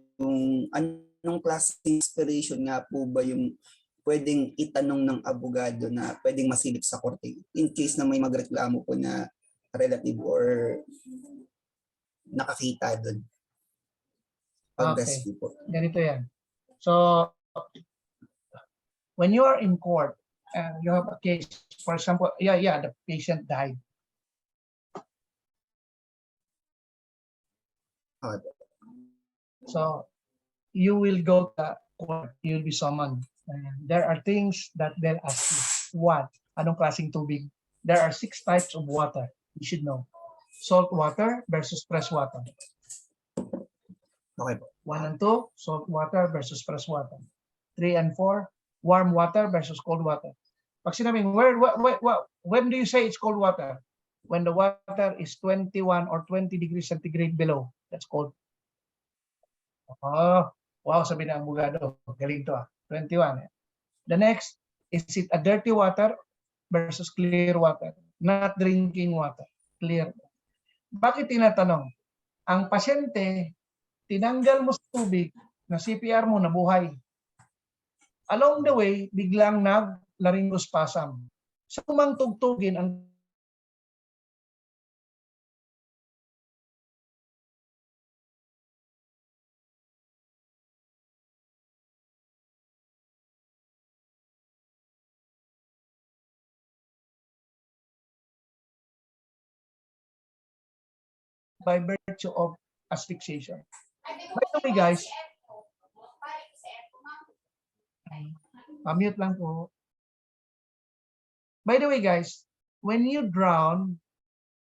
anong klaseng inspiration nga po ba yung pwedeng itanong ng abogado na pwedeng masilip sa korte in case na may magreklamo po na relative or nakakita doon? Okay, ganito yan. So, when you are in court and you have a case, for example, the patient died. So, you will go to court, you will be summoned. And there are things that they'll ask you. What? Anong klaseng tubig? There are 6 types of water. You should know. Salt water versus fresh water. Okay po. 1 and 2, salt water versus fresh water. 3 and 4, warm water versus cold water. Pag sinabing, when do you say it's cold water? When the water is 21 or 20 degrees centigrade below. That's cold. Oh, wow, sabi ng abogado. Galing to 21. The next, is it a dirty water versus clear water? Not drinking water. Clear. Bakit tinatanong? Ang pasyente, tinanggal mo sa tubig na CPR mo nabuhay. Along the way, biglang nag-laryngospasm. Sa kumang tugtugin ang by virtue of asphyxiation. By the way, guys, mute lang po. By the way, guys, when you drown,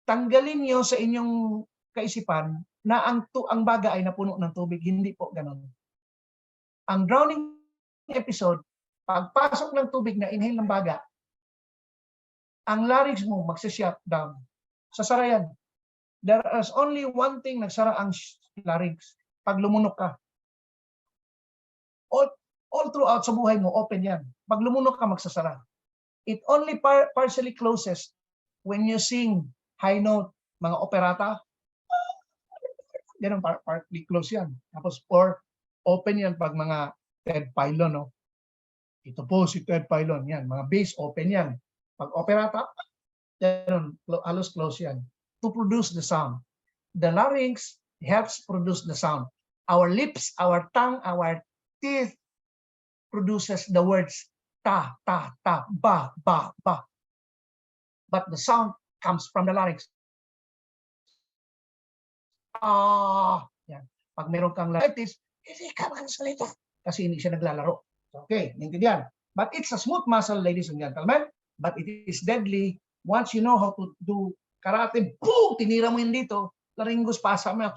tanggalin niyo sa inyong kaisipan na ang baga ay napuno ng tubig. Hindi po ganun. Ang drowning episode, pagpasok ng tubig na inhale ng baga, ang larynx mo magsi-shut down. Sasara yan. There is only one thing nagsara ang larynx. Pag lumunok ka. All throughout sa buhay mo, open yan. Pag lumunok ka, magsasara. It only partially closes when you sing high note, mga operata. Ganun, partly close yan. Tapos, or open yan pag mga Ted Pylon, no? Ito po si Ted Pylon, yan. Mga bass, open yan. Pag operata, ganun, halos close yan. To produce the sound. The larynx helps produce the sound. Our lips, our tongue, our teeth produces the words ta, ta, ta, ba, ba, ba. But the sound comes from the larynx. Yan. Pag meron kang laryngitis, hindi ka makasalita. kasi hindi siya naglalaro. Okay, naintindihan? But it's a smooth muscle, ladies and gentlemen, but it is deadly once you know how to do karate. Boom! Tinira mo yun dito, laryngos pasa mo.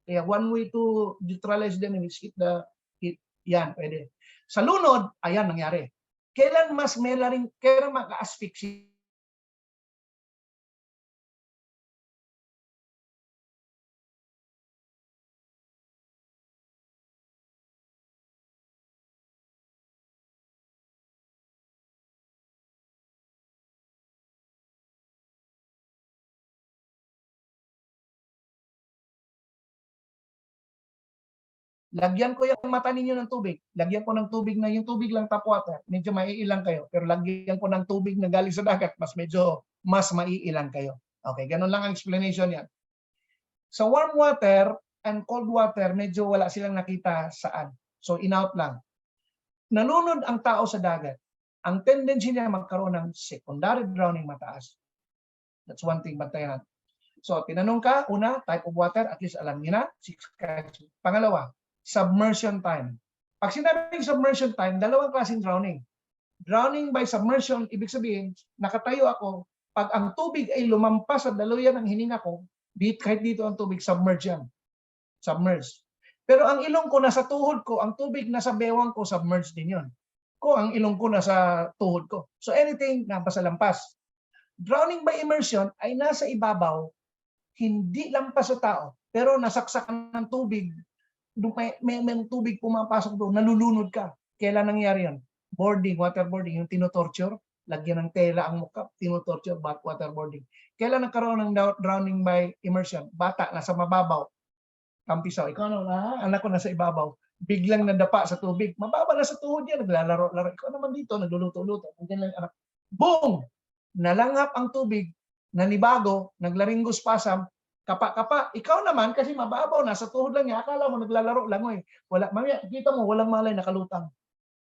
Kaya one way to neutralize them is hit the hit. Yan, pwede. Sa lunod, ayan nangyari. Kailan mas may laring, kailan maka-asphyxia? Lagyan ko yung mata ninyo ng tubig. Lagyan ko ng tubig na yung tubig lang tap water. Medyo maiilang kayo. Pero lagyan ko ng tubig na galing sa dagat, mas maiilang kayo. Okay, ganun lang ang explanation yan. Sa warm water and cold water, medyo wala silang nakita saan. So, in-out lang. Nalunod ang tao sa dagat. Ang tendency niya magkaroon ng secondary drowning mataas. That's one thing, bantayan. So, tinanong ka, una, type of water, at least alam niyo na. Pangalawa, submersion time. Pag sinabing submersion time, dalawang klaseng drowning. Drowning by submersion, ibig sabihin, nakatayo ako, pag ang tubig ay lumampas sa daluyan ng hininga ko, kahit dito ang tubig, submerge yan. Submerge. Pero ang ilong ko nasa tuhod ko, ang tubig nasa bewang ko, submerge din yun. Ang ilong ko nasa tuhod ko. So anything, nabasa lampas. Drowning by immersion ay nasa ibabaw, hindi lampas sa tao, pero nasaksakan ng tubig, may tubig pumapasok doon, nalulunod ka. Kailan nangyari yan? Boarding, waterboarding, yung tinotorture, lagyan ng tela ang mukha, tinotorture, waterboarding. Kailan nagkaroon ng drowning by immersion? Bata, nasa mababaw, kampisaw. Ikaw ano, anak ko nasa ibabaw, biglang nadapa sa tubig, mababa na sa tuhod yan, naglalaro-laro. Ikaw naman dito, nagluluto-luto. Lang anak. Boom! Nalanghap ang tubig, nanibago, naglaringgos pasam, kapa-kapa. Ikaw naman, kasi mababaw, nasa tuhod lang niya, akala mo naglalaro lang eh. Wala, mamaya, kita mo, walang malay, nakalutang.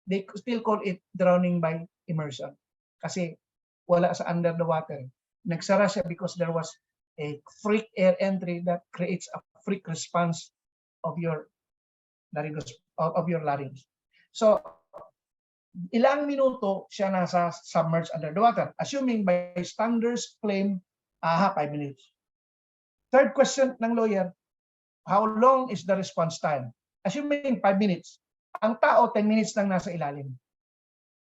They still call it drowning by immersion. Kasi wala sa under the water. Nagsara siya because there was a freak air entry that creates a freak response of your larynx. So, ilang minuto siya nasa submerged under the water, assuming by standards claim 5 minutes. Third question ng lawyer, how long is the response time? Assuming 5 minutes. Ang tao, 10 minutes lang nasa ilalim.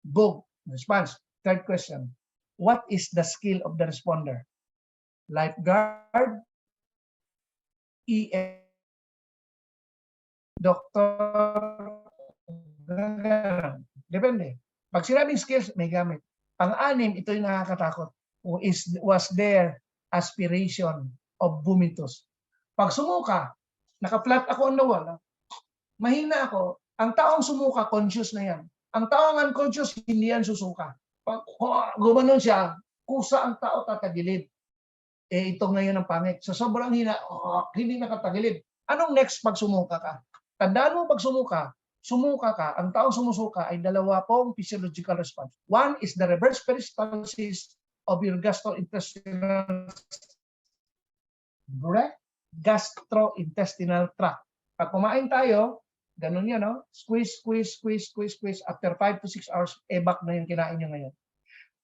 Boom, response. Third question, what is the skill of the responder? Lifeguard, EM, doctor, depende. Pag sinabing skills, may gamit. Pang-anim, ito yung nakakatakot. Was there aspiration of vomitus? Pag sumuka, naka-flat ako on the wall, mahina ako, ang taong sumuka, conscious na yan. Ang taong unconscious, hindi yan susuka. Pag gumanon siya, kusa ang tao tatagilid. Ito ngayon ang pangit. So sobrang hina, hindi nakatagilid. Anong next pag sumuka ka? Tandaan mo pag sumuka ka, ang taong sumusuka ay dalawa pong physiological response. One is the reverse peristalsis of your gastrointestinal tract. Pag kumain tayo, ganun yan, no? Squeeze. After 5 to 6 hours, back na yung kinain nyo ngayon.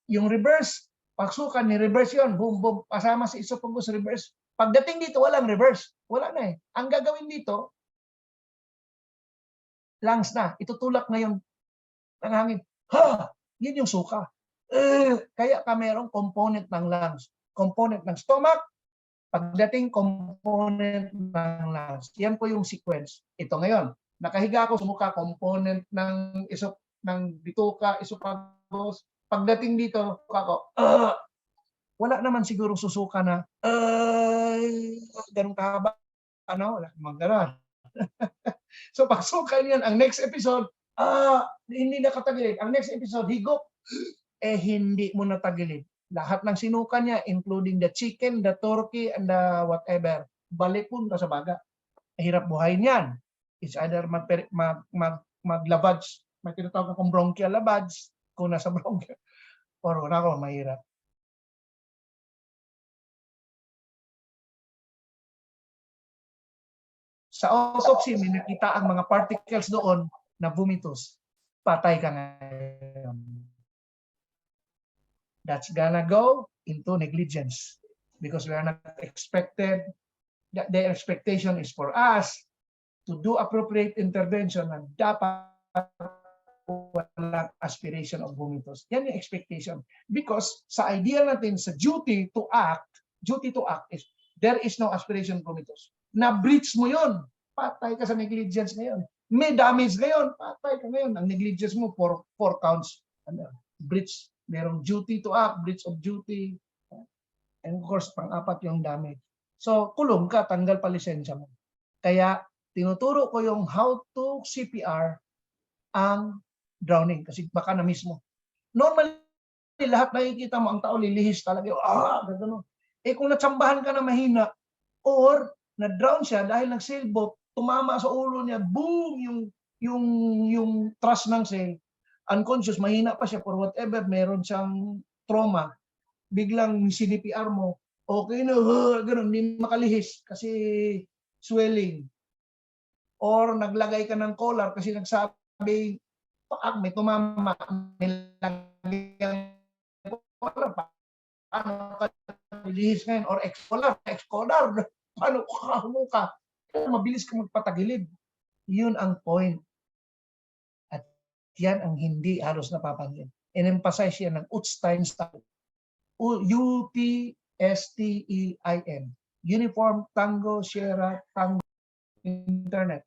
Yung reverse, pagsukan ni reverse yon, boom, boom, pasama sa esophagus reverse. Pagdating dito, walang reverse. Wala na eh. Ang gagawin dito, lungs na. Itutulak ngayon ng hangin. Yun yung suka. Kaya ka merong component ng lungs. Component ng stomach, pagdating component ng lungs. Yan po yung sequence. Ito ngayon. Nakahiga ako, sumuka, component ng bituka, esophagus. Pagdating dito, ako, wala naman siguro susuka na, ganun kahaba. Wala namang ganun. So pag suka niyan, ang next episode, hindi nakatagilid. Ang next episode, higop, hindi mo natagilid. Lahat ng sinuka niya, including the chicken, the turkey, and the whatever, balikun ka sa baga. Hirap buhayin yan. It's either maglabadge, may tinatawag akong bronchial labadge, kung nasa bronchial, or wala ko, mahirap. Sa autopsy, may nakita ang mga particles doon na vomitus, patay ka ngayon. That's gonna go into negligence because we are not expected, the expectation is for us to do appropriate intervention na dapat walang aspiration of vomitus. Yan yung expectation. Because sa idea natin, sa duty to act is there is no aspiration of vomitus. Na-breach mo yon, patay ka sa negligence ngayon. May damage ngayon, patay ka ngayon. Ang negligence mo, 4 counts. Breach, merong duty to act, breach of duty. And of course, pang-apat yung damage. So, kulong ka, tanggal pa lisensya mo. Kaya, tinuturo ko yung how to CPR ang drowning. Kasi baka na mismo. Normally, lahat nakikita mo, ang tao lilihis talaga. Gano'n. Kung natsambahan ka na mahina, or na-drown siya dahil nag-sailboat, tumama sa ulo niya, boom, yung thrust ng sail, unconscious, mahina pa siya for whatever, meron siyang trauma, biglang CPR mo, okay na, gano'n, hindi makalihis kasi swelling. Or naglagay ka ng collar kasi nagsabi, may tumama, nilagay ang collar, paano ka lihis ngayon? Or ex-collar, paano ka? Mabilis ka magpatagilid. Yun ang point. At yan ang hindi halos napapansin. In-emphasize yan ng Utstein style. UTSTEIN. Uniform Tango Sierra Tango Internet.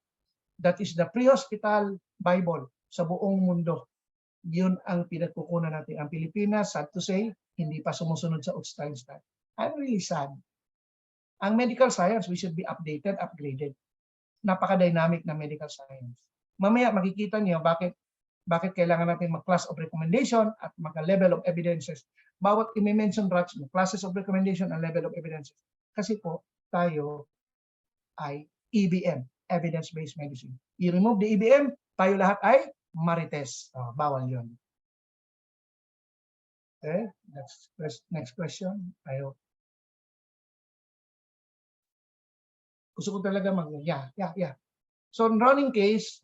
That is the pre-hospital Bible sa buong mundo. Yun ang pinagkukunan natin. Ang Pilipinas, sad to say, hindi pa sumusunod sa Utstein style. I'm really sad. Ang medical science, we should be updated, upgraded. Napaka-dynamic na medical science. Mamaya makikita niyo bakit kailangan natin mag-class of recommendation at mag-level of evidences. Bawat i-mention Rats mo, classes of recommendation and level of evidences. Kasi po, tayo ay EBM, evidence-based medicine. I-remove the EBM, tayo lahat ay Marites. Bawal yun. Okay, next question. Tayo. Gusto ko talaga yeah. So, in running case,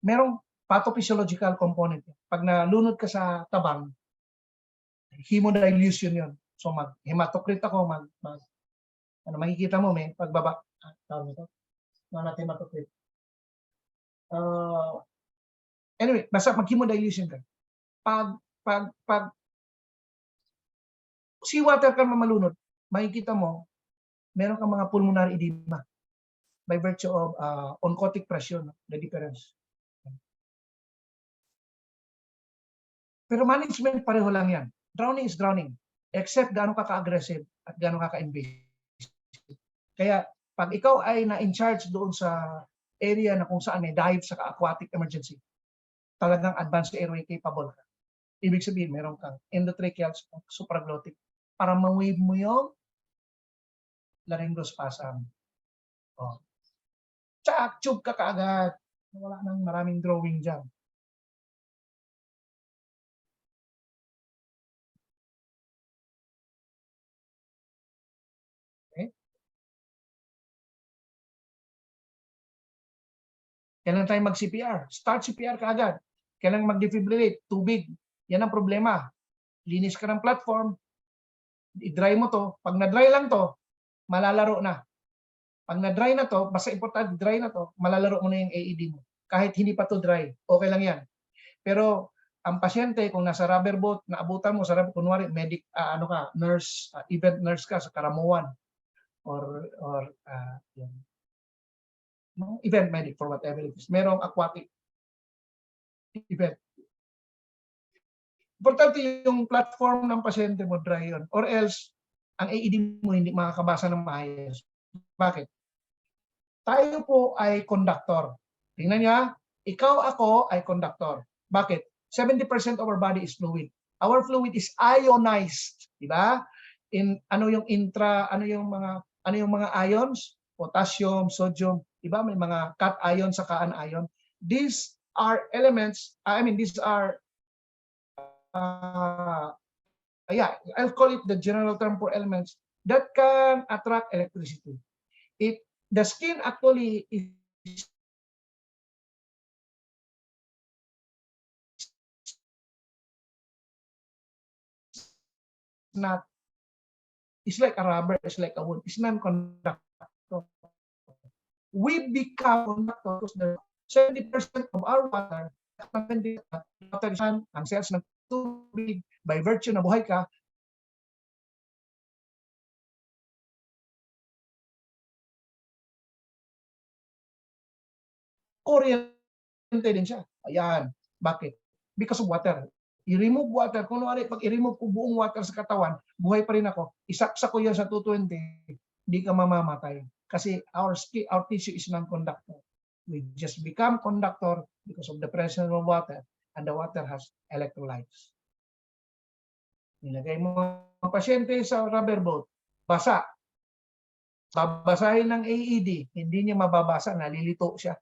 merong pathophysiological component. Pag nalunod ka sa tabang, hemodilution yun. So, mag-hematocrit ako, makikita mo, may pagbaba. Tawag nito. Natin hematocrit. Anyway, basta mag-hemodilution ka. Pag seawater ka malunod, makikita mo, meron kang mga pulmonary edema by virtue of oncotic pressure, the difference. Pero management pareho lang yan. Drowning is drowning, except gaano ka ka-aggressive at gaano ka ka-invasive. Kaya pag ikaw ay na-in charge doon sa area na kung saan may dive sa aquatic emergency, talagang advanced airway capable ka. Ibig sabihin, meron kang endotracheal supraglottic para ma-wave mo yung laryngospasm. Tsak, tube ka kaagad. Wala nang maraming drawing dyan. Okay? Kailan tayo mag-CPR? Start CPR kaagad. Kailan mag-defibrillate? Tubig. Yan ang problema. Linis ka ng platform, i-dry mo to. Pag na-dry lang to, malalaro na. Pag na-dry na to, basta importante dry na to, malalaro mo na yung AED mo. Kahit hindi pa to dry, okay lang yan. Pero ang pasyente, kung nasa rubber boat, naabutan mo sa rubber, kunwari, nurse, event nurse ka sa Karamuan, or event medic for whatever it is. Merong aquatic event. Importante yung platform ng pasyente mo dry yun. Or else, ang AED mo hindi makakabasa ng maayos. Bakit? Tayo po ay conductor. Tingnan niya, ikaw, ako ay conductor. Bakit? 70% of our body is fluid. Our fluid is ionized, di ba? Ano yung mga ions? Potassium, sodium, di ba? May mga cation ion sa cation ion. These are elements, I'll call it the general term for elements that can attract electricity. the skin actually is not, it's like a rubber, it's like a wood, it's non-conductor. We become conductor because the 70% of our water, water is ang cells ng tubig, by virtue na buhay ka, oriented din siya. Ayan. Bakit? Because of water. I-remove water. Kunwari, pag i-remove ko buong water sa katawan, buhay pa rin ako. Isaksa ko yan sa 220, hindi ka mamamatay. Kasi our tissue is non-conductor. We just become conductor because of the presence of water, and the water has electrolytes. Nilagay mo ang pasyente sa rubber boat, basa. Babasahin ng AED, hindi niya mababasa, nalilito siya.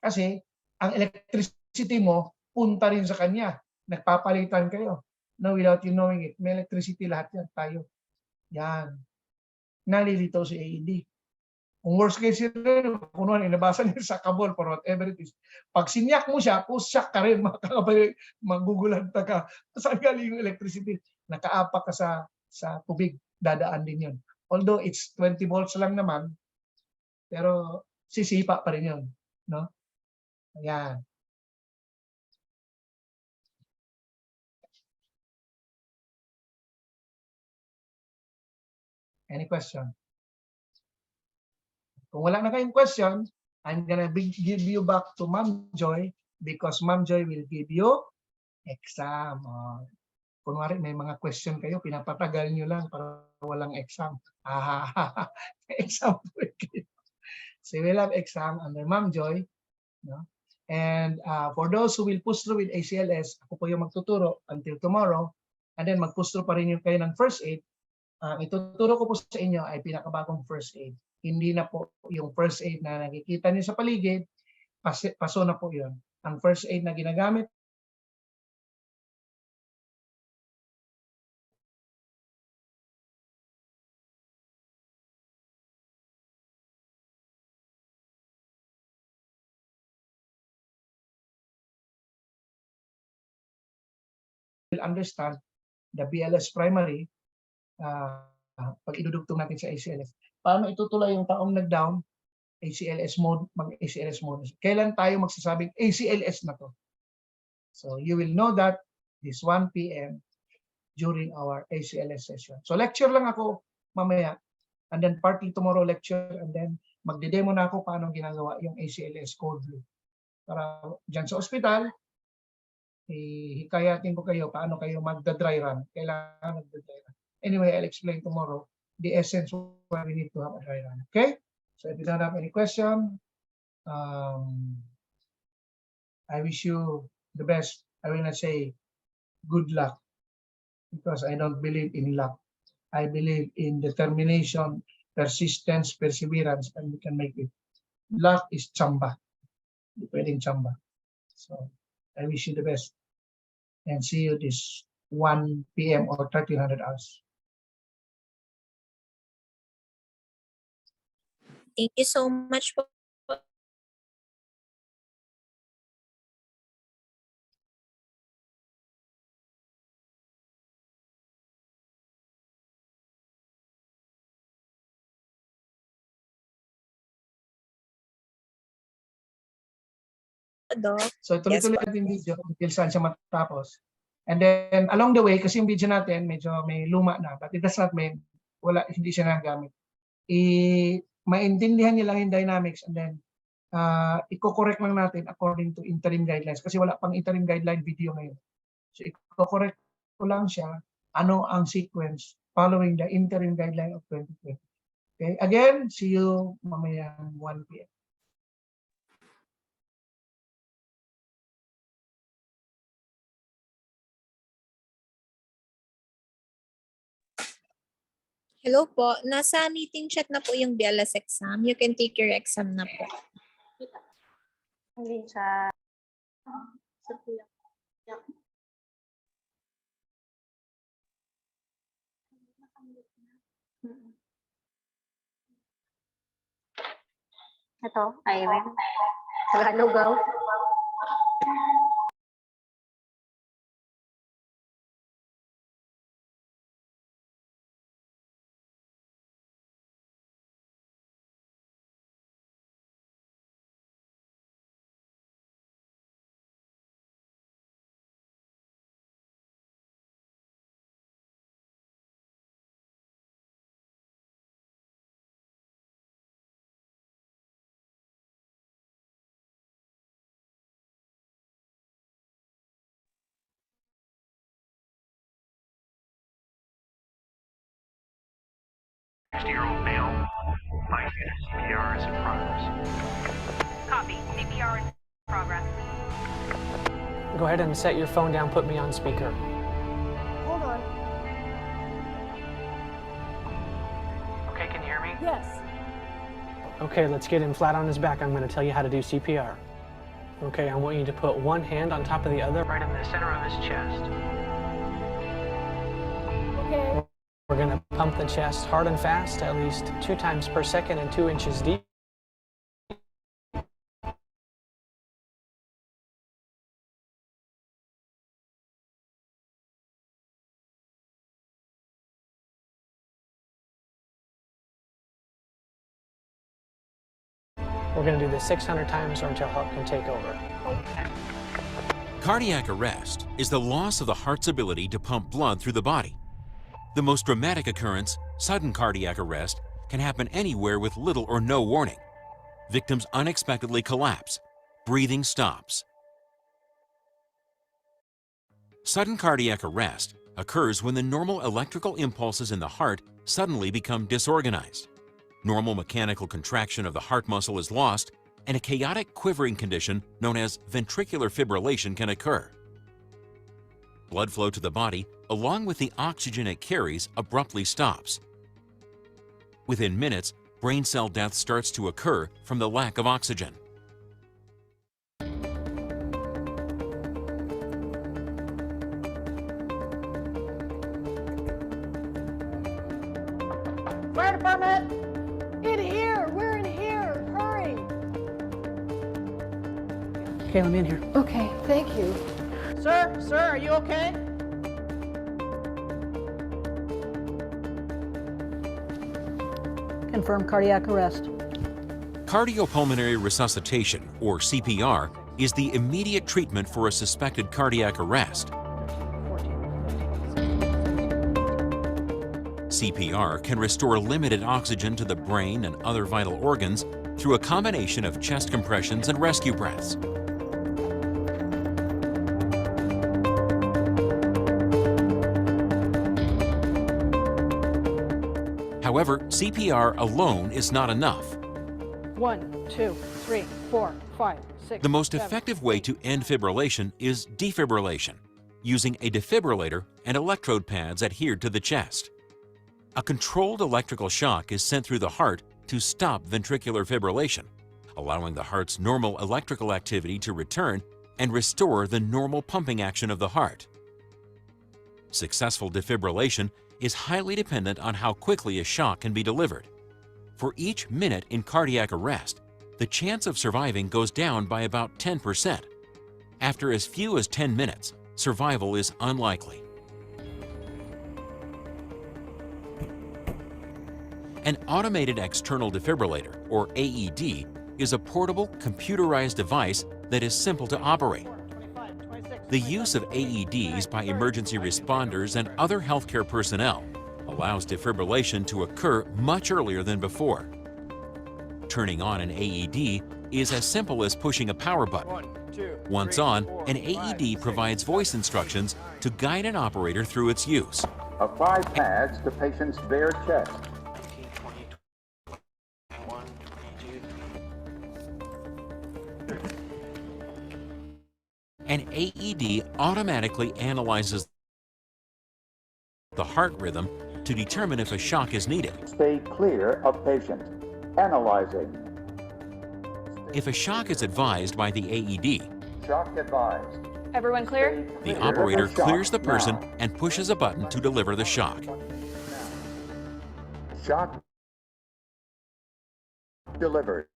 Kasi ang electricity mo, punta rin sa kanya. Nagpapalitan kayo. No, without you knowing it. May electricity lahat yan, tayo. Yan. Nalilito si AED. Kung worst case scenario, kung ano, inabasa niya sa kabol for whatever it is. Pag sinyak mo siya, push-shock ka rin, magugulanta ka. Saan galing yung electricity? Nakaapak ka sa tubig, dadaan din yun. Although it's 20 volts lang naman, pero sisipa pa rin yun. No? Ayan. Any question? Kung wala na kayong question, I'm gonna give you back to Ma'am Joy because Ma'am Joy will give you exam. Kunwari may mga question kayo, pinapatagal nyo lang para walang exam. Exam po kayo. So we'll have exam under Ma'am Joy. No? And for those who will push through with ACLS, ako po yung magtuturo until tomorrow. And then mag-push through pa rin yung kayo ng first aid. Ituturo ko po sa inyo ay pinakabagong first aid. Hindi na po yung first aid na nakikita niyo sa paligid, paso na po yun. Ang first aid na ginagamit will understand the BLS primary pag idudugtong natin sa ACLS. Paano itutulay yung taong nag-down? ACLS mode, mag-ACLS mode. Kailan tayo magsasabing ACLS na to? So you will know that this 1 p.m. during our ACLS session. So lecture lang ako mamaya, and then partly tomorrow lecture, and then magde-demo na ako paano ginagawa yung ACLS code blue. Para dyan sa ospital, hikayatin ko kayo paano kayo magda-dry run. Kailangan magda-dry run. Anyway, I'll explain tomorrow the essence why we need to have a dry run. Okay? So if you don't have any question, I wish you the best. I will not say good luck because I don't believe in luck. I believe in determination, persistence, perseverance, and we can make it. Luck is chamba. Hindi pwedeng chamba. So I wish you the best and see you this 1 p.m. or 1300 hours. Thank you so much po. Doc. So tuloy-tuloy natin yung video until saan siya matapos. And then along the way, kasi yung video natin medyo may luma na, but it does not mean hindi siya nagamit. Maintindihan niyo lang yung dynamics, and then i-correct lang natin according to interim guidelines kasi wala pang interim guideline video ngayon. So i-correct ko lang siya, ano ang sequence following the interim guideline of 2020. Okay, again, see you mamaya 1 p.m. Hello po. Nasa meeting chat na po yung BLS exam. You can take your exam na po. Hindi siya. Sa kuya. Ito, Irene. Tagalog. Year-old male. My unit CPR is in progress. Copy. CPR in progress. Go ahead and set your phone down, put me on speaker. Hold on. Okay, can you hear me? Yes. Okay, let's get him flat on his back. I'm going to tell you how to do CPR. Okay, I want you to put one hand on top of the other, right in the center of his chest. Okay. We're going to pump the chest hard and fast, at least 2 times per second and 2 inches deep. We're going to do this 600 times or until help can take over. Cardiac arrest is the loss of the heart's ability to pump blood through the body. The most dramatic occurrence, sudden cardiac arrest, can happen anywhere with little or no warning. Victims unexpectedly collapse. Breathing stops. Sudden cardiac arrest occurs when the normal electrical impulses in the heart suddenly become disorganized. Normal mechanical contraction of the heart muscle is lost, and a chaotic quivering condition known as ventricular fibrillation can occur. Blood flow to the body, along with the oxygen it carries, abruptly stops. Within minutes, brain cell death starts to occur from the lack of oxygen. Fire department! In here! We're in here! Hurry! Okay, I'm in here. Okay, thank you. Sir, are you okay? Confirmed cardiac arrest. Cardiopulmonary resuscitation, or CPR, is the immediate treatment for a suspected cardiac arrest. CPR can restore limited oxygen to the brain and other vital organs through a combination of chest compressions and rescue breaths. However, CPR alone is not enough. 1, 2, 3, 4, 5, 6. The most effective way to end fibrillation is defibrillation, using a defibrillator and electrode pads adhered to the chest. A controlled electrical shock is sent through the heart to stop ventricular fibrillation, allowing the heart's normal electrical activity to return and restore the normal pumping action of the heart. Successful defibrillation is highly dependent on how quickly a shock can be delivered. For each minute in cardiac arrest, the chance of surviving goes down by about 10%. After as few as 10 minutes, survival is unlikely. An automated external defibrillator, or AED, is a portable, computerized device that is simple to operate. The use of AEDs by emergency responders and other healthcare personnel allows defibrillation to occur much earlier than before. Turning on an AED is as simple as pushing a power button. Once on, an AED provides voice instructions to guide an operator through its use. Apply pads to patient's bare chest. 21, 22. An AED automatically analyzes the heart rhythm to determine if a shock is needed. Stay clear of patient. Analyzing. If a shock is advised by the AED, Shock advised. Everyone clear? the operator clears the person and pushes a button to deliver the shock. Shock delivered.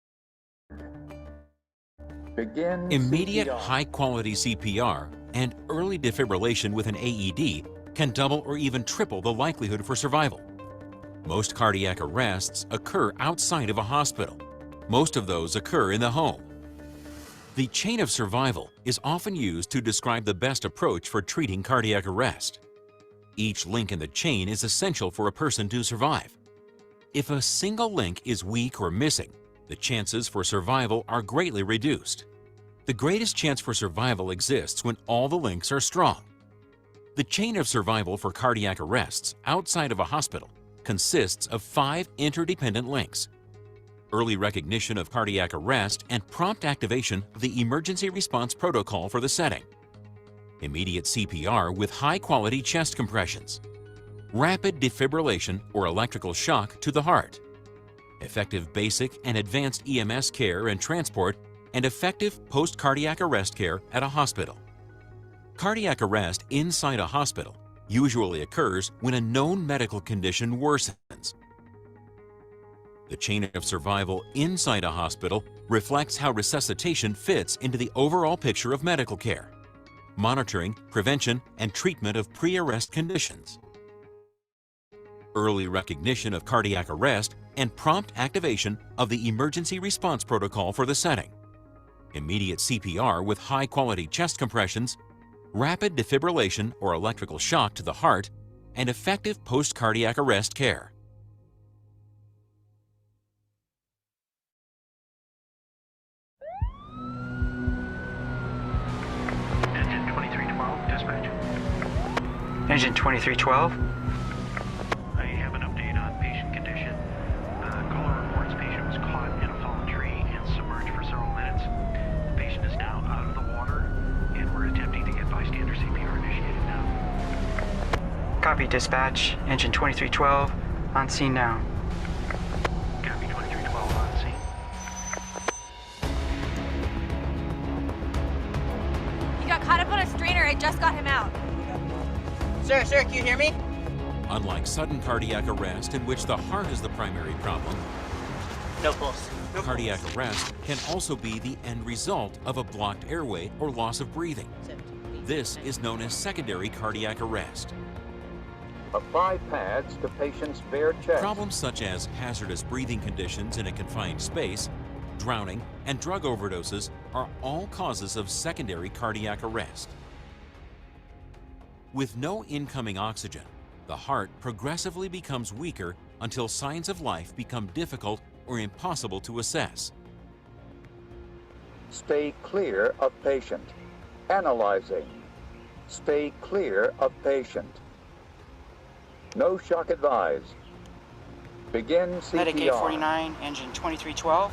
Begin Immediate CPR. high-quality CPR and early defibrillation with an AED can double or even triple the likelihood for survival. Most cardiac arrests occur outside of a hospital. Most of those occur in the home. The chain of survival is often used to describe the best approach for treating cardiac arrest. Each link in the chain is essential for a person to survive. If a single link is weak or missing, the chances for survival are greatly reduced. The greatest chance for survival exists when all the links are strong. The chain of survival for cardiac arrests outside of a hospital consists of 5 interdependent links: early recognition of cardiac arrest and prompt activation of the emergency response protocol for the setting, immediate CPR with high-quality chest compressions, rapid defibrillation or electrical shock to the heart, effective basic and advanced EMS care and transport, and effective post-cardiac arrest care at a hospital. Cardiac arrest inside a hospital usually occurs when a known medical condition worsens. The chain of survival inside a hospital reflects how resuscitation fits into the overall picture of medical care, monitoring, prevention, and treatment of pre-arrest conditions, early recognition of cardiac arrest and prompt activation of the emergency response protocol for the setting, immediate CPR with high-quality chest compressions, rapid defibrillation or electrical shock to the heart, and effective post-cardiac arrest care. Engine 2312, dispatch. Engine 2312. I have an update on patient condition. Caller reports patient was caught in a fallen tree and submerged for several minutes. The patient is now out of the water, and we're attempting to get bystander CPR initiated now. Copy, dispatch. Engine 2312. On scene now. Copy 2312 on scene. He got caught up on a strainer. I just got him out. Sir, can you hear me? Unlike sudden cardiac arrest, in which the heart is the primary problem, No pulse. cardiac arrest can also be the end result of a blocked airway or loss of breathing. This is known as secondary cardiac arrest. Apply pads to patient's bare chest. Problems such as hazardous breathing conditions in a confined space, drowning, and drug overdoses are all causes of secondary cardiac arrest. With no incoming oxygen, the heart progressively becomes weaker until signs of life become difficult or impossible to assess. Stay clear of patient. Analyzing. Stay clear of patient. No shock advised. Begin CPR. Medic 849, engine 2312.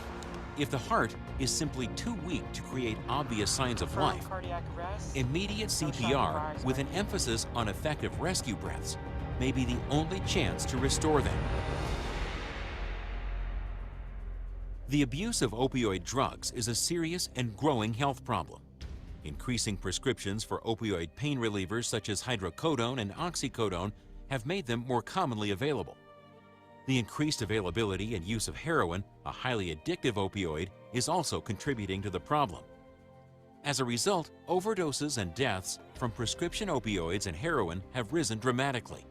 If the heart is simply too weak to create obvious signs of Confirm life, cardiac arrest. immediate CPR with an emphasis on effective rescue breaths may be the only chance to restore them. The abuse of opioid drugs is a serious and growing health problem. Increasing prescriptions for opioid pain relievers such as hydrocodone and oxycodone have made them more commonly available. The increased availability and use of heroin, a highly addictive opioid, is also contributing to the problem. As a result, overdoses and deaths from prescription opioids and heroin have risen dramatically.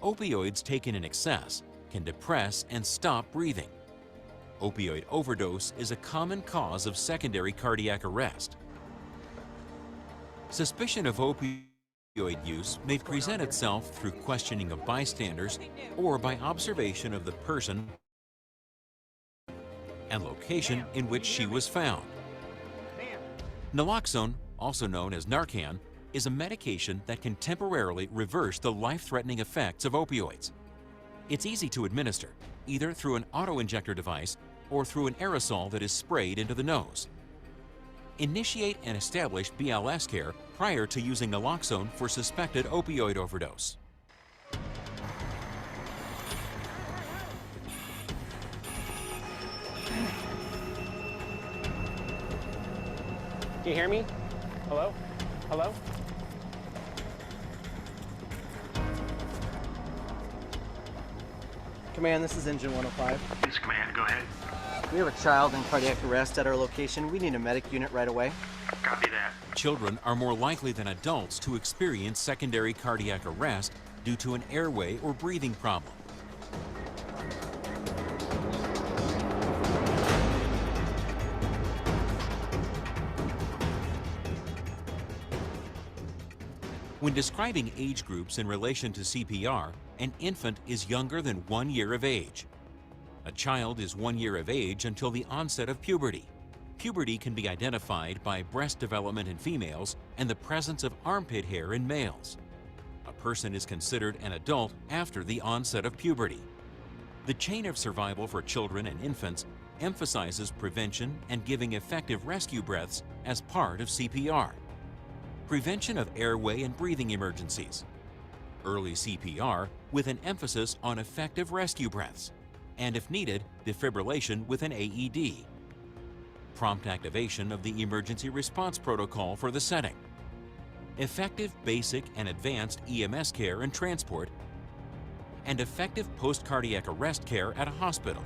Opioids taken in excess can depress and stop breathing. Opioid overdose is a common cause of secondary cardiac arrest. Suspicion of opioid use may present itself through questioning of bystanders or by observation of the person and location in which she was found. Naloxone, also known as Narcan, is a medication that can temporarily reverse the life-threatening effects of opioids. It's easy to administer, either through an auto-injector device or through an aerosol that is sprayed into the nose. Initiate and establish BLS care prior to using naloxone for suspected opioid overdose. Can you hear me? Hello? Hello? Command, this is engine 105. This command, go ahead. We have a child in cardiac arrest at our location. We need a medic unit right away. Copy that. Children are more likely than adults to experience secondary cardiac arrest due to an airway or breathing problem. When describing age groups in relation to CPR, an infant is younger than 1 year of age. A child is 1 year of age until the onset of puberty. Puberty can be identified by breast development in females and the presence of armpit hair in males. A person is considered an adult after the onset of puberty. The chain of survival for children and infants emphasizes prevention and giving effective rescue breaths as part of CPR. Prevention of airway and breathing emergencies. Early CPR with an emphasis on effective rescue breaths, and if needed, defibrillation with an AED. Prompt activation of the emergency response protocol for the setting. Effective basic and advanced EMS care and transport, and effective post-cardiac arrest care at a hospital.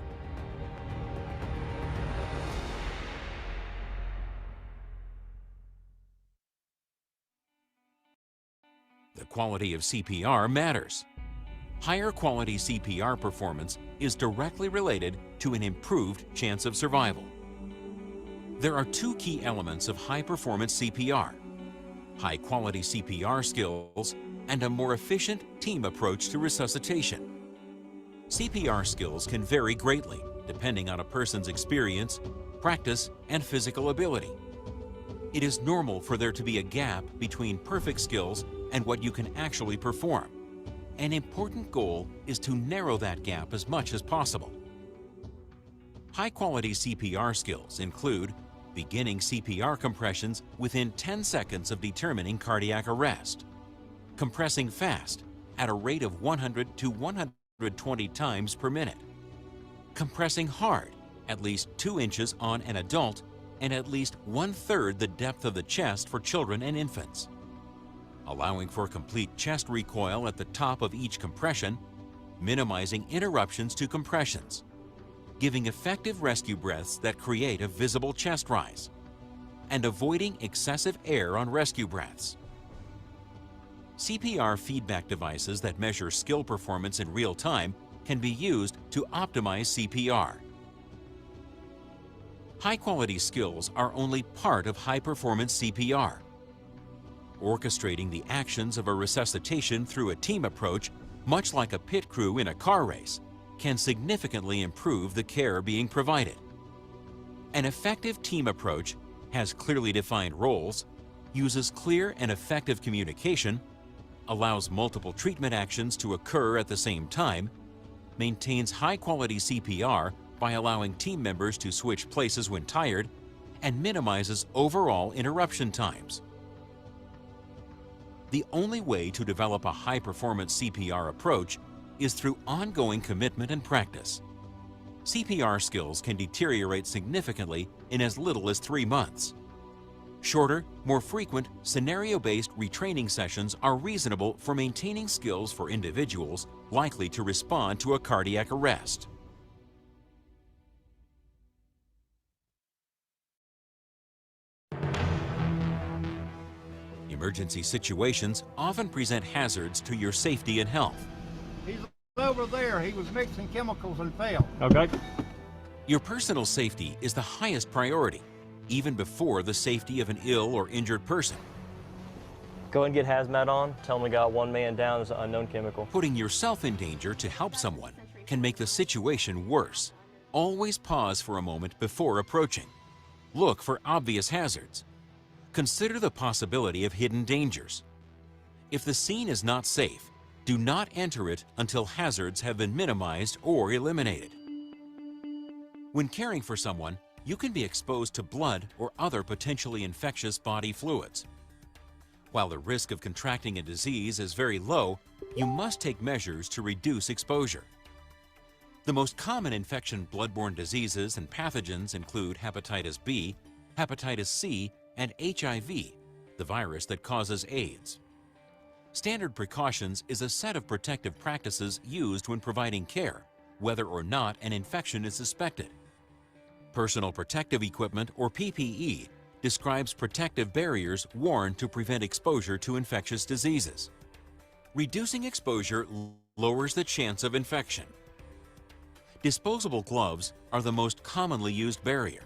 The quality of CPR matters. Higher quality CPR performance is directly related to an improved chance of survival. There are two key elements of high-performance CPR: high-quality CPR skills and a more efficient team approach to resuscitation. CPR skills can vary greatly depending on a person's experience, practice, and physical ability. It is normal for there to be a gap between perfect skills and what you can actually perform. An important goal is to narrow that gap as much as possible. High-quality CPR skills include beginning CPR compressions within 10 seconds of determining cardiac arrest, compressing fast at a rate of 100 to 120 times per minute, compressing hard at least 2 inches on an adult and at least 1/3 the depth of the chest for children and infants, allowing for complete chest recoil at the top of each compression, minimizing interruptions to compressions, giving effective rescue breaths that create a visible chest rise, and avoiding excessive air on rescue breaths. CPR feedback devices that measure skill performance in real time can be used to optimize CPR. High-quality skills are only part of high-performance CPR. Orchestrating the actions of a resuscitation through a team approach, much like a pit crew in a car race, can significantly improve the care being provided. An effective team approach has clearly defined roles, uses clear and effective communication, allows multiple treatment actions to occur at the same time, maintains high-quality CPR by allowing team members to switch places when tired, and minimizes overall interruption times. The only way to develop a high-performance CPR approach is through ongoing commitment and practice. CPR skills can deteriorate significantly in as little as 3 months. Shorter, more frequent, scenario-based retraining sessions are reasonable for maintaining skills for individuals likely to respond to a cardiac arrest. Emergency situations often present hazards to your safety and health. He's over there. He was mixing chemicals and fell. Okay. Your personal safety is the highest priority, even before the safety of an ill or injured person. Go and get hazmat on. Tell them we got 1 man down. There's an unknown chemical. Putting yourself in danger to help someone can make the situation worse. Always pause for a moment before approaching. Look for obvious hazards. Consider the possibility of hidden dangers. If the scene is not safe, do not enter it until hazards have been minimized or eliminated. When caring for someone, you can be exposed to blood or other potentially infectious body fluids. While the risk of contracting a disease is very low, you must take measures to reduce exposure. The most common infection bloodborne diseases and pathogens include hepatitis B, hepatitis C, and HIV, the virus that causes AIDS. Standard precautions is a set of protective practices used when providing care, whether or not an infection is suspected. Personal protective equipment, or PPE, describes protective barriers worn to prevent exposure to infectious diseases. Reducing exposure lowers the chance of infection. Disposable gloves are the most commonly used barrier.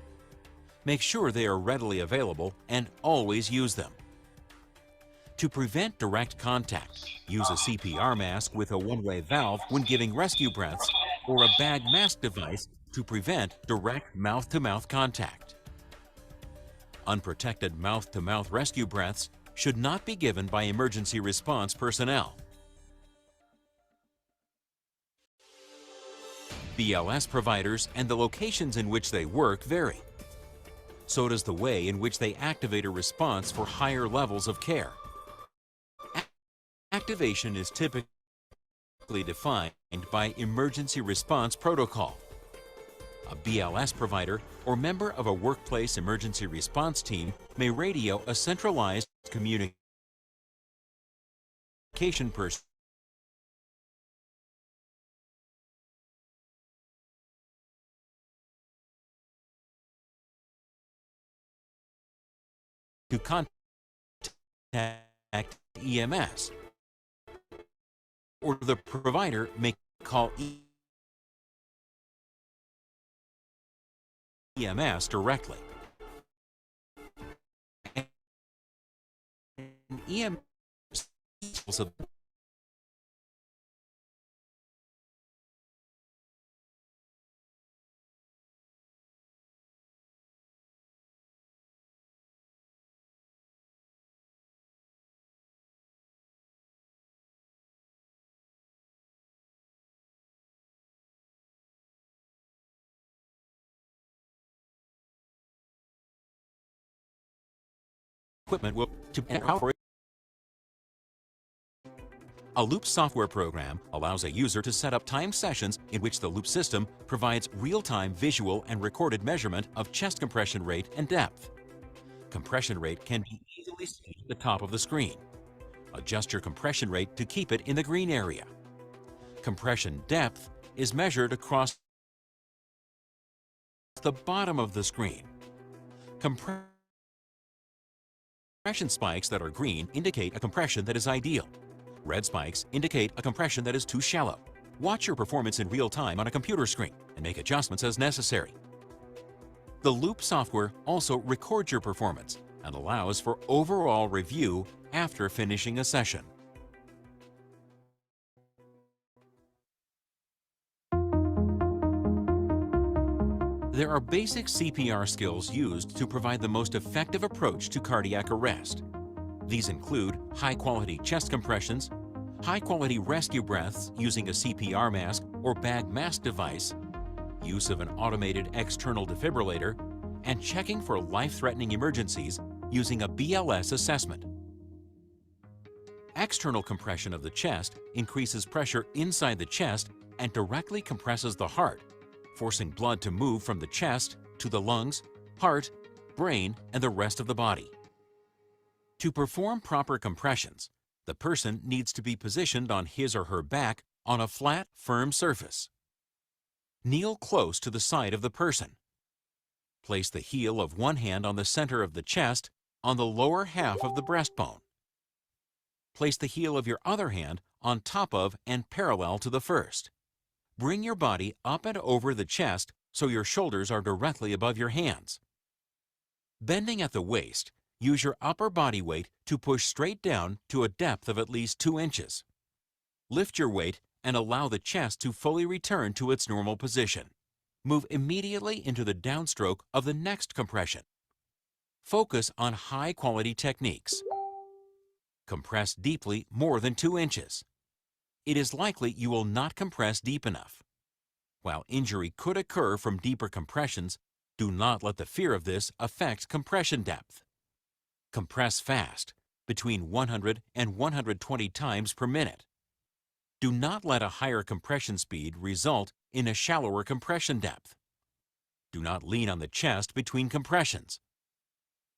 Make sure they are readily available and always use them. To prevent direct contact, use a CPR mask with a one-way valve when giving rescue breaths, or a bag mask device to prevent direct mouth-to-mouth contact. Unprotected mouth-to-mouth rescue breaths should not be given by emergency response personnel. BLS providers and the locations in which they work vary. So does the way in which they activate a response for higher levels of care. Activation is typically defined by emergency response protocol. A BLS provider or member of a workplace emergency response team may radio a centralized communication person to contact EMS, or the provider may call EMS directly. And EMS equipment will to operate. A Loop software program allows a user to set up timed sessions in which the Loop system provides real-time visual and recorded measurement of chest compression rate and depth. Compression rate can be easily seen at the top of the screen. Adjust your compression rate to keep it in the green area. Compression depth is measured across the bottom of the screen. Compression spikes that are green indicate a compression that is ideal. Red spikes indicate a compression that is too shallow. Watch your performance in real time on a computer screen and make adjustments as necessary. The Loop software also records your performance and allows for overall review after finishing a session. There are basic CPR skills used to provide the most effective approach to cardiac arrest. These include high-quality chest compressions, high-quality rescue breaths using a CPR mask or bag mask device, use of an automated external defibrillator, and checking for life-threatening emergencies using a BLS assessment. External compression of the chest increases pressure inside the chest and directly compresses the heart, forcing blood to move from the chest to the lungs, heart, brain, and the rest of the body. To perform proper compressions, the person needs to be positioned on his or her back on a flat, firm surface. Kneel close to the side of the person. Place the heel of one hand on the center of the chest on the lower half of the breastbone. Place the heel of your other hand on top of and parallel to the first. Bring your body up and over the chest so your shoulders are directly above your hands. Bending at the waist, use your upper body weight to push straight down to a depth of at least 2 inches. Lift your weight and allow the chest to fully return to its normal position. Move immediately into the downstroke of the next compression. Focus on high-quality techniques. Compress deeply more than 2 inches. It is likely you will not compress deep enough. While injury could occur from deeper compressions, do not let the fear of this affect compression depth. Compress fast, between 100 and 120 times per minute. Do not let a higher compression speed result in a shallower compression depth. Do not lean on the chest between compressions.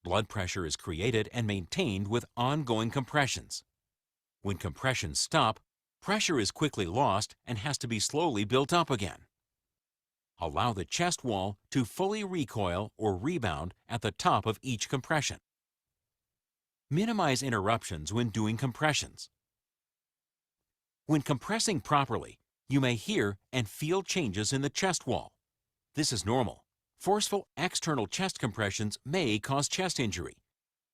Blood pressure is created and maintained with ongoing compressions. When compressions stop, pressure is quickly lost and has to be slowly built up again. Allow the chest wall to fully recoil or rebound at the top of each compression. Minimize interruptions when doing compressions. When compressing properly, you may hear and feel changes in the chest wall. This is normal. Forceful external chest compressions may cause chest injury,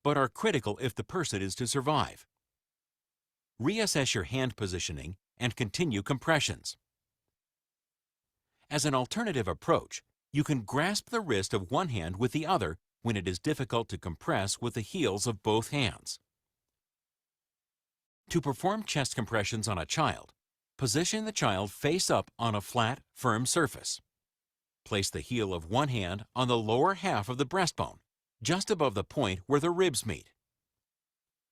but are critical if the person is to survive. Reassess your hand positioning and continue compressions. As an alternative approach, you can grasp the wrist of one hand with the other when it is difficult to compress with the heels of both hands. To perform chest compressions on a child, position the child face up on a flat, firm surface. Place the heel of one hand on the lower half of the breastbone, just above the point where the ribs meet.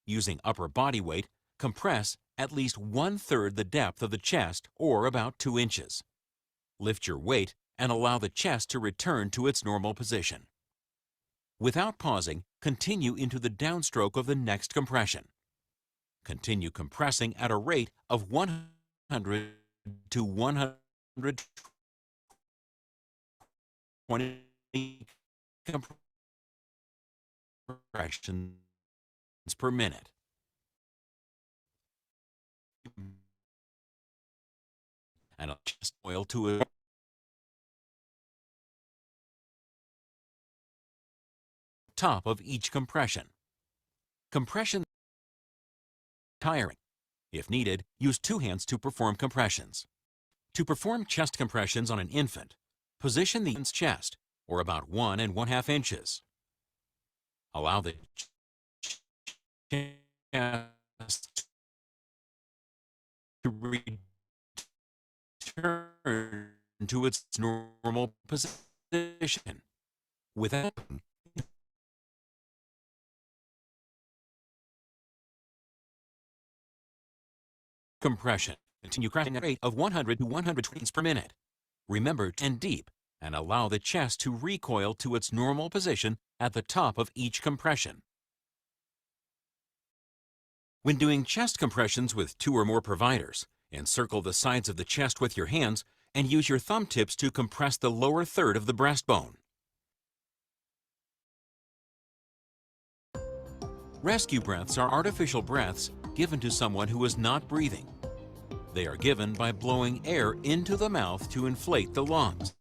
Using upper body weight, compress at least 1/3 the depth of the chest, or about 2 inches. Lift your weight and allow the chest to return to its normal position. Without pausing, continue into the downstroke of the next compression. Continue compressing at a rate of 100 to 120 compressions per minute. And a chest oil to a top of each compression. Compression tiring. If needed, use 2 hands to perform compressions. To perform chest compressions on an infant, position the infant's chest, or about 1 1/2 inches. Allow the chest to return to its normal position without compression. Continue crashing at a rate of 100 to 120 per minute. Remember, and deep, and allow the chest to recoil to its normal position at the top of each compression. When doing chest compressions with 2 or more providers, encircle the sides of the chest with your hands and use your thumb tips to compress the lower third of the breastbone. Rescue breaths are artificial breaths given to someone who is not breathing. They are given by blowing air into the mouth to inflate the lungs.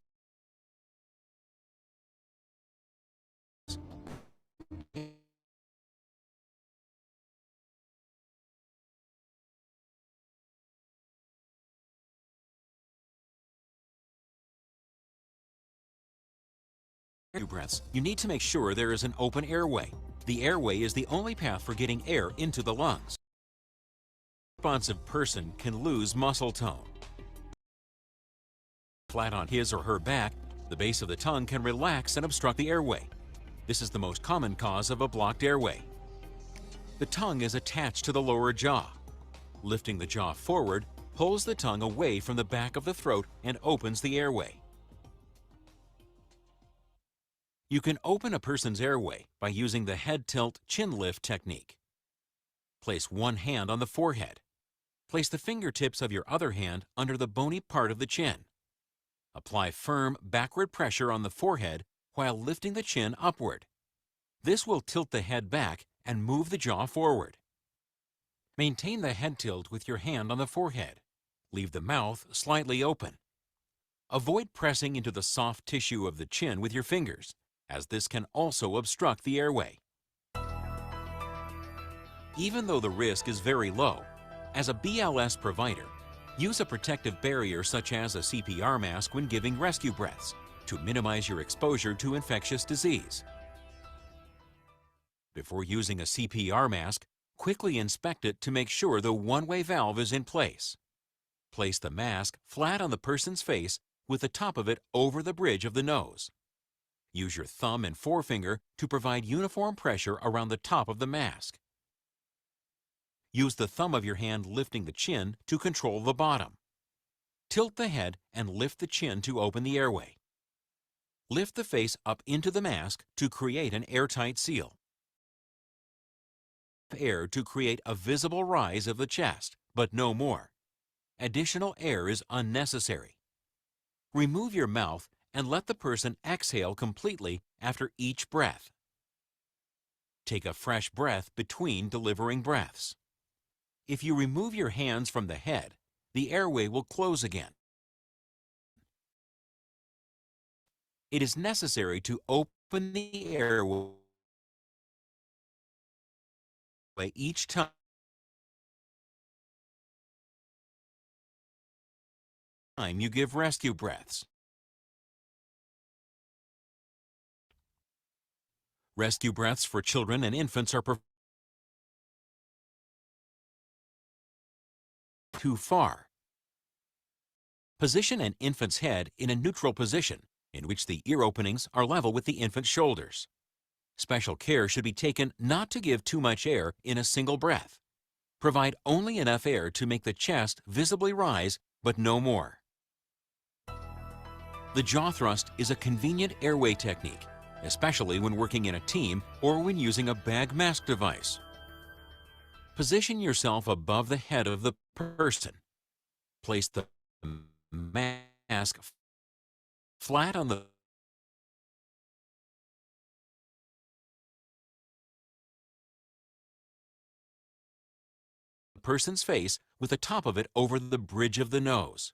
Breaths, you need to make sure there is an open airway. The airway is the only path for getting air into the lungs. A responsive person can lose muscle tone. Flat on his or her back, the base of the tongue can relax and obstruct the airway. This is the most common cause of a blocked airway. The tongue is attached to the lower jaw. Lifting the jaw forward pulls the tongue away from the back of the throat and opens the airway. You can open a person's airway by using the head tilt chin lift technique. Place one hand on the forehead. Place the fingertips of your other hand under the bony part of the chin. Apply firm backward pressure on the forehead while lifting the chin upward. This will tilt the head back and move the jaw forward. Maintain the head tilt with your hand on the forehead. Leave the mouth slightly open. Avoid pressing into the soft tissue of the chin with your fingers, as this can also obstruct the airway. Even though the risk is very low, as a BLS provider, use a protective barrier such as a CPR mask when giving rescue breaths to minimize your exposure to infectious disease. Before using a CPR mask, quickly inspect it to make sure the one-way valve is in place. Place the mask flat on the person's face with the top of it over the bridge of the nose. Use your thumb and forefinger to provide uniform pressure around the top of the mask. Use the thumb of your hand lifting the chin to control the bottom. Tilt the head and lift the chin to open the airway. Lift the face up into the mask to create an airtight seal. Air to create a visible rise of the chest, but no more. Additional air is unnecessary. Remove your mouth and let the person exhale completely after each breath. Take a fresh breath between delivering breaths. If you remove your hands from the head, the airway will close again. It is necessary to open the airway each time you give rescue breaths. Rescue breaths for children and infants are too far. Position an infant's head in a neutral position in which the ear openings are level with the infant's shoulders. Special care should be taken not to give too much air in a single breath. Provide only enough air to make the chest visibly rise, but no more. The jaw thrust is a convenient airway technique, especially when working in a team or when using a bag mask device. Position yourself above the head of the person. Place the mask flat on the person's face with the top of it over the bridge of the nose.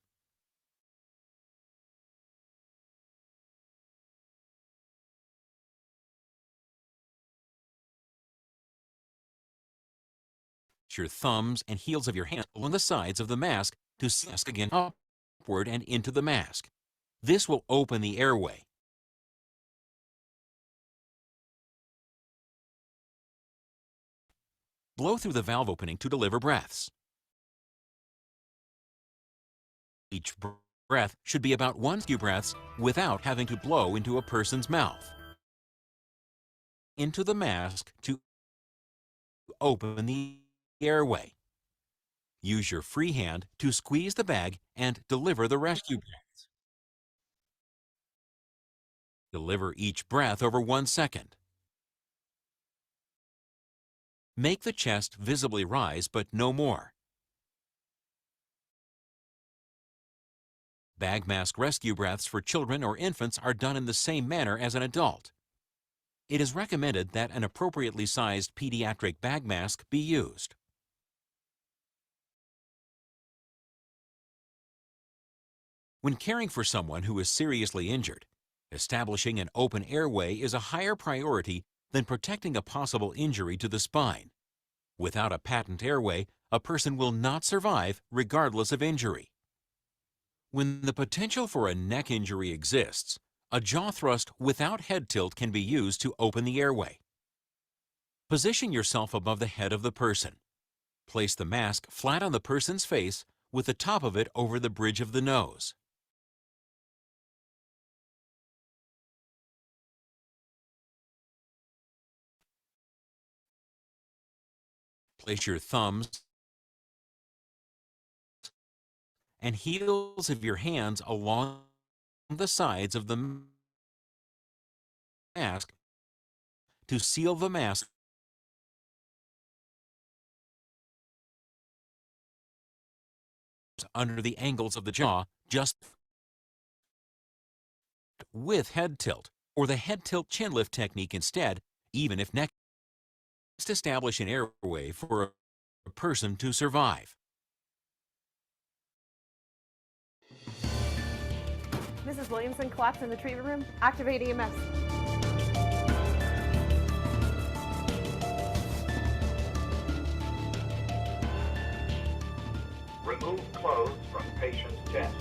Your thumbs and heels of your hands along the sides of the mask to mask again upward and into the mask. This will open the airway. Blow through the valve opening to deliver breaths. Each breath should be about 1 few breaths without having to blow into a person's mouth. Into the mask to open the airway. Use your free hand to squeeze the bag and deliver the rescue breaths. Deliver each breath over 1 second. Make the chest visibly rise, but no more. Bag mask rescue breaths for children or infants are done in the same manner as an adult. It is recommended that an appropriately sized pediatric bag mask be used. When caring for someone who is seriously injured, establishing an open airway is a higher priority than protecting a possible injury to the spine. Without a patent airway, a person will not survive regardless of injury. When the potential for a neck injury exists, a jaw thrust without head tilt can be used to open the airway. Position yourself above the head of the person. Place the mask flat on the person's face with the top of it over the bridge of the nose. Place your thumbs and heels of your hands along the sides of the mask to seal the mask under the angles of the jaw, just with head tilt, or the head tilt chin lift technique instead, even if neck. Establish an airway for a person to survive. Mrs. Williamson collapsed in the treatment room. Activate EMS. Remove clothes from patient's chest.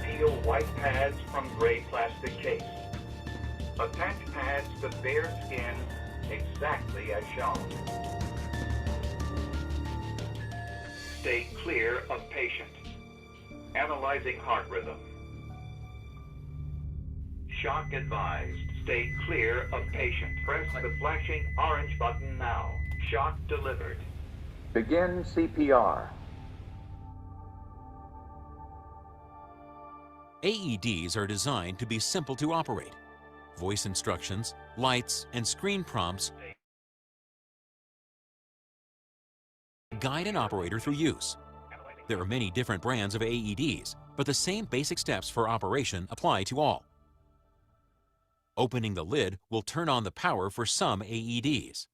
Peel white pads from gray plastic case. Attach pads to bare skin exactly as shown. Stay clear of patient. Analyzing heart rhythm. Shock advised. Stay clear of patient. Press the flashing orange button now. Shock delivered. Begin CPR. AEDs are designed to be simple to operate. Voice instructions, lights, and screen prompts guide an operator through use. There are many different brands of AEDs, but the same basic steps for operation apply to all. Opening the lid will turn on the power for some AEDs.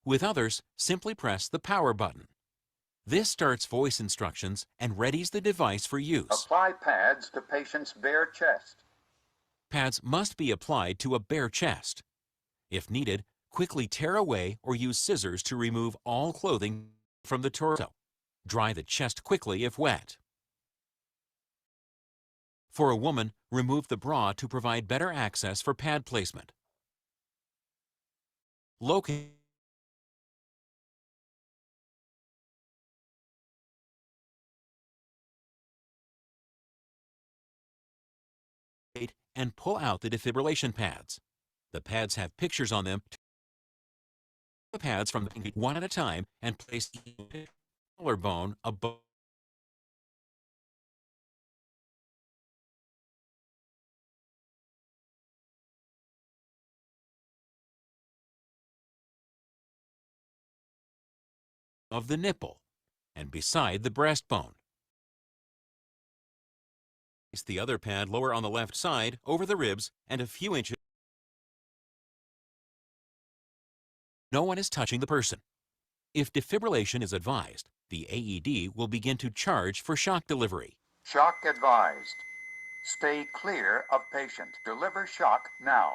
With others, simply press the power button. This starts voice instructions and readies the device for use. Apply pads to patient's bare chest. Pads must be applied to a bare chest. If needed, quickly tear away or use scissors to remove all clothing from the torso. Dry the chest quickly if wet. For a woman, remove the bra to provide better access for pad placement. Locate and pull out the defibrillation pads. The pads have pictures on them. The pads from the one at a time and place the collarbone above of the nipple and beside the breastbone. Place the other pad lower on the left side over the ribs and a few inches. No one is touching the person. If defibrillation is advised, the AED will begin to charge for shock delivery. Shock advised. Stay clear of patient. Deliver shock now.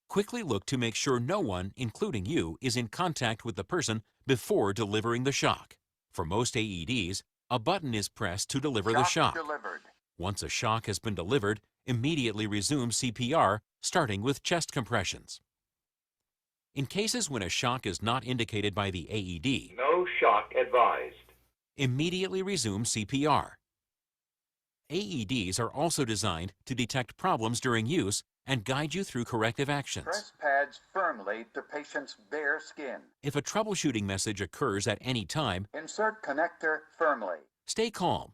Quickly look to make sure no one, including you, is in contact with the person before delivering the shock. For most AEDs, a button is pressed to deliver the shock. Delivered. Once a shock has been delivered, immediately resume CPR, starting with chest compressions. In cases when a shock is not indicated by the AED, No shock advised. immediately resume CPR. AEDs are also designed to detect problems during use and guide you through corrective actions. Press pads firmly to patient's bare skin. If a troubleshooting message occurs at any time, Insert connector firmly. stay calm.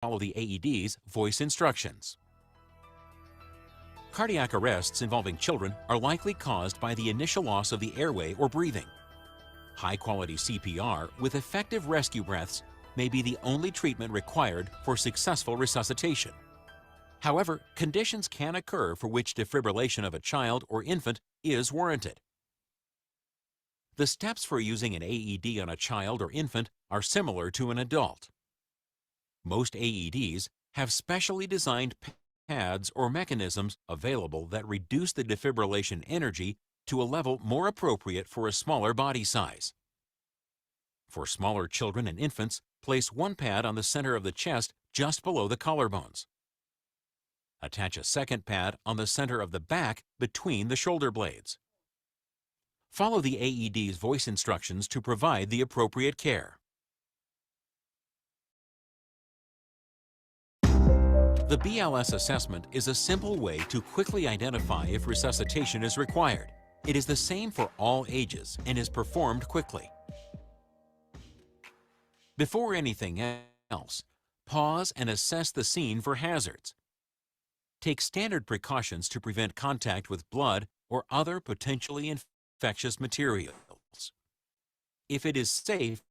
Follow the AED's voice instructions. Cardiac arrests involving children are likely caused by the initial loss of the airway or breathing. High-quality CPR with effective rescue breaths may be the only treatment required for successful resuscitation. However, conditions can occur for which defibrillation of a child or infant is warranted. The steps for using an AED on a child or infant are similar to an adult. Most AEDs have specially designed pads or mechanisms available that reduce the defibrillation energy to a level more appropriate for a smaller body size. For smaller children and infants, place one pad on the center of the chest just below the collarbones. Attach a second pad on the center of the back between the shoulder blades. Follow the AED's voice instructions to provide the appropriate care. The BLS assessment is a simple way to quickly identify if resuscitation is required. It is the same for all ages and is performed quickly. Before anything else, pause and assess the scene for hazards. Take standard precautions to prevent contact with blood or other potentially infectious materials. If it is safe,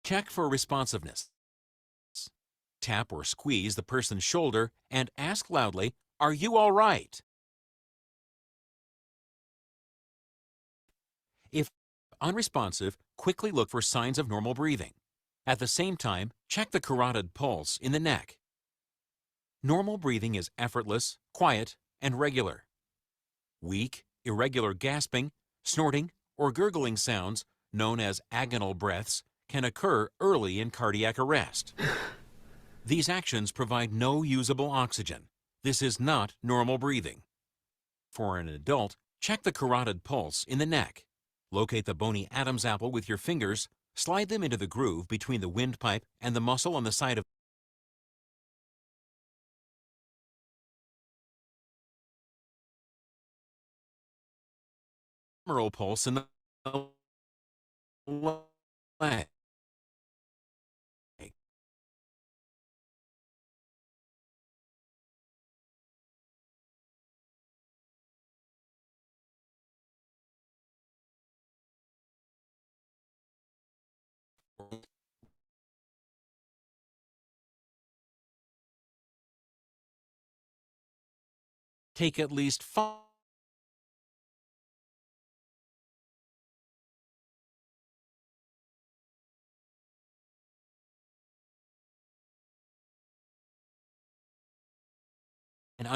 check for responsiveness. Tap or squeeze the person's shoulder and ask loudly, "Are you all right?" If unresponsive, quickly look for signs of normal breathing. At the same time, check the carotid pulse in the neck. Normal breathing is effortless, quiet, and regular. Weak, irregular gasping, snorting, or gurgling sounds, known as agonal breaths, can occur early in cardiac arrest. These actions provide no usable oxygen. This is not normal breathing. For an adult, check the carotid pulse in the neck. Locate the bony Adam's apple with your fingers, slide them into the groove between the windpipe and the muscle on the side of the femoral pulse in the leg. take at least 5